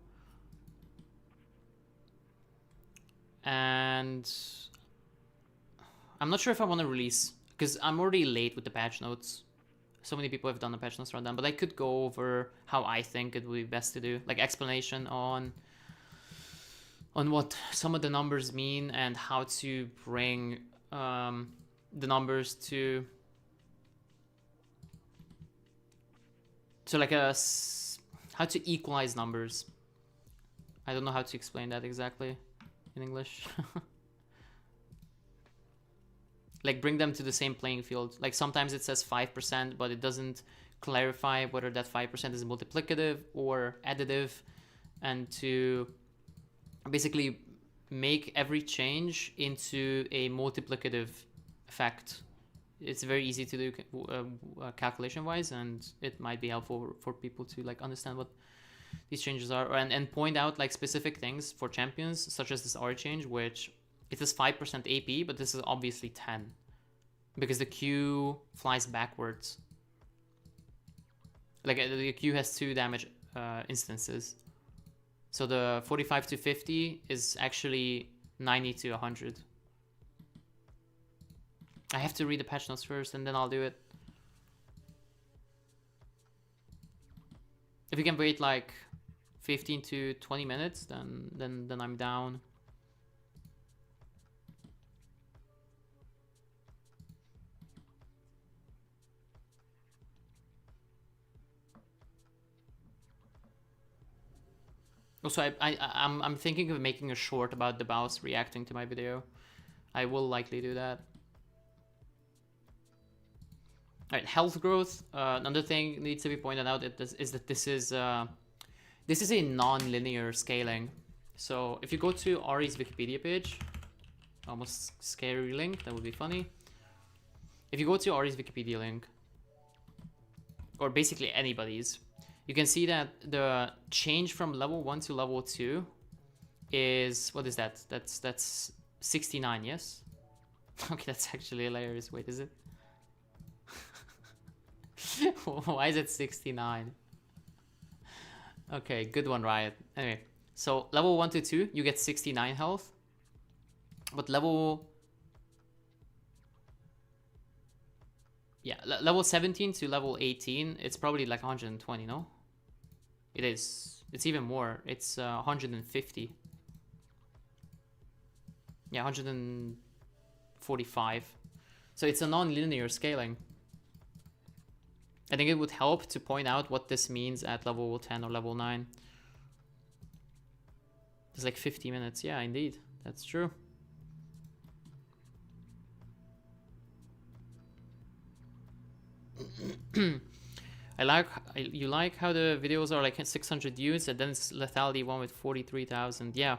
And I'm not sure if I want to release, because I'm already late with the patch notes. So many people have done the patch notes rundown, but I could go over how I think it would be best to do, like explanation on what some of the numbers mean and how to bring the numbers to like how to equalize numbers. I don't know how to explain that exactly in English. Like bring them to the same playing field. Like sometimes it says 5%, but it doesn't clarify whether that 5% is multiplicative or additive, and to basically make every change into a multiplicative effect. It's very easy to do calculation wise, and it might be helpful for people to like understand what these changes are, and point out like specific things for champions, such as this R change, which it is 5% AP, but this is obviously 10 because the Q flies backwards. Like the Q has 2 damage instances. So the 45 to 50 is actually 90 to 100. I have to read the patch notes first and then I'll do it. If you can wait like 15 to 20 minutes, then I'm down. Also, I'm thinking of making a short about the boss reacting to my video. I will likely do that. All right, health growth. Another thing needs to be pointed out is that this is a non-linear scaling. So if you go to Ari's Wikipedia page, almost scary link, that would be funny. If you go to Ari's Wikipedia link, or basically anybody's, you can see that the change from level 1 to level 2 is, what is that? That's 69, yes? Okay, that's actually hilarious. Wait, is it? Why is it 69? Okay, good one, Riot. Anyway, so level 1 to 2, you get 69 health. But level 17 to level 18, it's probably like 120, no? It is. It's even more. It's 150. Yeah, 145. So it's a non-linear scaling. I think it would help to point out what this means at level 10 or level 9. It's like 50 minutes. Yeah, indeed. That's true. You like how the videos are like 600 views and then it's lethality one with 43,000. Yeah.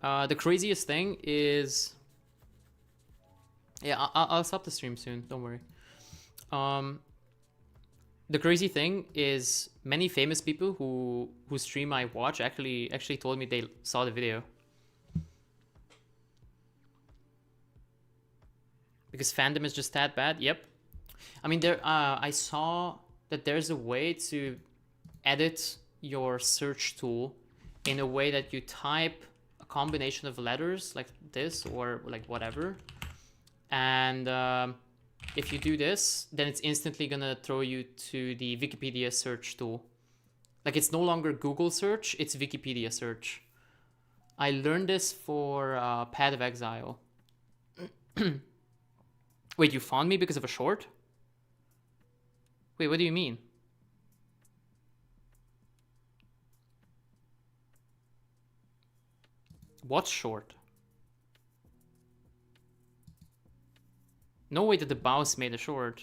The craziest thing is, yeah, I'll stop the stream soon. Don't worry. The crazy thing is many famous people who stream I watch actually told me they saw the video. Because fandom is just that bad. Yep. I mean, I saw that there's a way to edit your search tool in a way that you type a combination of letters like this or like whatever, and if you do this, then it's instantly gonna throw you to the Wikipedia search tool. Like it's no longer Google search, it's Wikipedia search. I learned this for Path of Exile. Wait, you found me because of a short? Wait, what do you mean? What short? No way that the boss made a short.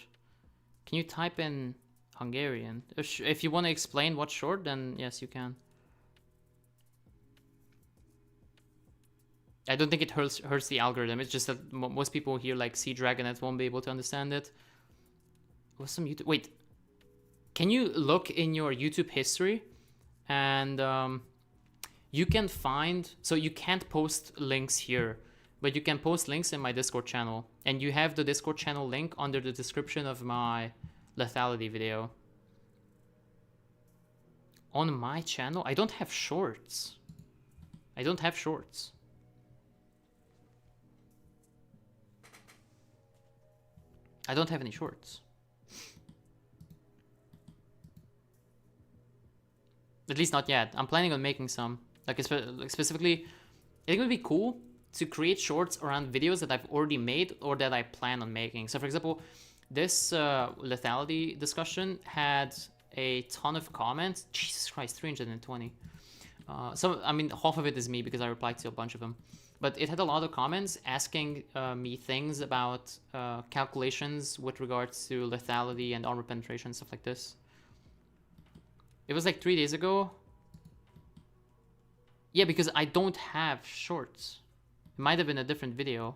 Can you type in Hungarian? If you want to explain what short, then yes, you can. I don't think it hurts the algorithm. It's just that most people here like Sea Dragonet won't be able to understand it. What's some YouTube? Wait, can you look in your YouTube history and you can find, so you can't post links here, but you can post links in my Discord channel, and you have the Discord channel link under the description of my lethality video. On my channel, I don't have shorts. I don't have shorts. I don't have any shorts. At least not yet. I'm planning on making some. Like specifically, I think it would be cool to create shorts around videos that I've already made or that I plan on making. So for example, this lethality discussion had a ton of comments. Jesus Christ, 320. So, I mean, half of it is me because I replied to a bunch of them. But it had a lot of comments asking me things about calculations with regards to lethality and armor penetration, stuff like this. It was like 3 days ago. Yeah, because I don't have shorts. It might have been a different video.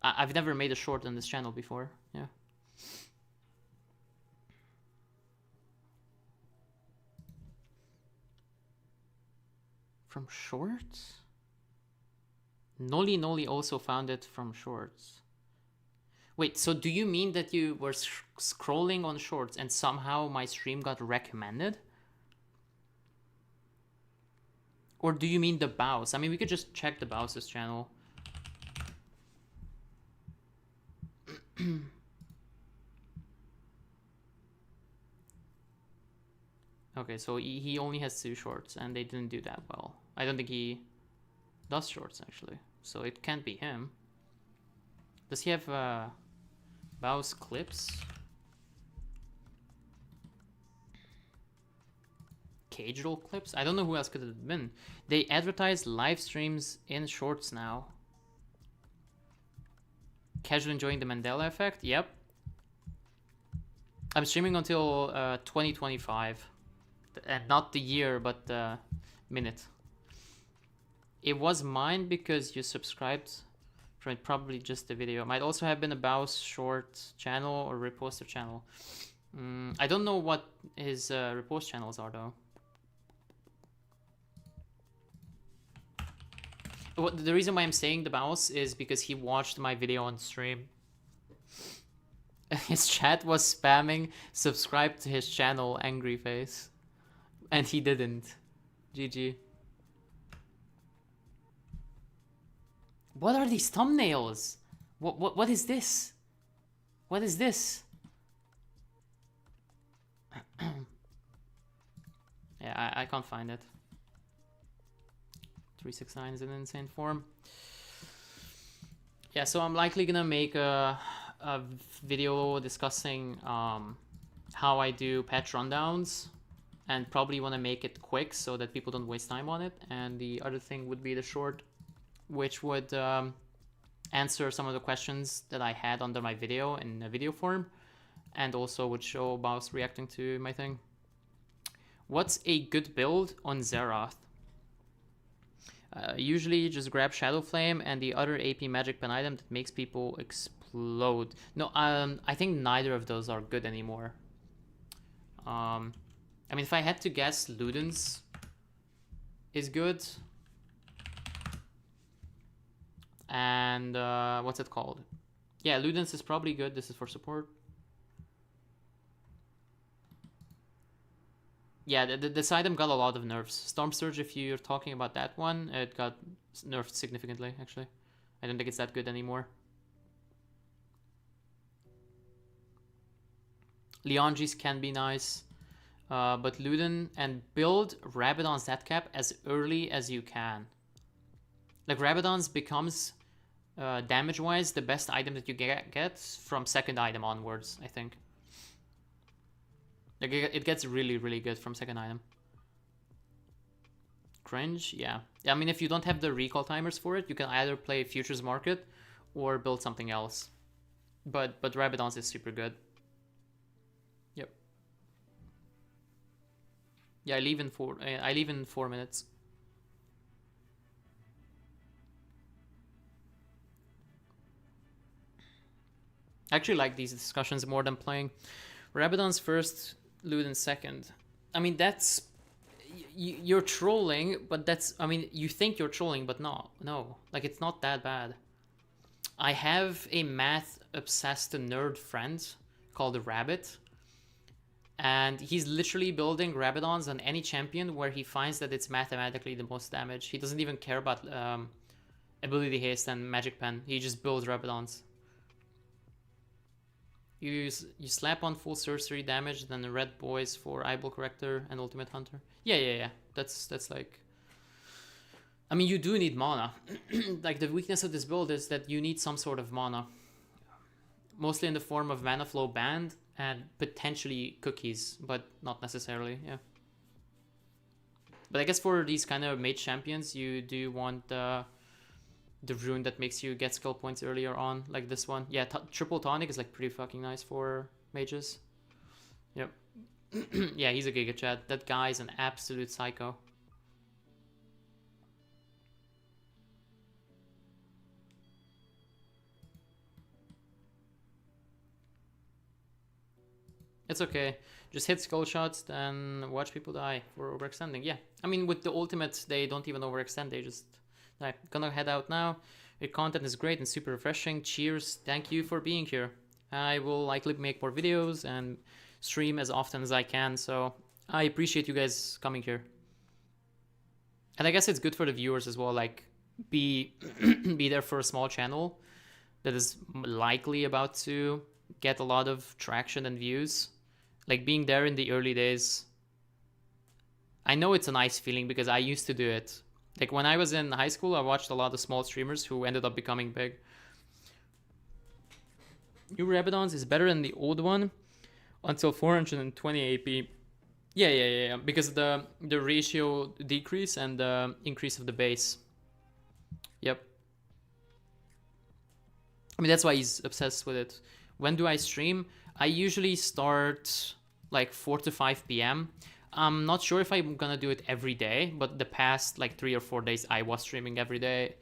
I've never made a short on this channel before. Yeah. From shorts? Noli Noli also found it from shorts. Wait, so do you mean that you were scrolling on shorts and somehow my stream got recommended? Or do you mean the Baus? I mean, we could just check the Baus's channel. Okay, so he only has 2 shorts and they didn't do that well. I don't think he does shorts actually, so it can't be him. Does he have Baus clips? Cage roll clips? I don't know who else could it have been. They advertise live streams in shorts now. Casually enjoying the Mandela effect? Yep. I'm streaming until 2025. And not the year, but the minute. It was mine because you subscribed from it, probably just the video. It might also have been a Baus short channel or reposter channel. I don't know what his repost channels are though. The reason why I'm saying the Baus is because he watched my video on stream. His chat was spamming subscribe to his channel, angry face. And he didn't. GG. What are these thumbnails? What is this? What is this? Yeah, I can't find it. 369 is an insane form. Yeah, so I'm likely gonna make a video discussing how I do patch rundowns, and probably want to make it quick so that people don't waste time on it. And the other thing would be the short, which would answer some of the questions that I had under my video in a video form, and also would show Baus reacting to my thing. What's a good build on Xerath? Usually just grab Shadow Flame and the other AP magic pen item that makes people explode. No, I think neither of those are good anymore. I mean, if I had to guess, Ludens is good. And what's it called? Yeah, Ludens is probably good. This is for support. Yeah, this item got a lot of nerfs. Storm Surge, if you're talking about that one, it got nerfed significantly, actually. I don't think it's that good anymore. Leongis can be nice. But Luden, and build Rabadon's Deathcap as early as you can. Like, Rabadon's becomes, damage-wise, the best item that you get from second item onwards, I think. Like, it gets really, really good from second item. Cringe, yeah. I mean, if you don't have the recall timers for it, you can either play Futures Market or build something else. But Rabadon's is super good. Yep. Yeah, I leave in 4 minutes. I actually like these discussions more than playing. Rabadon's first, Luden's second. I mean, that's... You're trolling, but that's... I mean, you think you're trolling, but no. Like, it's not that bad. I have a math-obsessed nerd friend called Rabbit. And he's literally building Rabadons on any champion where he finds that it's mathematically the most damage. He doesn't even care about ability haste and magic pen. He just builds Rabadons. You slap on full sorcery damage, then the red boys for eyeball corrector and ultimate hunter. Yeah. That's like I mean, you do need mana. Like, the weakness of this build is that you need some sort of mana. Mostly in the form of mana flow band and potentially cookies, but not necessarily, yeah. But I guess for these kind of mage champions, you do want the rune that makes you get skill points earlier on, like this one. Yeah, triple tonic is like pretty fucking nice for mages. Yep. Yeah, he's a Giga Chat. That guy is an absolute psycho. It's okay. Just hit skull shots, then watch people die for overextending. Yeah, I mean, with the ultimates, they don't even overextend. They just die. Gonna head out now. Your content is great and super refreshing. Cheers. Thank you for being here. I will likely make more videos and stream as often as I can. So I appreciate you guys coming here. And I guess it's good for the viewers as well. Like, be there for a small channel that is likely about to get a lot of traction and views. Like, being there in the early days, I know it's a nice feeling because I used to do it. Like, when I was in high school, I watched a lot of small streamers who ended up becoming big. New Rabadons is better than the old one until 420 AP. Yeah. Because the ratio decrease and the increase of the base. Yep. I mean, that's why he's obsessed with it. When do I stream? I usually start like 4 to 5 p.m. I'm not sure if I'm gonna do it every day, but the past like 3 or 4 days I was streaming every day,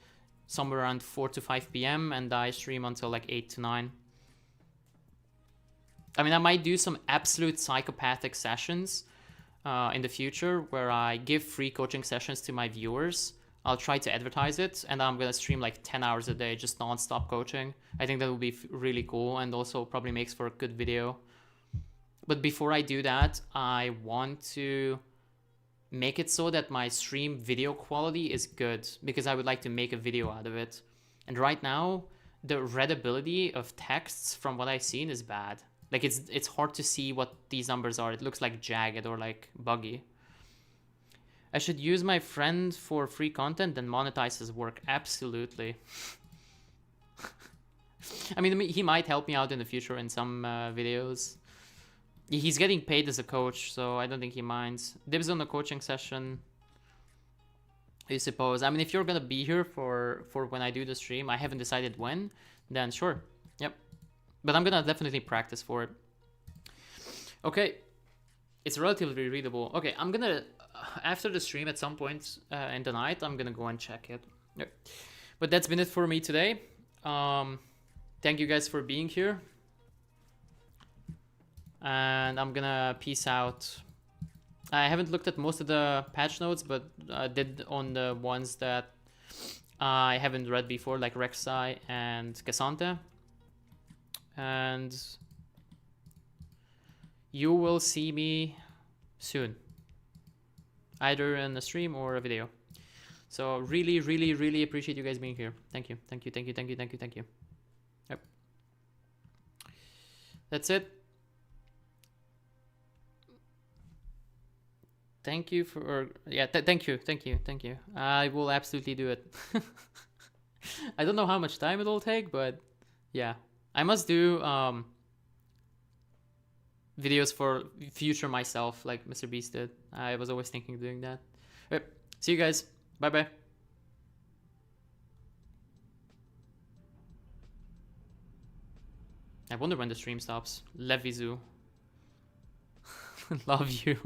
somewhere around 4 to 5 p.m. and I stream until like 8 to 9. I mean, I might do some absolute psychopathic sessions in the future where I give free coaching sessions to my viewers. I'll try to advertise it, and I'm gonna stream like 10 hours a day, just non-stop coaching. I think that would be really cool, and also probably makes for a good video. But before I do that, I want to make it so that my stream video quality is good, because I would like to make a video out of it. And right now, the readability of texts from what I've seen is bad. Like, it's hard to see what these numbers are. It looks like jagged or like buggy. I should use my friend for free content and monetize his work. Absolutely. I mean, he might help me out in the future in some videos. He's getting paid as a coach, so I don't think he minds. Dibs on the coaching session, I suppose. I mean, if you're gonna be here for when I do the stream, I haven't decided when, then sure. Yep. But I'm gonna definitely practice for it. Okay. It's relatively readable. Okay, I'm gonna, after the stream at some point in the night, I'm gonna go and check it. Yep. But that's been it for me today. Thank you guys for being here. And I'm gonna peace out. I haven't looked at most of the patch notes, but I did on the ones that I haven't read before, like Reksai and Cassante. And you will see me soon, either in a stream or a video. So really, really, really appreciate you guys being here. Thank you. Yep. That's it. Thank you for, yeah, thank you. I will absolutely do it. I don't know how much time it'll take, but yeah. I must do videos for future myself, like Mr. Beast did. I was always thinking of doing that. All right, see you guys. Bye-bye. I wonder when the stream stops. Levizu. Love you.